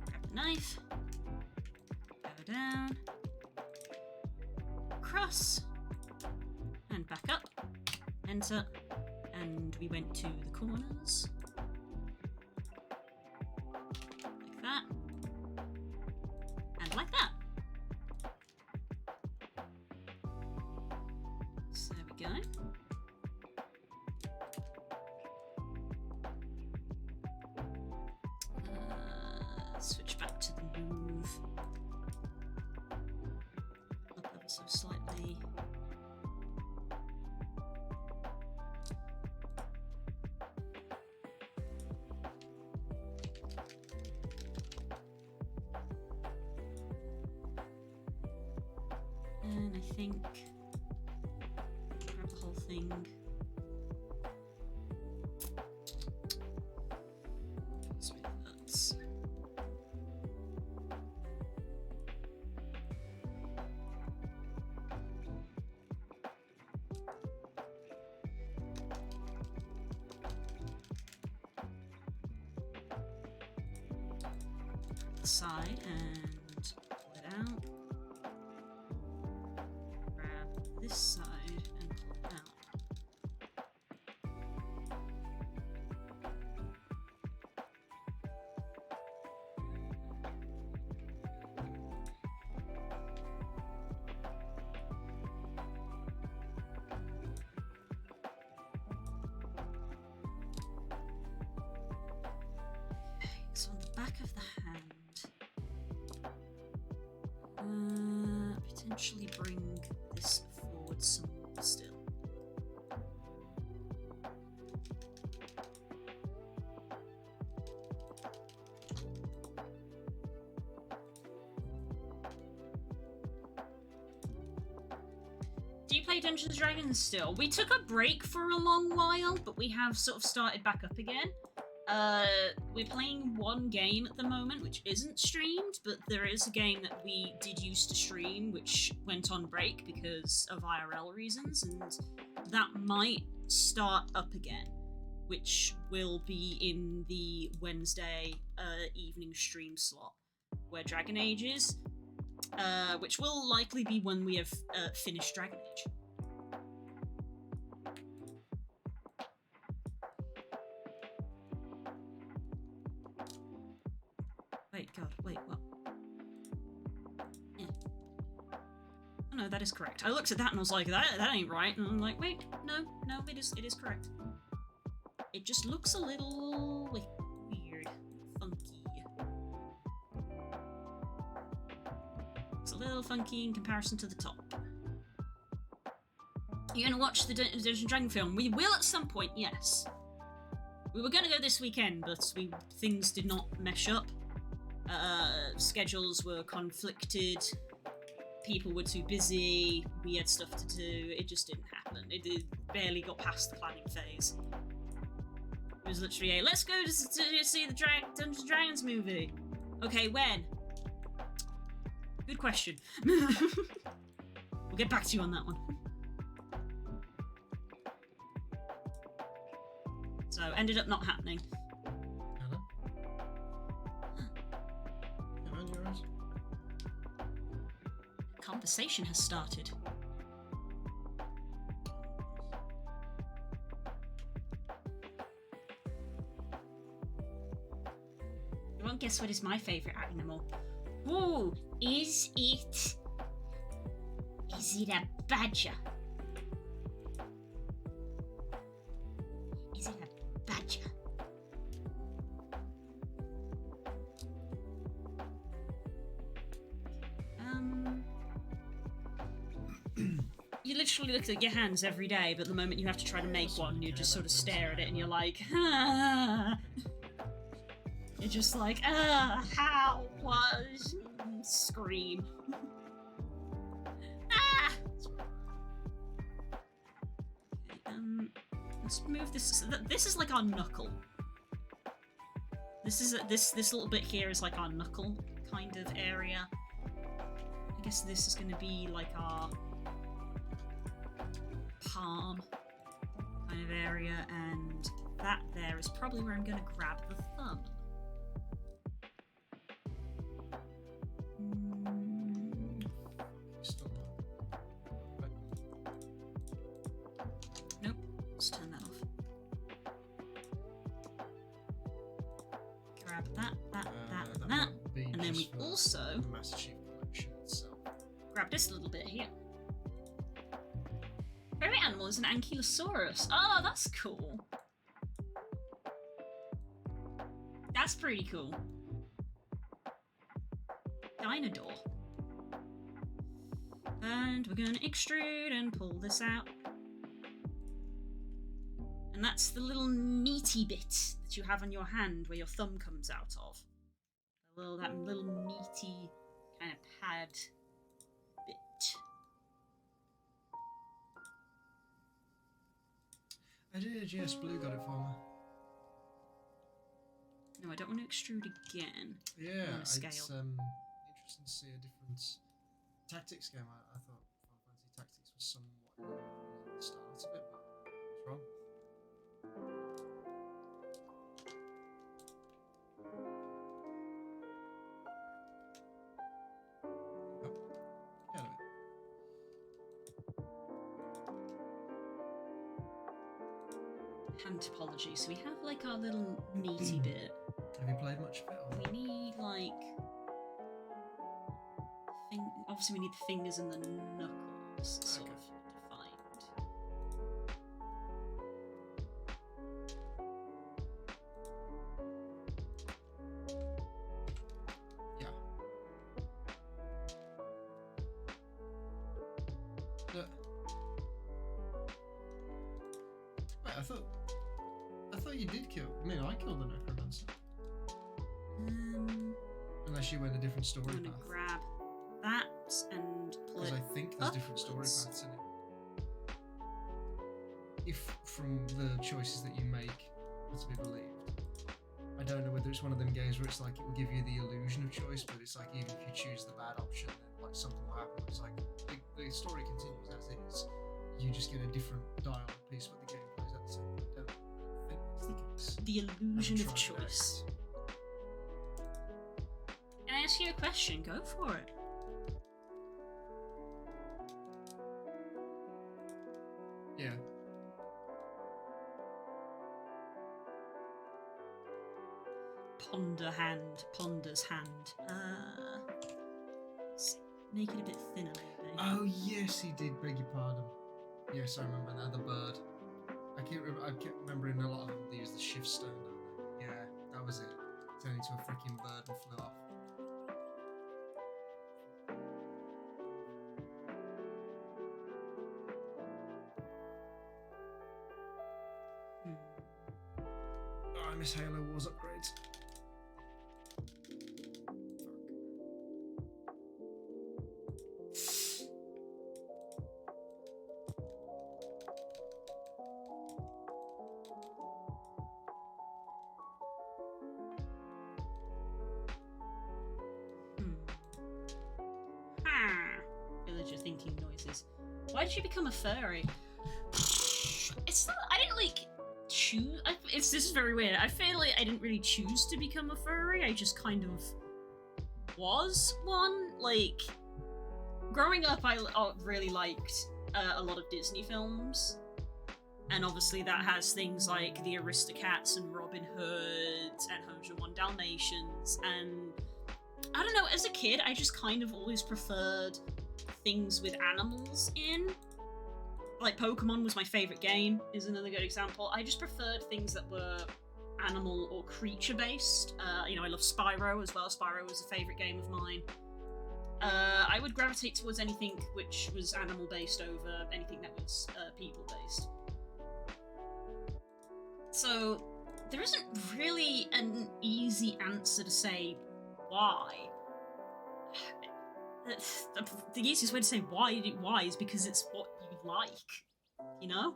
Speaker 1: Grab the knife, go down, cross, and back up, enter, and we went to the corners, like that, and like that. So there we go. Switch back to the move up ever so slightly. And I think grab the whole thing. Smooth that. Side and pull it out. Grab this side and pull it out. Okay, so on the back of the hand. Potentially bring this forward some more still. Do you play Dungeons & Dragons still? We took a break for a long while, but we have sort of started back up again. We're playing one game at the moment, which isn't streamed, but there is a game that we did used to stream, which went on break because of IRL reasons, and that might start up again, which will be in the Wednesday evening stream slot, where Dragon Age is, which will likely be when we have finished Dragon Age. Wait, God, wait, what? Yeah. no, that is correct. I looked at that and I was like, that ain't right. And I'm like, wait, no, it is correct. It just looks a little weird, funky. It's a little funky in comparison to the top. You're gonna watch the Dungeons & Dragons film? We will at some point, yes. We were gonna go this weekend, but things did not mesh up. Schedules were conflicted. People were too busy. We had stuff to do. It just didn't happen. It barely got past the planning phase. It was literally a, let's go to see the Dungeons & Dragons movie. Okay, when? Good question. We'll get back to you on that one. So, ended up not happening.
Speaker 3: Hello? Behind your eyes?
Speaker 1: Conversation has started. You won't guess what is my favourite animal. Ooh, is it a badger? Is it a badger? You literally look at your hands every day, but the moment you have to try to make one, you just sort of stare at it and you're like, ah. You're just like, how was scream. Ah! Okay, let's move this. This is like our knuckle. This little bit here is like our knuckle kind of area. I guess this is going to be like our palm kind of area, and that there is probably where I'm going to grab the thumb. Nope, let's turn that off. Grab that, and that. And then we also grab this little bit here. Favorite animal is an ankylosaurus. Oh, that's cool. That's pretty cool. Dinosaur. And we're going to extrude and pull this out. And that's the little meaty bit that you have on your hand where your thumb comes out of. That little meaty kind of pad bit.
Speaker 3: I did, yes, Blue got it for me.
Speaker 1: No, I don't want to extrude again.
Speaker 3: Yeah,
Speaker 1: it's
Speaker 3: interesting to see a different tactics game. I thought Final Fantasy Tactics was somewhat at the start of it, but it's wrong. Oh, get out of it.
Speaker 1: Hand topology. So we have like our little meaty bit.
Speaker 3: Have you played much of it? Or?
Speaker 1: We need like obviously we need the fingers and the knuckles sort of defined.
Speaker 3: Yeah. Look. Wait, I thought you did kill. I mean, I killed the necromancer. Unless you went a different story
Speaker 1: I'm gonna
Speaker 3: path.
Speaker 1: grab that and pull it.
Speaker 3: Because I think there's different story
Speaker 1: upwards.
Speaker 3: paths in it. If from the choices that you make are to be believed. I don't know whether it's one of them games where it's like it will give you the illusion of choice, but it's like even if you choose the bad option, then like something will happen. It's like the story continues as is. You just get a different dialogue piece, but the game plays at the same time. I don't think it's
Speaker 1: The illusion of
Speaker 3: tried it
Speaker 1: choice. Can I ask you a question? Go for it.
Speaker 3: Yeah.
Speaker 1: Ponder's hand. Let's make it a bit thinner, maybe.
Speaker 3: Oh yes, he did. Beg your pardon. Yes, I remember now. The bird. I kept remembering a lot of them. They use the shift stone, don't they? Yeah, that was it. Turned into a freaking bird and flew off. Oh, I miss Halo Wars upgrades.
Speaker 1: Villager thinking noises. Why did you become a furry? It's not. I didn't like choose. This is very weird. I feel like I didn't really choose to become a furry. I just kind of was one. Like growing up, I really liked a lot of Disney films, and obviously that has things like the Aristocats and Robin Hood and 101 Dalmatians, and I don't know, as a kid I just kind of always preferred things with animals in. Like Pokemon was my favourite game, is another good example. I just preferred things that were animal or creature based. You know, I love Spyro as well. Spyro was a favourite game of mine. I would gravitate towards anything which was animal based over anything that was people based. So there isn't really an easy answer to say why. The easiest way to say why is because it's what you like, you know?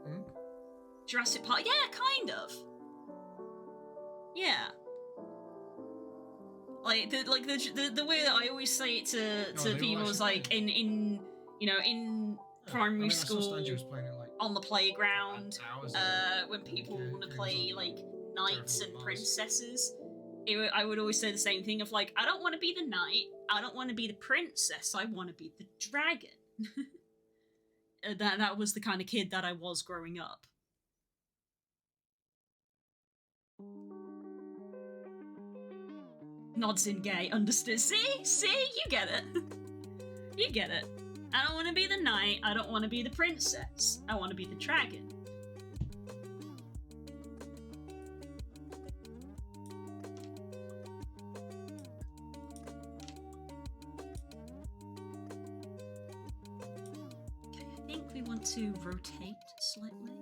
Speaker 3: Mm.
Speaker 1: Jurassic Park, yeah, kind of. Yeah. Like the way that I always say it to people is like in you know, in primary school,
Speaker 3: was playing it like
Speaker 1: on the playground,
Speaker 3: hours
Speaker 1: when people want to
Speaker 3: games
Speaker 1: play
Speaker 3: on
Speaker 1: like knights and
Speaker 3: Mars.
Speaker 1: princesses, I would always say the same thing of like, I don't want to be the knight, I don't want to be the princess, I want to be the dragon. That was the kind of kid that I was growing up. Nods in gay, understood. See, you get it. You get it. I don't want to be the knight, I don't want to be the princess, I want to be the dragon. Okay, I think we want to rotate slightly.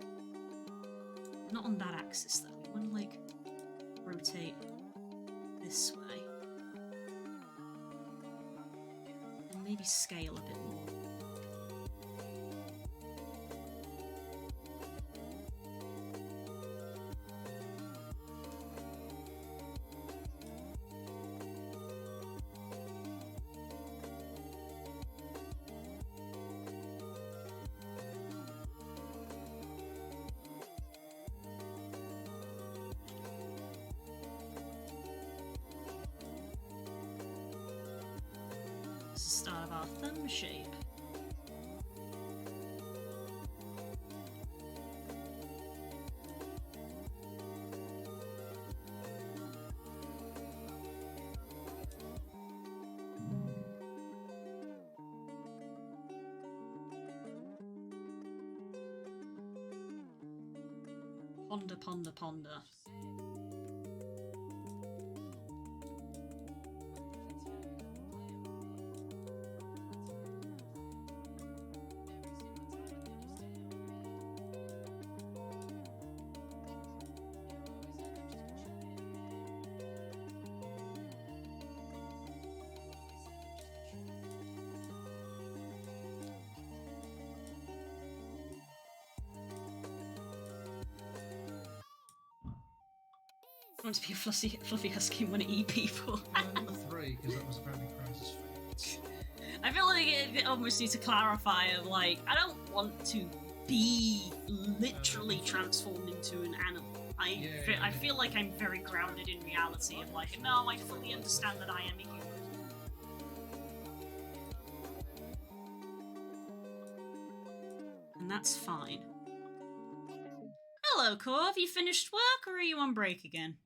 Speaker 1: Not on that axis though, we want to like rotate this way. And maybe scale a bit more. This is the start of our thumb shape. Ponder, ponder, ponder. I want to be a fluffy husky and want to eat people.
Speaker 3: Number 3, because that was apparently Chris's favourite.
Speaker 1: I feel like it almost needs to clarify of like, I don't want to be literally transformed into an animal. I feel like I'm very grounded in reality of like, no, I fully understand that I am a human. And that's fine. Hello, Corv, you finished work or are you on break again?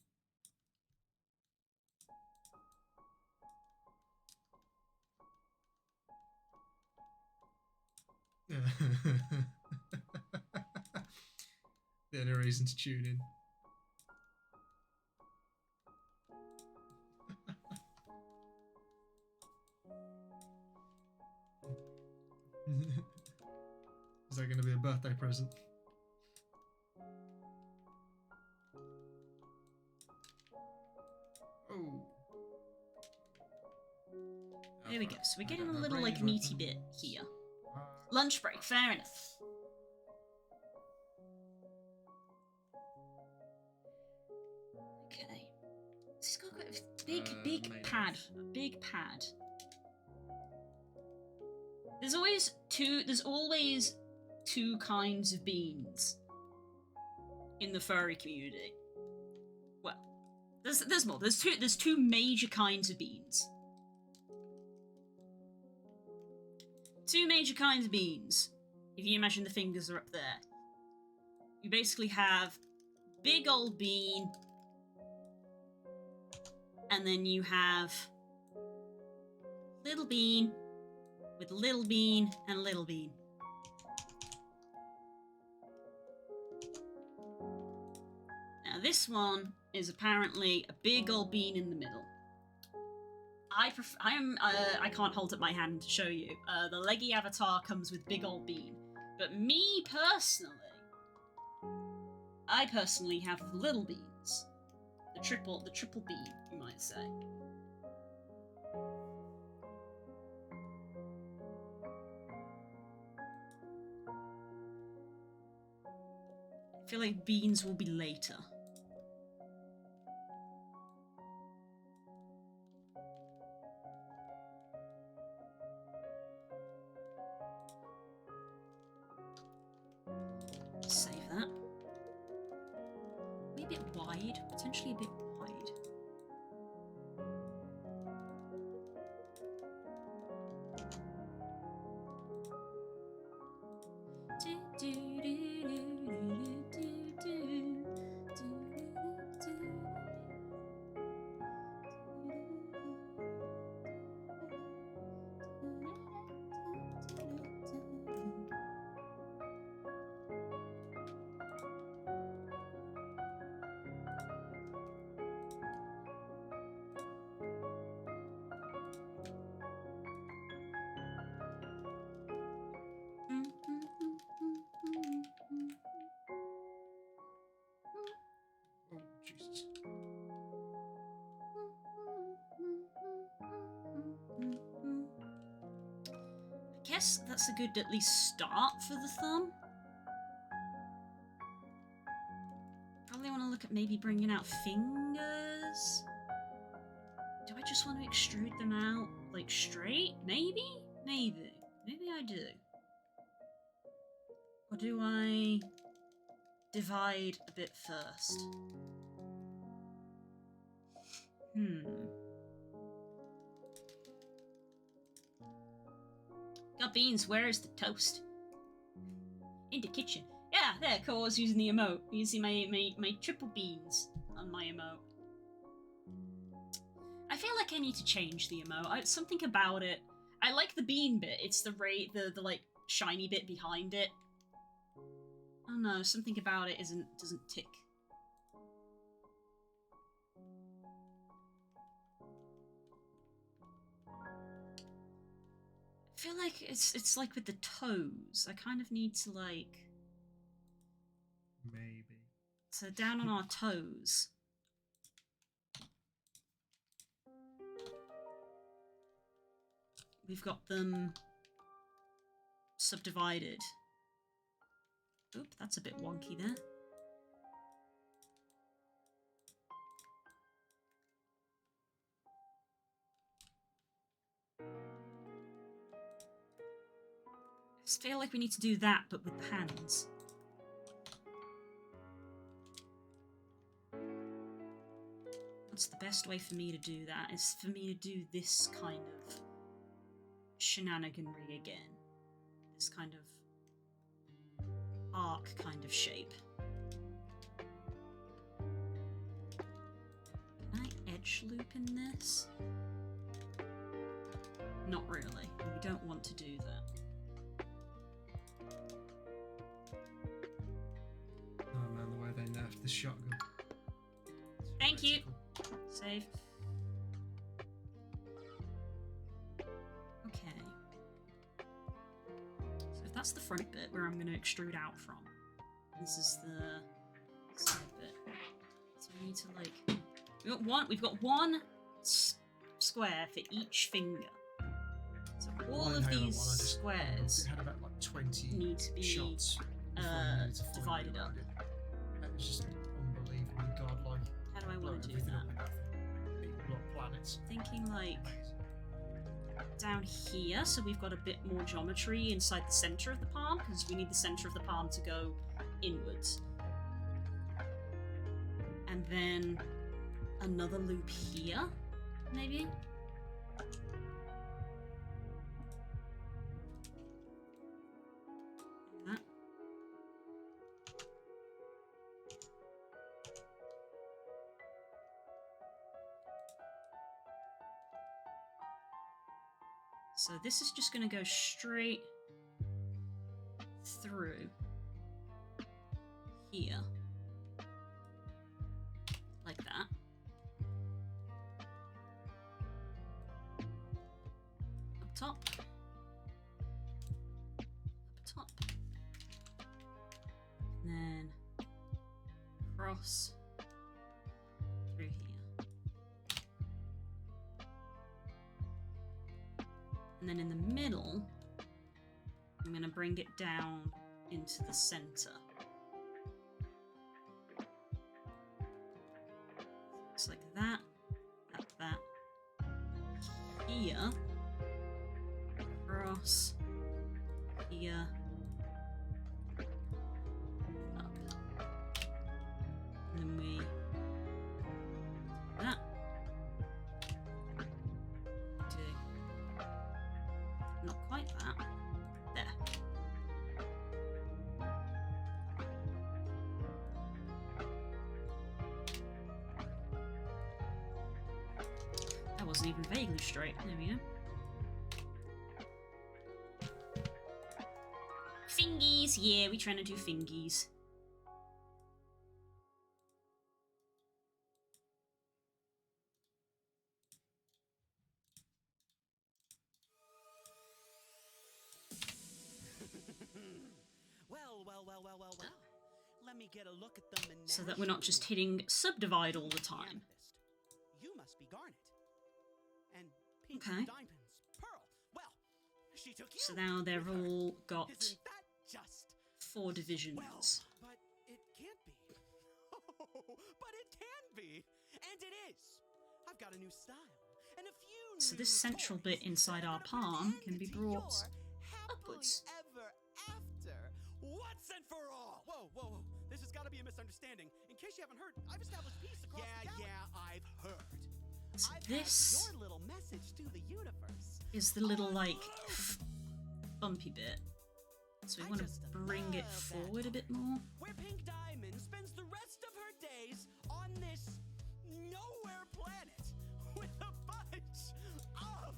Speaker 3: The only reason to tune in. Is that going to be a birthday present? Oh.
Speaker 1: There we go. So we're getting a little like meaty bit here. Lunch break, fair enough. Okay. This has got quite a big pad. A big pad. There's always two kinds of beans in the furry community. Well, there's more. There's two major kinds of beans. Two major kinds of beans. If you imagine the fingers are up there. You basically have big old bean, and then you have little bean with little bean and little bean. Now this one is apparently a big old bean in the middle. I can't hold up my hand to show you. The leggy avatar comes with big old bean. But me personally, I personally have the little beans. The triple bean, you might say. I feel like beans will be later. Save that. Maybe a bit wide, potentially a bit wide.
Speaker 3: Oh, Jesus.
Speaker 1: I guess that's a good at least start for the thumb. Probably want to look at maybe bringing out fingers. Do I just want to extrude them out like straight? Maybe? Maybe. Maybe I do. Or do I divide a bit first? Got beans, where is the toast? In the kitchen. Yeah, there, cool, I was using the emote. Using my triple beans on my emote. I feel like I need to change the emote. Something about it. I like the bean bit. It's the like shiny bit behind it. I don't know, something about it doesn't tick. I feel like it's like with the toes. I kind of need to like
Speaker 3: Maybe.
Speaker 1: so down on our toes. We've got them subdivided. Oop, that's a bit wonky there. I just feel like we need to do that, but with the hands. What's the best way for me to do that? Is for me to do this kind of shenaniganry again. This kind of arc kind of shape. Can I edge loop in this? Not really. We don't want to do that.
Speaker 3: shotgun.
Speaker 1: Thank you.
Speaker 3: Cool.
Speaker 1: Save. Okay. So if that's the front bit where I'm going to extrude out from, this is the side bit. So we need to like we've got one square for each finger. So all of these squares
Speaker 3: it had about like 20
Speaker 1: need to be
Speaker 3: shots before I needed to find
Speaker 1: divided up.
Speaker 3: around it. That was just unbelievably godlike.
Speaker 1: How do I
Speaker 3: Blow
Speaker 1: want to do
Speaker 3: everything
Speaker 1: that?
Speaker 3: up in that thing. People like planets.
Speaker 1: Thinking like
Speaker 3: Amazing.
Speaker 1: down here, so we've got a bit more geometry inside the center of the palm, because we need the center of the palm to go inwards. And then another loop here, maybe? Like that. So this is just going to go straight through here. Like that. Up top. Up top. And then across through here. And then in the middle, I'm going to bring it down into the center. Looks like that, that, here, across, here, up. And then we do that. Do not quite that. There. That wasn't even vaguely straight. There we go. Fingies! Yeah, we're trying to do fingies.
Speaker 2: Well. Let me get a look at them.
Speaker 1: So that we're not just hitting subdivide all the time.
Speaker 2: You must be Garnet. And pink
Speaker 1: Okay.
Speaker 2: diamonds, Pearl. Well, she took you.
Speaker 1: So now they've all got
Speaker 2: Isn't that just
Speaker 1: 4 divisions.
Speaker 2: well? But it can't be. But it can be, and it is. I've got a new style and a few.
Speaker 1: So
Speaker 2: new
Speaker 1: this central
Speaker 2: toys
Speaker 1: bit inside
Speaker 2: that
Speaker 1: our
Speaker 2: are
Speaker 1: palm can be
Speaker 2: pretending
Speaker 1: brought
Speaker 2: you're happily
Speaker 1: upwards.
Speaker 2: Ever after. Once and for all. Whoa. This has got to be a misunderstanding. In case you haven't heard, I've established peace across the galaxy. Yeah, I've heard.
Speaker 1: So
Speaker 2: I've
Speaker 1: this
Speaker 2: had your little message to the universe.
Speaker 1: is the little, like, bumpy bit. So we want to bring it forward a bit more.
Speaker 2: Where Pink Diamond spends the rest of her days on this nowhere planet with a bunch of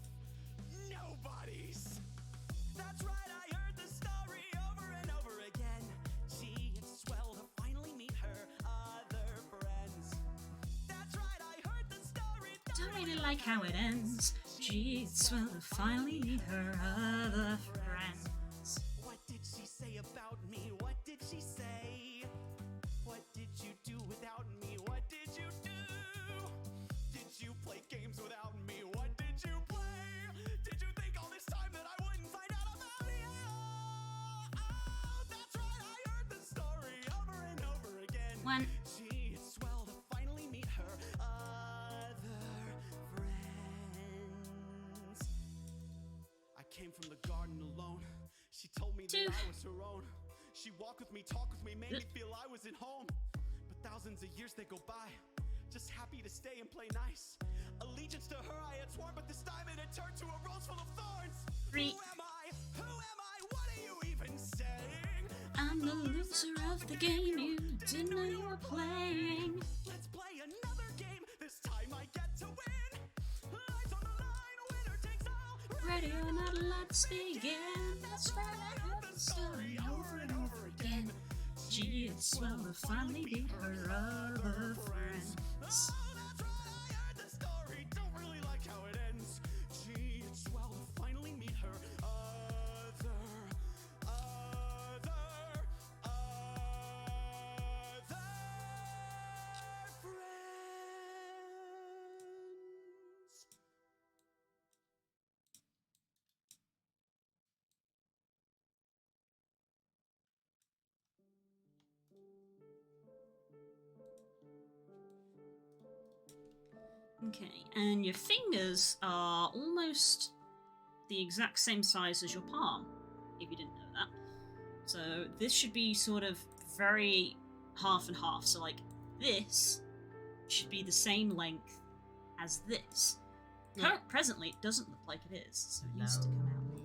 Speaker 2: nobodies. That's right, I heard the story over and over again. Gee, it's swell to finally meet her other friends. That's right, I heard the story.
Speaker 1: Don't really like how it ends. Gee, it's swell to finally meet her other friends.
Speaker 2: What did she say about me? What did she say? What did you do without me? What did you do? Did you play games without me? What did you play? Did you think all this time that I wouldn't find out about you? Oh, that's right, I heard the story over and over again.
Speaker 1: One.
Speaker 2: Gee, it's swell to finally meet her other friends. I came from the garden alone. She told me
Speaker 1: Two.
Speaker 2: that I was her own. She walked with me, talked with me, made me feel I was at home. But thousands of years they go by, just happy to stay and play nice. Allegiance to her I had sworn, but this time it had turned to a rose full of thorns.
Speaker 1: 3.
Speaker 2: Who am I? Who am I? What are you even saying?
Speaker 1: I'm the loser of the game you didn't know you were playing.
Speaker 2: Let's play another game. This time I get to win. Lives on the line, winner takes all.
Speaker 1: Ready or not, let's begin. That's right, I heard the story over and over again. Gee, it's swell to finally meet her other friends.
Speaker 2: The story don't really like how it ends. Gee, it's swell to finally meet her other friends.
Speaker 1: Okay, and your fingers are almost the exact same size as your palm, if you didn't know that. So this should be sort of very half and half. So like this should be the same length as this.
Speaker 3: Yeah.
Speaker 1: Presently, it doesn't look like it is, so it needs to come out.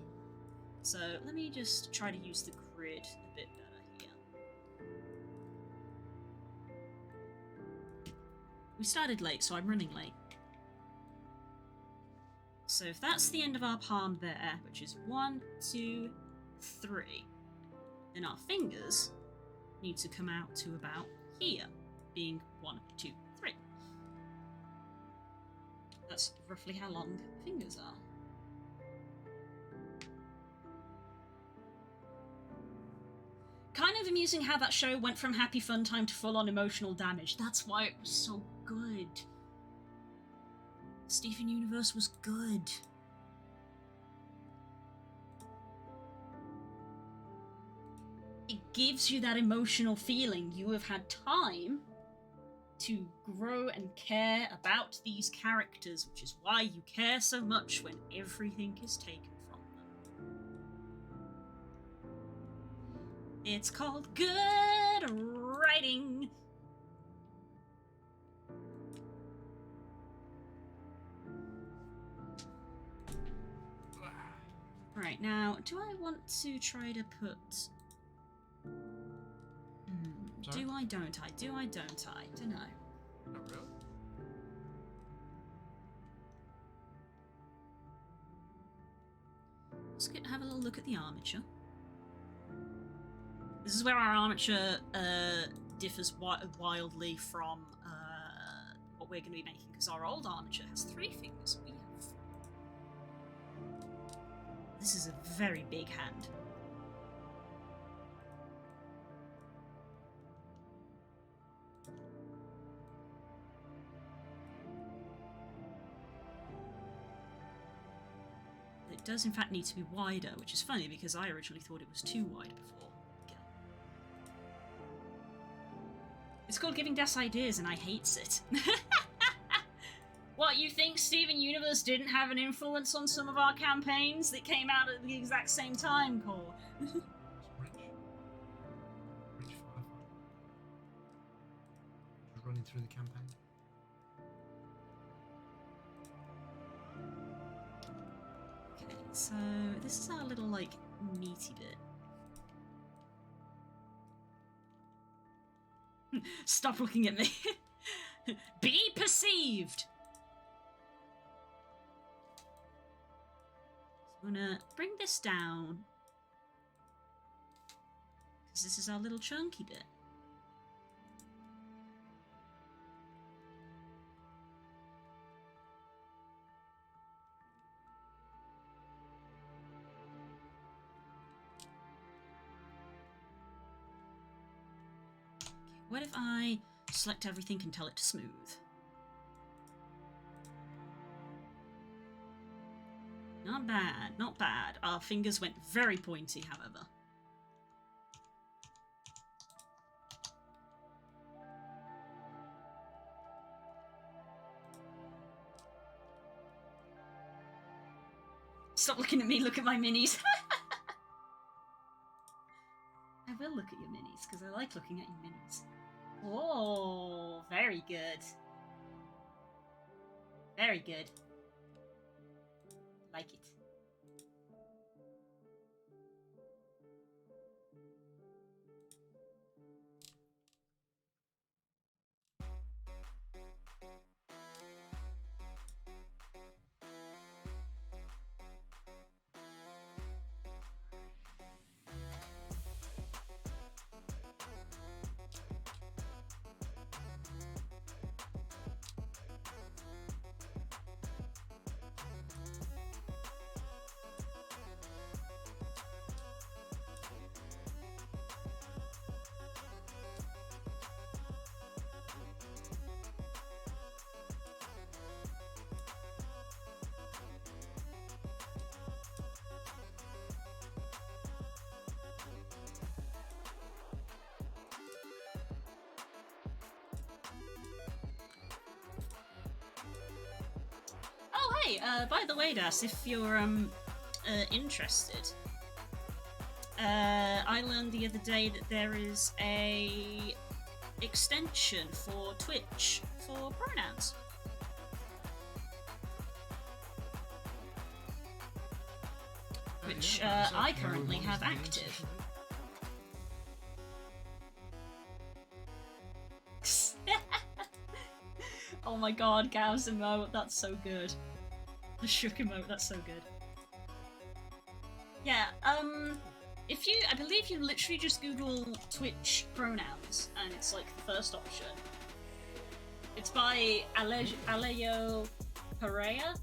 Speaker 1: So let me just try to use the grid a bit better here. We started late, so I'm running late. So if that's the end of our palm there, which is 1, 2, 3, then our fingers need to come out to about here, being 1, 2, 3. That's roughly how long fingers are. Kind of amusing how that show went from happy fun time to full-on emotional damage. That's why it was so good. Steven Universe was good. It gives you that emotional feeling. You have had time to grow and care about these characters, which is why you care so much when everything is taken from them. It's called good writing. Right, now, do I want to try to put...
Speaker 3: Sorry?
Speaker 1: Do I, don't I? Do I, don't I? Don't know.
Speaker 3: Not really.
Speaker 1: Let's have a little look at the armature. This is where our armature differs wildly from what we're going to be making, because our old armature has 3 fingers. We have 4. This is a very big hand. It does in fact need to be wider, which is funny because I originally thought it was too wide before. Okay. It's called Giving Des Ideas and I hates it. What, you think Steven Universe didn't have an influence on some of our campaigns that came out at the exact same time, Core?
Speaker 3: It's rich. Rich firefight. Just running through the campaign.
Speaker 1: Okay, so this is our little, like, meaty bit. Stop looking at me. Be perceived! So I'm gonna bring this down. Because this is our little chunky bit. What if I select everything and tell it to smooth? Not bad, not bad. Our fingers went very pointy, however. Stop looking at me, look at my minis. I will look at your minis, because I like looking at your minis. Oh, very good. Very good. Like it. hey, by the way, Das, if you're interested, I learned the other day that there is a extension for Twitch for pronouns. Which I currently have active. Oh my god, Gauss emote, that's so good. The shook emote, that's so good. Yeah, I believe you literally just Google Twitch pronouns, and it's like the first option. It's by Alejo Pereira.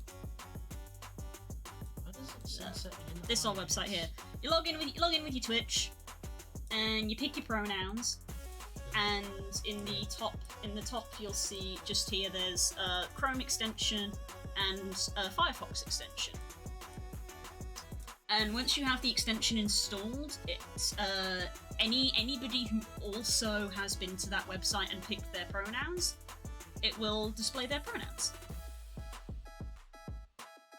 Speaker 1: This whole website here. You log in with your Twitch, and you pick your pronouns, and in the top you'll see just here there's a Chrome extension and a Firefox extension. And once you have the extension installed, it's anybody who also has been to that website and picked their pronouns, it will display their pronouns.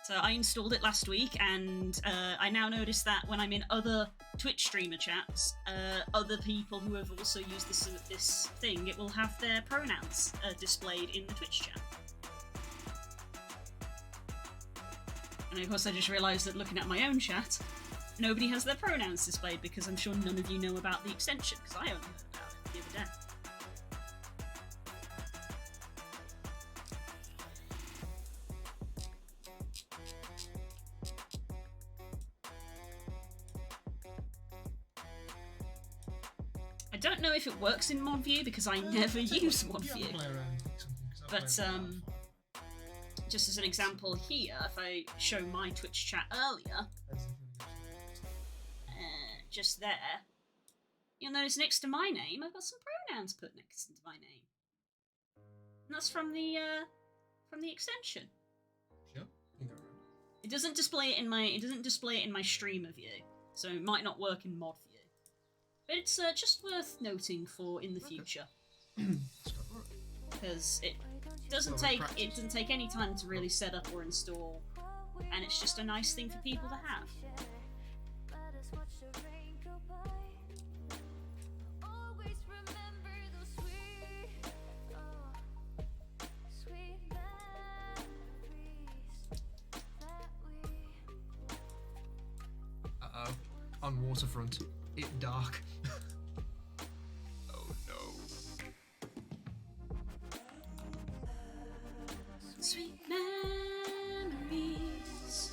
Speaker 1: So I installed it last week, and I now notice that when I'm in other Twitch streamer chats, other people who have also used this thing, it will have their pronouns displayed in the Twitch chat. And of course I just realised that looking at my own chat, nobody has their pronouns displayed, because I'm sure none of you know about the extension, because I only heard about it the other day. I don't know if it works in ModView because I never use ModView. But just as an example here, if I show my Twitch chat earlier, just there, you'll notice next to my name I've got some pronouns put next to my name. And that's from the extension.
Speaker 3: Yeah.
Speaker 1: It doesn't display it in my streamer view, so it might not work in ModView. But it's just worth noting for in the future, because it doesn't take any time to really set up or install, and it's just a nice thing for people to have.
Speaker 3: Uh-oh. On Waterfront. It dark. Oh no.
Speaker 1: Sweet memories.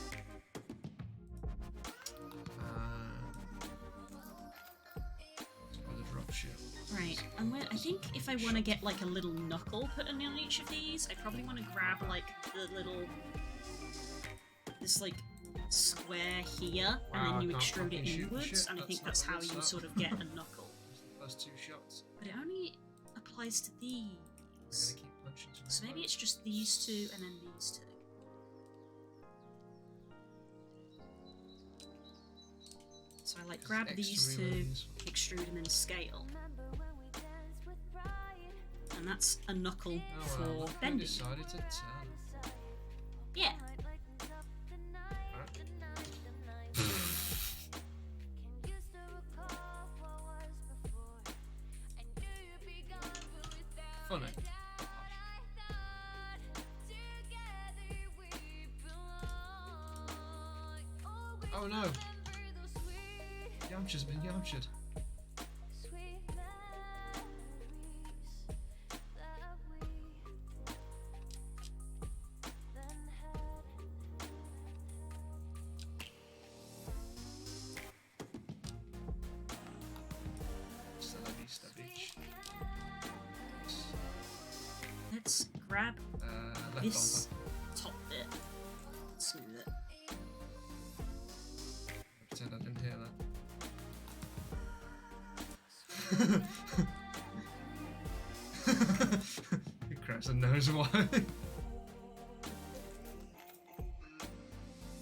Speaker 3: The drop ship.
Speaker 1: Right, I think if I want to get like a little knuckle put on each of these, I probably want to grab like the little, this like square here, and then you extrude it inwards, and I think that's how you sort of get a knuckle.
Speaker 3: First two shots.
Speaker 1: But it only applies to these. So maybe it's just these two and then these two. So I like grab these two, extrude and then scale. And that's a knuckle for bending.
Speaker 3: Decided to turn.
Speaker 1: Yeah.
Speaker 3: Funny. Oh no! Yamcha's been Yamcha'd.
Speaker 1: Let's grab this
Speaker 3: bumper.
Speaker 1: top bit, smooth it.
Speaker 3: Pretend I didn't hear that. He cracks a nose why.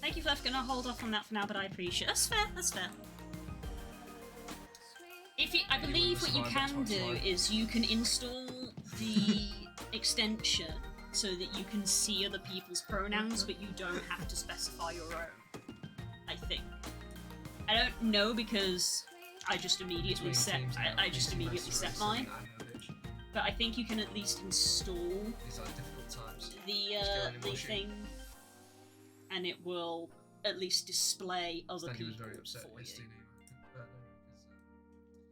Speaker 1: Thank you, Fluff. Gonna hold off on that for now, but I appreciate it. That's fair, that's fair. I believe what you can do is you can install the extension so that you can see other people's pronouns, but you don't have to specify your own. I think. I don't know because I just immediately
Speaker 3: Between
Speaker 1: set.
Speaker 3: teams now,
Speaker 1: I just
Speaker 3: thinking
Speaker 1: immediately
Speaker 3: less
Speaker 1: set
Speaker 3: racist
Speaker 1: mine.
Speaker 3: than I know, bitch.
Speaker 1: But I think you can at least install
Speaker 3: These are difficult times.
Speaker 1: the thing, and it will at least display other
Speaker 3: Stanley
Speaker 1: people
Speaker 3: was very upset
Speaker 1: for you.
Speaker 3: yesterday.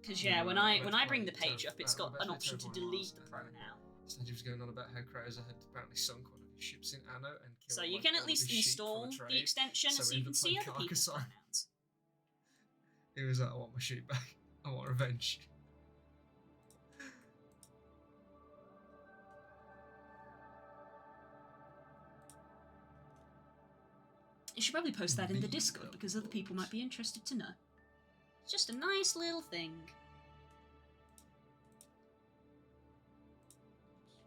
Speaker 1: Because yeah, when I bring the page up, it's got
Speaker 3: That's
Speaker 1: an
Speaker 3: what
Speaker 1: option to
Speaker 3: Terrible
Speaker 1: delete
Speaker 3: was,
Speaker 1: the
Speaker 3: and,
Speaker 1: pronoun.
Speaker 3: Stanley was going on about how Krauser had apparently sunk one of his ships in Anno and killed.
Speaker 1: So you
Speaker 3: like,
Speaker 1: can
Speaker 3: all
Speaker 1: at
Speaker 3: of
Speaker 1: least
Speaker 3: his sheep
Speaker 1: install
Speaker 3: from a
Speaker 1: the
Speaker 3: trade.
Speaker 1: extension
Speaker 3: So
Speaker 1: so
Speaker 3: we
Speaker 1: you
Speaker 3: ended
Speaker 1: can
Speaker 3: up
Speaker 1: see
Speaker 3: playing
Speaker 1: other people's
Speaker 3: Carcassonne.
Speaker 1: pronouns.
Speaker 3: He was like, I want my sheep back. I want revenge.
Speaker 1: You should probably post that in the Discord because other people might be interested to know. It's just a nice little thing.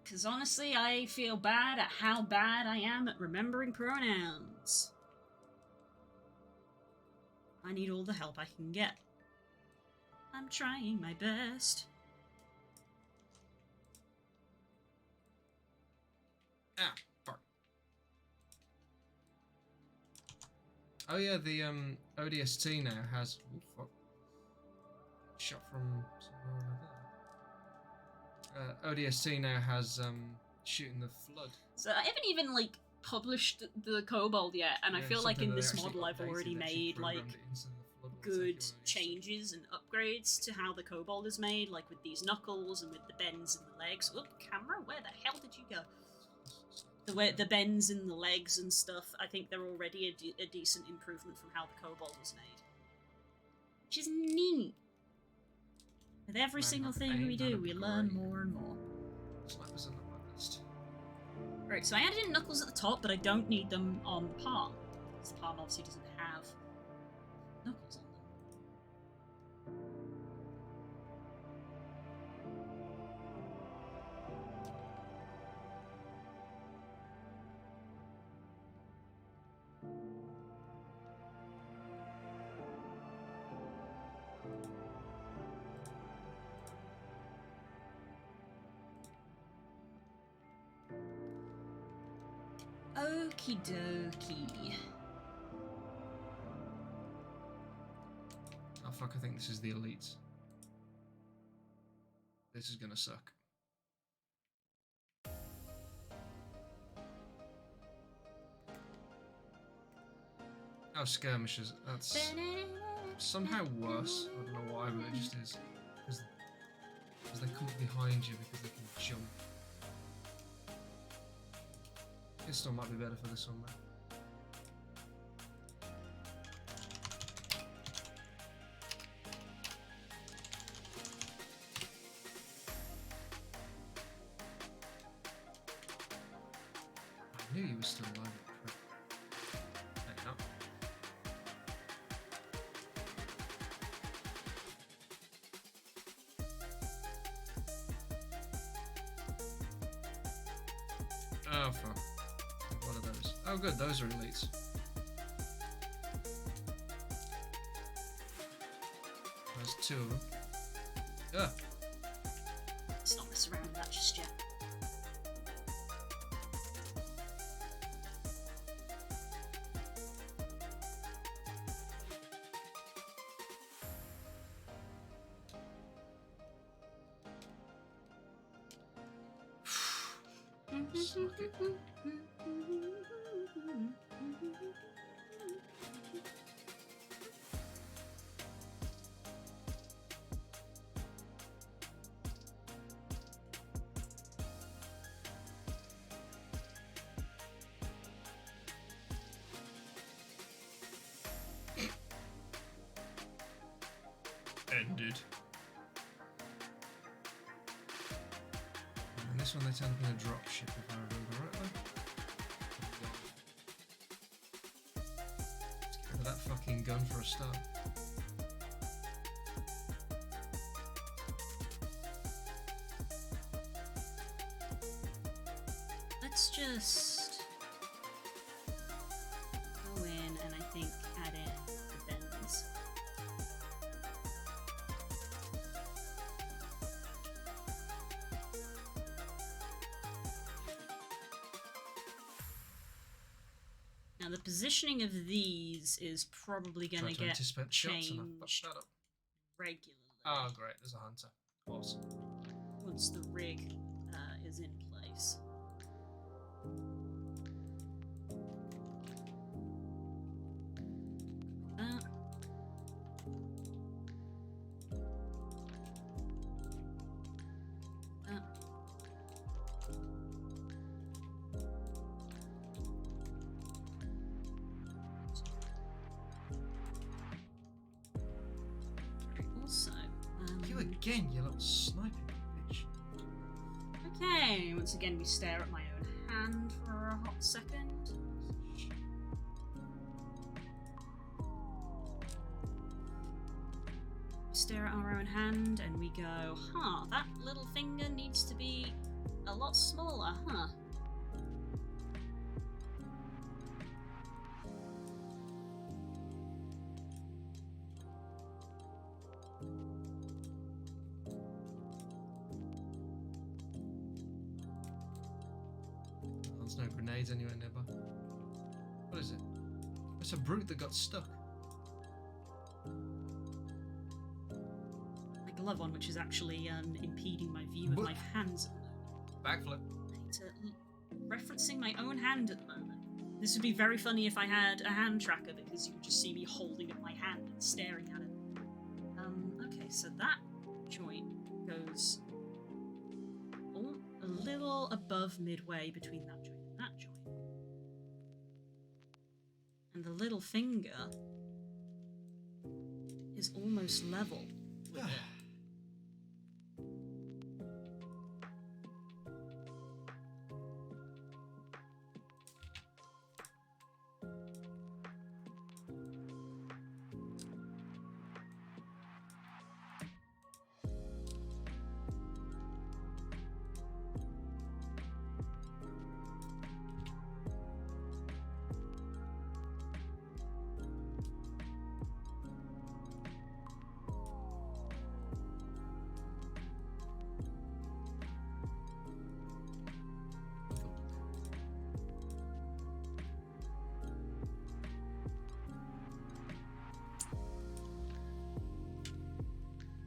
Speaker 1: Because honestly, I feel bad at how bad I am at remembering pronouns. I need all the help I can get. I'm trying my best.
Speaker 3: Ah, fuck. Oh yeah, the ODST now has. Oh fuck. Shot from somewhere over there. ODST now has shooting the flood.
Speaker 1: So I haven't even like published the Kobold yet, and I
Speaker 3: Yeah,
Speaker 1: feel like
Speaker 3: something
Speaker 1: in
Speaker 3: that they
Speaker 1: this
Speaker 3: actually
Speaker 1: model I've
Speaker 3: updated,
Speaker 1: already
Speaker 3: they actually
Speaker 1: made like
Speaker 3: programmed it into the flood will take
Speaker 1: good
Speaker 3: you on ODST.
Speaker 1: changes and upgrades to how the Kobold is made, like with these knuckles and with the bends in the legs. Oop, camera, where the hell did you go? The bends in the legs and stuff, I think they're already a decent improvement from how the Kobold was made. Which is neat. With every
Speaker 3: Man,
Speaker 1: single
Speaker 3: like
Speaker 1: thing
Speaker 3: aim
Speaker 1: we
Speaker 3: down
Speaker 1: do,
Speaker 3: a
Speaker 1: we learn
Speaker 3: great.
Speaker 1: more and more.
Speaker 3: Snipers are not my best.
Speaker 1: Right, so I added in knuckles at the top, but I don't need them on the palm. Because the palm obviously doesn't have knuckles on them. Okie dokie.
Speaker 3: Oh fuck, I think this is the elites. This is gonna suck. Oh, skirmishers. That's somehow worse. I don't know why, but it just is. Because they come behind you because they can jump. Pistol might be better for this one, man. I knew you were still alive. Maybe not. Oh fuck. What are those? Oh good, those are elites. There's two of them. Ugh.
Speaker 1: Let's not mess around with that just yet.
Speaker 3: Suck it. Ended. And this one they turned up in a drop ship, if I remember rightly. Let's get rid of that fucking gun for a start.
Speaker 1: Let's just go in and I think add in the bends. the positioning of these is probably going
Speaker 3: Try
Speaker 1: to
Speaker 3: to
Speaker 1: get
Speaker 3: anticipate the shots and I fucked
Speaker 1: changed
Speaker 3: that up.
Speaker 1: regularly
Speaker 3: Oh, great, there's a hunter. Awesome.
Speaker 1: once the rig is in place. That. That. Also,
Speaker 3: You again, you little sniping bitch.
Speaker 1: okay, once again we stare at my own hand for a hot second. Stare at our own hand and we go, huh, that little finger needs to be a lot smaller, huh?
Speaker 3: There's no grenades anywhere nearby. What is it? It's a brute that got stuck.
Speaker 1: My glove on, which is actually impeding my view of my hands at the moment.
Speaker 3: Backflip.
Speaker 1: I need to referencing my own hand at the moment. This would be very funny if I had a hand tracker because you would just see me holding up my hand and staring at it. Okay, so that joint goes a little above midway between that joint and that joint. And the little finger is almost level with it.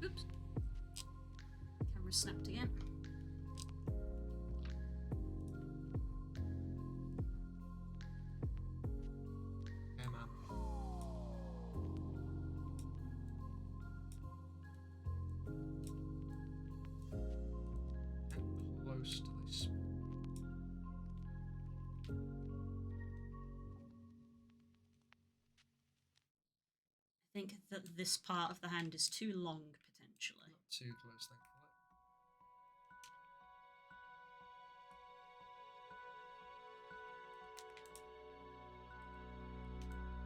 Speaker 1: Oops. Camera snapped again.
Speaker 3: Yeah, man. Get close to this.
Speaker 1: I think that this part of the hand is too long, potentially.
Speaker 3: Not too close, thankfully.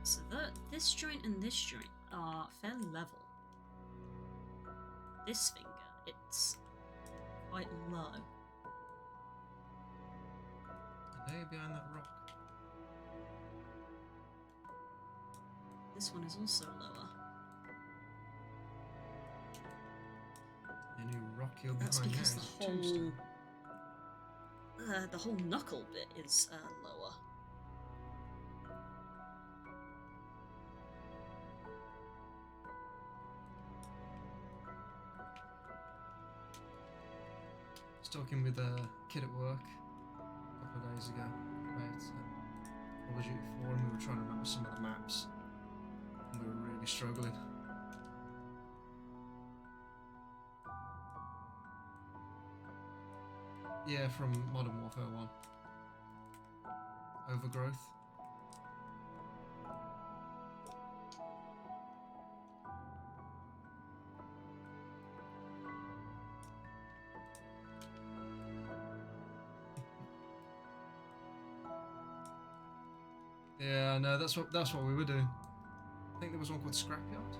Speaker 1: So this joint and this joint are fairly level. This finger, it's quite low.
Speaker 3: I know you're behind that rock.
Speaker 1: This one is also lower.
Speaker 3: Any rock you're
Speaker 1: That's
Speaker 3: behind
Speaker 1: because
Speaker 3: there
Speaker 1: the
Speaker 3: is tombstone.
Speaker 1: whole knuckle bit is lower.
Speaker 3: I was talking with a kid at work a couple of days ago about Call of Duty 4 and we were trying to remember some of the maps and we were really struggling. Yeah, from Modern Warfare 1. Overgrowth. Yeah, no, that's what we were doing. I think there was one called Scrapyard.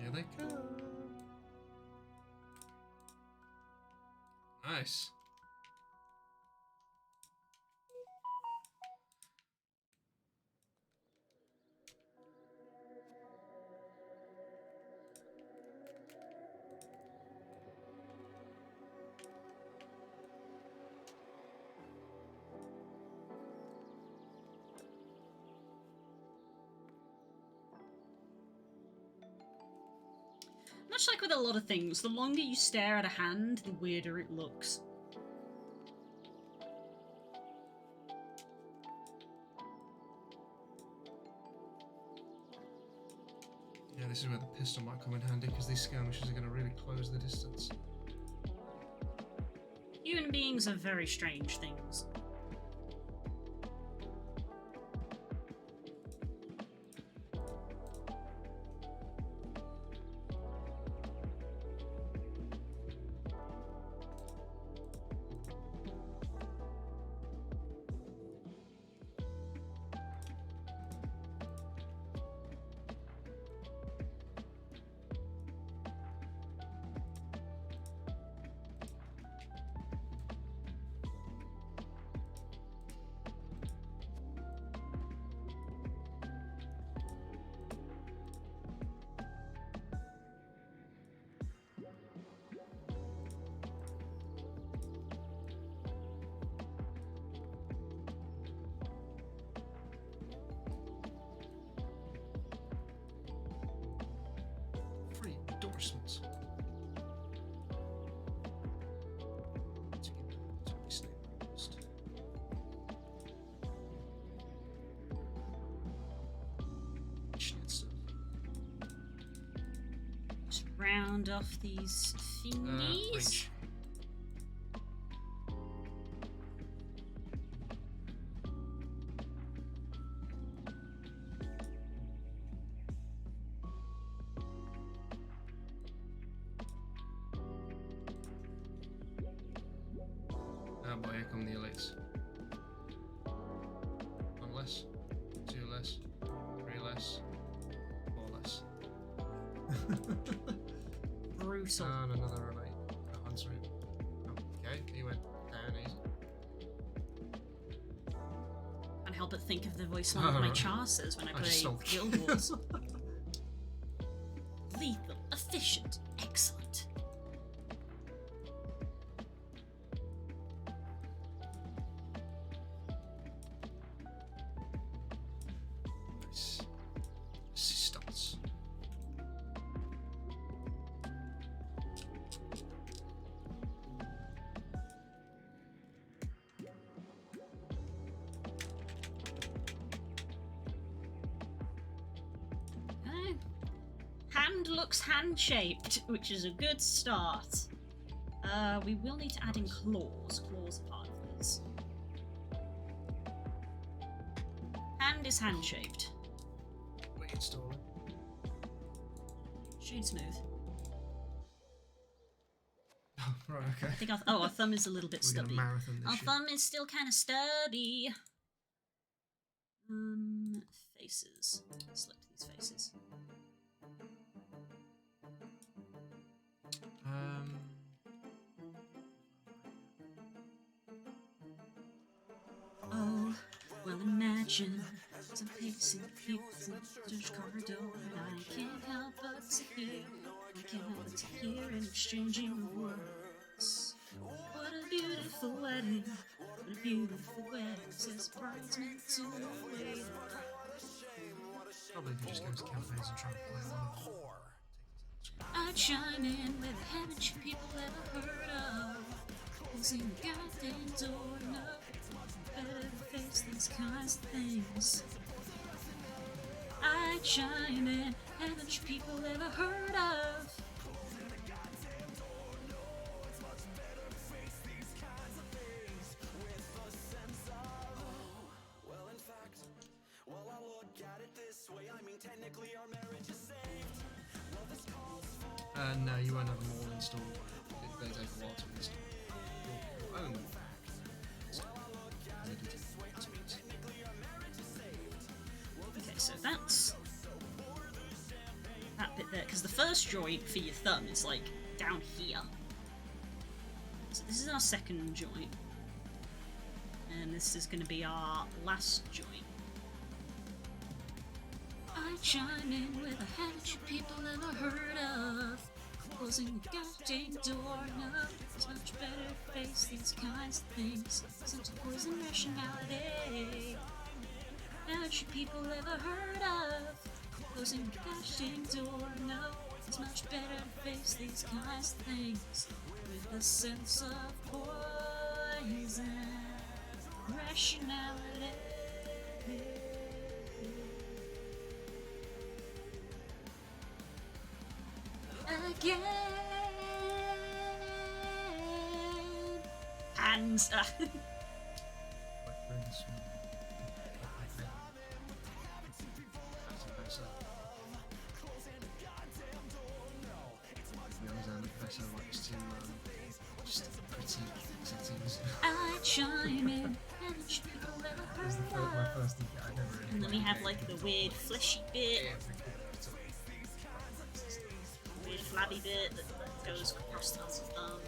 Speaker 3: Here they come. Nice.
Speaker 1: Much like with a lot of things, the longer you stare at a hand, the weirder it looks.
Speaker 3: Yeah, this is where the pistol might come in handy because these skirmishes are going to really close the distance.
Speaker 1: Human beings are very strange things.
Speaker 3: Free endorsements.
Speaker 1: Just round off these thingies.
Speaker 3: Reach. Oh boy, here come the elites. One less, two less, three less, four less.
Speaker 1: Brutal.
Speaker 3: And another elite. Oh, answer it. Okay, he went down easy.
Speaker 1: Can't help but think of the voice line of my
Speaker 3: right.
Speaker 1: Charsers when I
Speaker 3: just
Speaker 1: play
Speaker 3: sold.
Speaker 1: Guild Wars. Lethal, efficient, excellent.
Speaker 3: Nice. Assistance.
Speaker 1: Okay. Hand looks hand-shaped, which is a good start. We will need to add in claws. Claws are part of this. Hand is hand-shaped.
Speaker 3: Wait, installing.
Speaker 1: Shade smooth.
Speaker 3: Oh, right, okay.
Speaker 1: I think our thumb is a little bit
Speaker 3: We're gonna
Speaker 1: stubby.
Speaker 3: marathon this
Speaker 1: Our
Speaker 3: shit.
Speaker 1: thumb is still kind of sturdy. Faces. Select these faces. Oh, well imagine as I'm pacing through the church corridor, and I can't help but to hear, an exchanging of words. What a beautiful wedding, what a beautiful wedding, says bridesmaid to the waiter.
Speaker 3: Probably if you just go to cafes and try to play one of them.
Speaker 1: I chime in with haven't you people ever heard of? Who's in the goddamn door? No, better to face these kinds of things. I chime in, haven't you people ever heard of?
Speaker 3: No, you won't have them all installed. They take a while to install. Your own
Speaker 1: Okay, so that's that bit there, because the first joint for your thumb is like down here. So this is our second joint, and this is going to be our last joint. I chime in with a habit you people never heard of. Closing the goddamn door, no, it's much better to face these kinds of things. Such a poison rationality. Habit you people ever heard of. Closing the goddamn door, no, it's much better to face these kinds of things with a sense of poison rationality. Again. Hands. I chime in. And then we have like the weird fleshy bit. Weird flabby bit that goes across the thumb.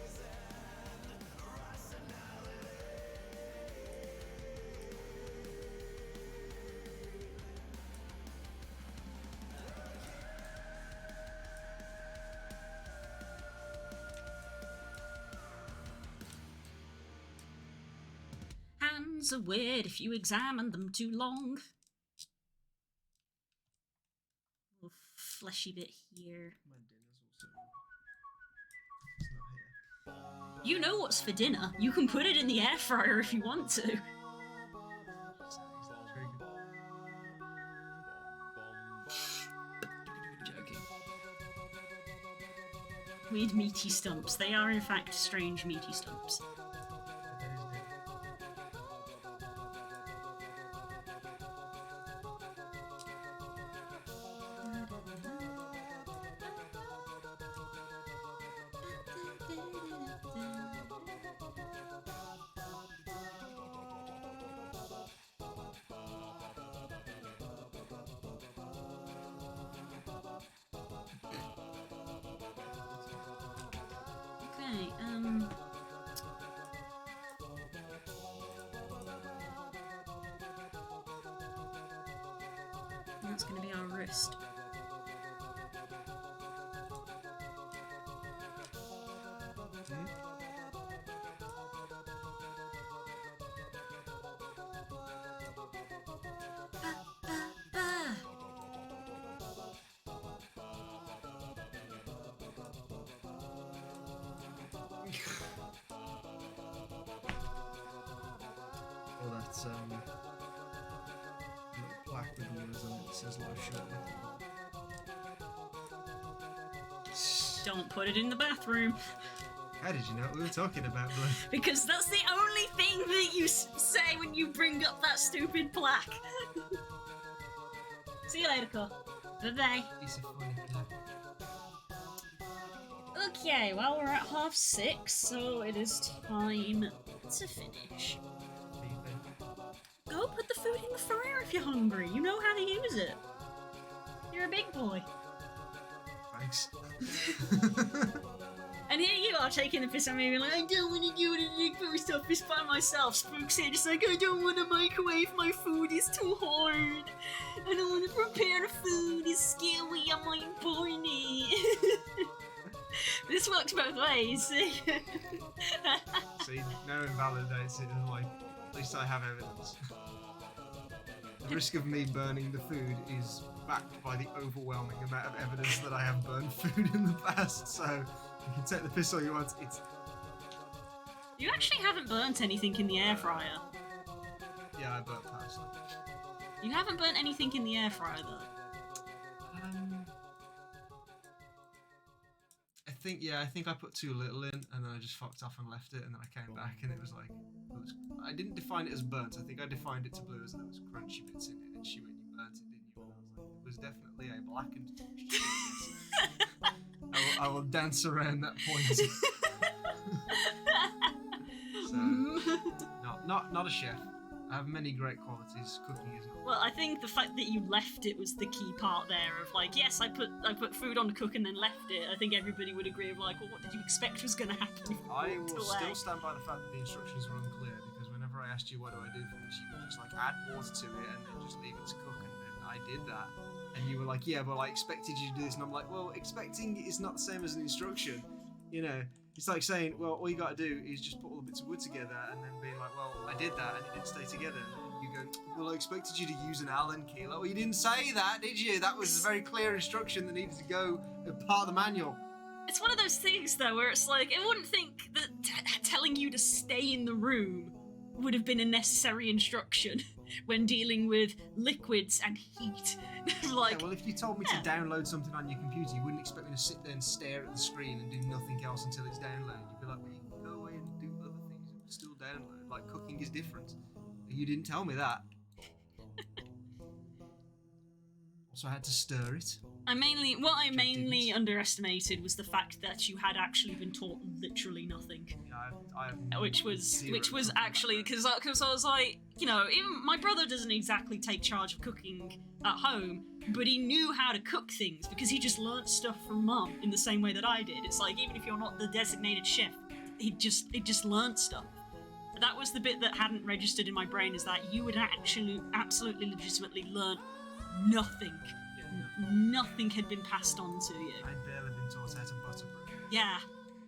Speaker 1: Hands are weird if you examine them too long. Little fleshy bit here. You know what's for dinner. You can put it in the air fryer if you want to. Joking. Weird meaty stumps. They are in fact strange meaty stumps. Okay, that's gonna be our wrist.
Speaker 3: Or that little plaque with words on it that says life short.
Speaker 1: Don't put it in the bathroom.
Speaker 3: How did you know what we were talking about, Blue?
Speaker 1: Because that's the only thing that you say when you bring up that stupid plaque. See you later, Cole. Bye-bye.
Speaker 3: He's a funny guy.
Speaker 1: Okay, well, we're at 6:30, so it is time to finish. Go put the food in the fryer if you're hungry. You know how to use it. You're a big boy.
Speaker 3: Thanks.
Speaker 1: And here you are taking the piss out of me, like, I don't want to do the post office by myself. Spook's here just like, I don't want to microwave my food, it's too hard. I don't want to prepare the food, it's scary, I might burn it. This works both ways, see?
Speaker 3: See, no invalidates it, and like, at least I have evidence. The risk of me burning the food is backed by the overwhelming amount of evidence that I have burned food in the past, so you can take the piss all you want.
Speaker 1: You actually haven't burnt anything in the air fryer.
Speaker 3: Yeah, I burnt pasta.
Speaker 1: You haven't burnt anything in the air fryer, though.
Speaker 3: I think I put too little in, and then I just fucked off and left it, and then I came back, and it was like, I didn't define it as burnt. I think I defined it to Blue as there was crunchy bits in it, and she went, you burnt it, didn't you? And I was like, it was definitely a blackened texture. I will dance around that point. So, not a chef. I have many great qualities. Cooking is not.
Speaker 1: Well, I think the fact that you left it was the key part there of like, yes, I put food on to cook and then left it. I think everybody would agree of like, well, what did you expect was going to happen? If you
Speaker 3: I
Speaker 1: walked
Speaker 3: will
Speaker 1: away?
Speaker 3: still stand by the fact that the instructions were unclear, because whenever I asked you what do I do for this, you were just like add water to it and then just leave it to cook, and then I did that. And you were like, yeah, well, I expected you to do this, and I'm like, well, expecting is not the same as an instruction. You know, it's like saying, well, all you got to do is just put all the bits of wood together, and then being like, well, I did that, and it didn't stay together. And you go, well, I expected you to use an Allen key. Like, well, you didn't say that, did you? That was a very clear instruction that needed to go as part of the manual.
Speaker 1: It's one of those things though where it's like, I wouldn't think that telling you to stay in the room would have been a necessary instruction when dealing with liquids and heat. Like,
Speaker 3: yeah, well, if you told me to download something on your computer, you wouldn't expect me to sit there and stare at the screen and do nothing else until it's downloaded. You'd be like, well, you can go away and do other things. It would still download. Like, cooking is different. You didn't tell me that. So I had to stir it.
Speaker 1: I mainly underestimated was the fact that you had actually been taught literally nothing.
Speaker 3: Yeah, I have
Speaker 1: Which was
Speaker 3: zero
Speaker 1: actually because I was like, you know, even my brother doesn't exactly take charge of cooking at home, but he knew how to cook things because he just learnt stuff from mum in the same way that I did. It's like, even if you're not the designated chef, he just learnt stuff. That was the bit that hadn't registered in my brain, is that you had actually absolutely legitimately learnt nothing. Nothing had been passed on to you.
Speaker 3: I'd barely been taught how to butter bread.
Speaker 1: Yeah,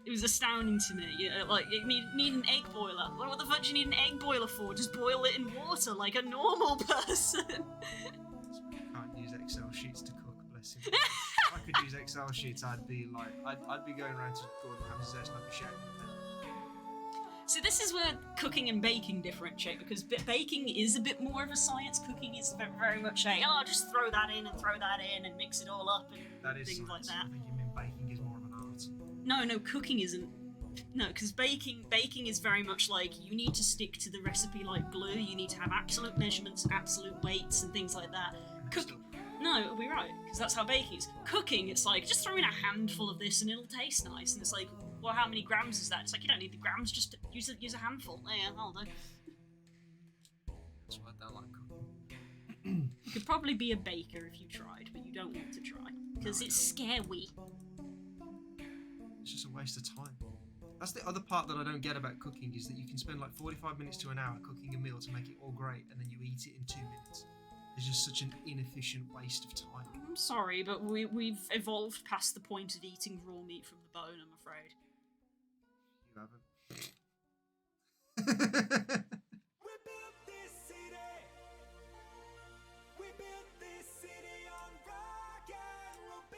Speaker 1: it was astounding to me. You know, like, you need an egg boiler. What the fuck do you need an egg boiler for? Just boil it in water like a normal person.
Speaker 3: Can't use Excel sheets to cook, bless him. If I could use Excel sheets, I'd be going around to Gordon Ramsay's house and I'd be shouting.
Speaker 1: So this is where cooking and baking differentiate, because baking is a bit more of a science. Cooking is very much a, just throw that in and mix it all up and
Speaker 3: That is
Speaker 1: things
Speaker 3: science.
Speaker 1: like that.
Speaker 3: I think you mean baking is more of an art.
Speaker 1: No, cooking isn't. No, because baking is very much like, you need to stick to the recipe like glue. You need to have absolute measurements, absolute weights, and things like that. No, it'll be right, because that's how baking is. Cooking, it's like, just throw in a handful of this and it'll taste nice. And it's like, well, how many grams is that? It's like, you don't need the grams, just use a handful. Yeah, I'll do.
Speaker 3: That's why I don't like cooking.
Speaker 1: You could probably be a baker if you tried, but you don't want to try, because it's scary.
Speaker 3: It's just a waste of time. That's the other part that I don't get about cooking, is that you can spend like 45 minutes to an hour cooking a meal to make it all great, and then you eat it in 2 minutes. It's just such an inefficient waste of time.
Speaker 1: I'm sorry, but we've evolved past the point of eating raw meat from the bone, I'm afraid.
Speaker 3: You haven't.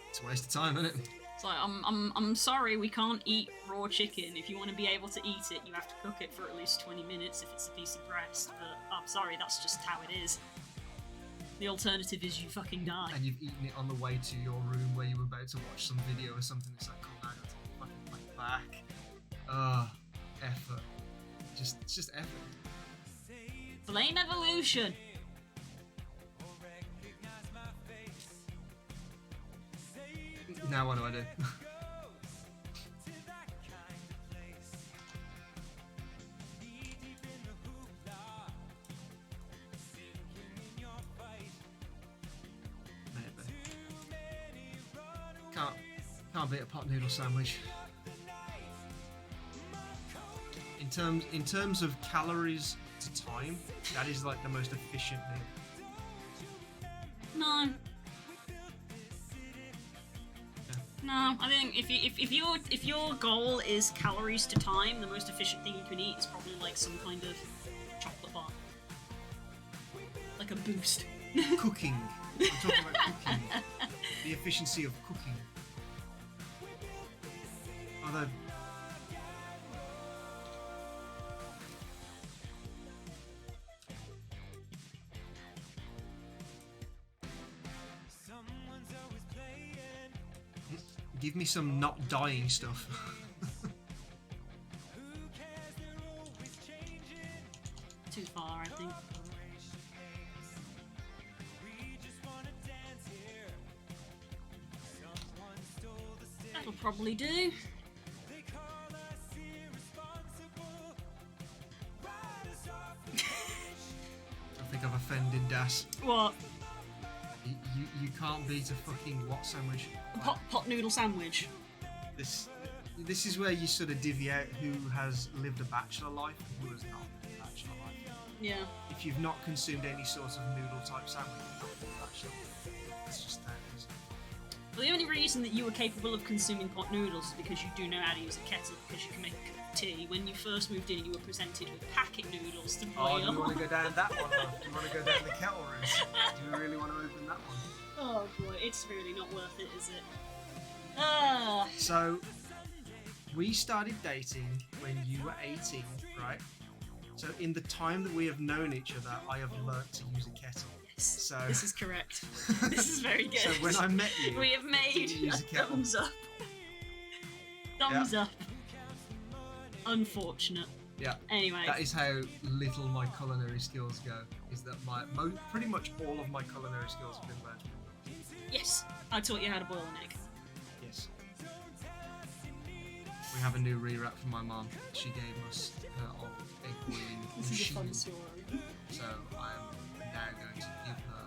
Speaker 3: It's a waste of time, isn't it?
Speaker 1: It's like, I'm sorry, we can't eat raw chicken. If you want to be able to eat it, you have to cook it for at least 20 minutes if it's a piece of breast, but I'm sorry, that's just how it is. The alternative is you fucking die.
Speaker 3: And you've eaten it on the way to your room where you were about to watch some video or something. It's like, cool, now I gotta take the fucking plate back. Effort. It's just effort.
Speaker 1: Blame evolution.
Speaker 3: Now what do I do? Can't beat a pot noodle sandwich. In terms of calories to time, that is like the most efficient meal.
Speaker 1: No. No, I think if your goal is calories to time, the most efficient thing you can eat is probably like some kind of chocolate bar, like a boost.
Speaker 3: Cooking. I'm talking about cooking. The efficiency of cooking. Although, give me some not dying stuff.
Speaker 1: Too far, I think. That'll probably do.
Speaker 3: learned in DAS.
Speaker 1: What?
Speaker 3: You can't beat a fucking what sandwich?
Speaker 1: Pot noodle sandwich.
Speaker 3: This is where you sort of divvy out who has lived a bachelor life and who has not lived a bachelor life.
Speaker 1: Yeah.
Speaker 3: If you've not consumed any sort of noodle type sandwich, you've not lived a bachelor life. It's just that.
Speaker 1: Well, the only reason that you were capable of consuming pot noodles is because you do know how to use a kettle, because you can make a cup of tea. When you first moved in, you were presented with packet noodles to boil.
Speaker 3: Oh, do you want to go down that one? Though? Do you want to go down the kettle route? Do you really want to open that one?
Speaker 1: Oh boy, it's really not worth it, is it?
Speaker 3: So, we started dating when you were 18, right? So, in the time that we have known each other, I have learnt to use a kettle.
Speaker 1: Yes,
Speaker 3: So
Speaker 1: this is correct. This is very good.
Speaker 3: So when I met you,
Speaker 1: we have made
Speaker 3: did you use a kettle?
Speaker 1: thumbs up. Thumbs up. Unfortunate.
Speaker 3: Yeah.
Speaker 1: Anyway.
Speaker 3: That is how little my culinary skills go. Is that pretty much all of my culinary skills have been learned from you.
Speaker 1: Yes, I taught you how to boil an egg.
Speaker 3: Yes. We have a new rewrap from my mom. She gave us her old egg boiling
Speaker 1: This is a
Speaker 3: machine.
Speaker 1: fun story.
Speaker 3: So I'm now going to give her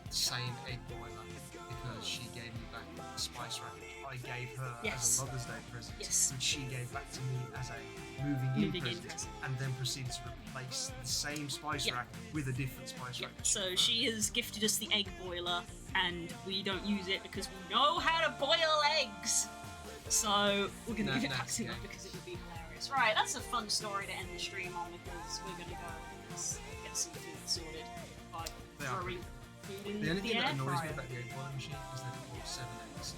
Speaker 3: the same egg boiler because she gave me back the spice rack which I gave her as a Mother's Day present, which she gave back to me as a moving in present, and then proceeded to replace the same spice rack with a different spice rack.
Speaker 1: So she has gifted us the egg boiler, and we don't use it because we know how to boil eggs. So we're going to give it back to her because it would be hilarious. Right, that's a fun story to end the stream on because we're going to go and get some food sorted by throwing food in
Speaker 3: the only thing that annoys me
Speaker 1: fryer.
Speaker 3: about the egg boiler machine is that it bought 7 eggs.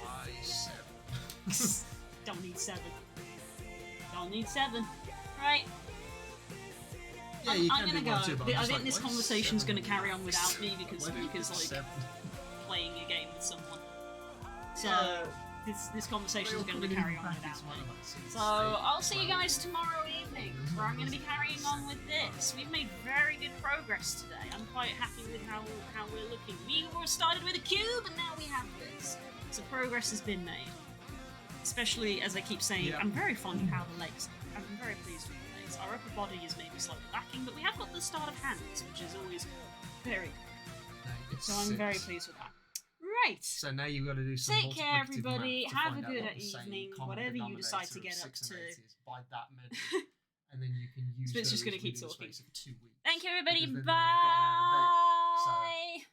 Speaker 3: Why 7?
Speaker 1: Don't need 7. Don't need 7. Right.
Speaker 3: Yeah, you
Speaker 1: I'm
Speaker 3: can
Speaker 1: gonna
Speaker 3: do one
Speaker 1: go.
Speaker 3: too, but I'm
Speaker 1: I
Speaker 3: just
Speaker 1: think
Speaker 3: like,
Speaker 1: this
Speaker 3: why
Speaker 1: conversation's
Speaker 3: 7?
Speaker 1: going to carry on without me because
Speaker 3: Why do you
Speaker 1: Luke is
Speaker 3: put
Speaker 1: like
Speaker 3: 7?
Speaker 1: playing a game with someone. So this conversation is going to carry on without me. So I'll see you guys tomorrow evening, where I'm going to be carrying on with this. We've made very good progress today. I'm quite happy with how we're looking. We were started with a cube, and now we have this. So progress has been made. Especially as I keep saying, I'm very fond of how the legs look. I'm very pleased with the legs. Our upper body is maybe slightly lacking, but we have got the start of hands, which is always very good. So I'm very pleased with that. Right.
Speaker 3: So now you've got to do some
Speaker 1: Take care,
Speaker 3: multiplicative
Speaker 1: everybody.
Speaker 3: math to
Speaker 1: Have
Speaker 3: find
Speaker 1: a
Speaker 3: out
Speaker 1: good
Speaker 3: what the same
Speaker 1: evening,
Speaker 3: common
Speaker 1: whatever you decide to
Speaker 3: denominator
Speaker 1: get
Speaker 3: of
Speaker 1: up
Speaker 3: 6
Speaker 1: to.
Speaker 3: and 8 is by that measure, and then you can use
Speaker 1: Spit's just
Speaker 3: those
Speaker 1: gonna keep
Speaker 3: within the
Speaker 1: talking.
Speaker 3: space of 2 weeks.
Speaker 1: Thank you, everybody.
Speaker 3: Because then they've gotten out of date. So
Speaker 1: Bye.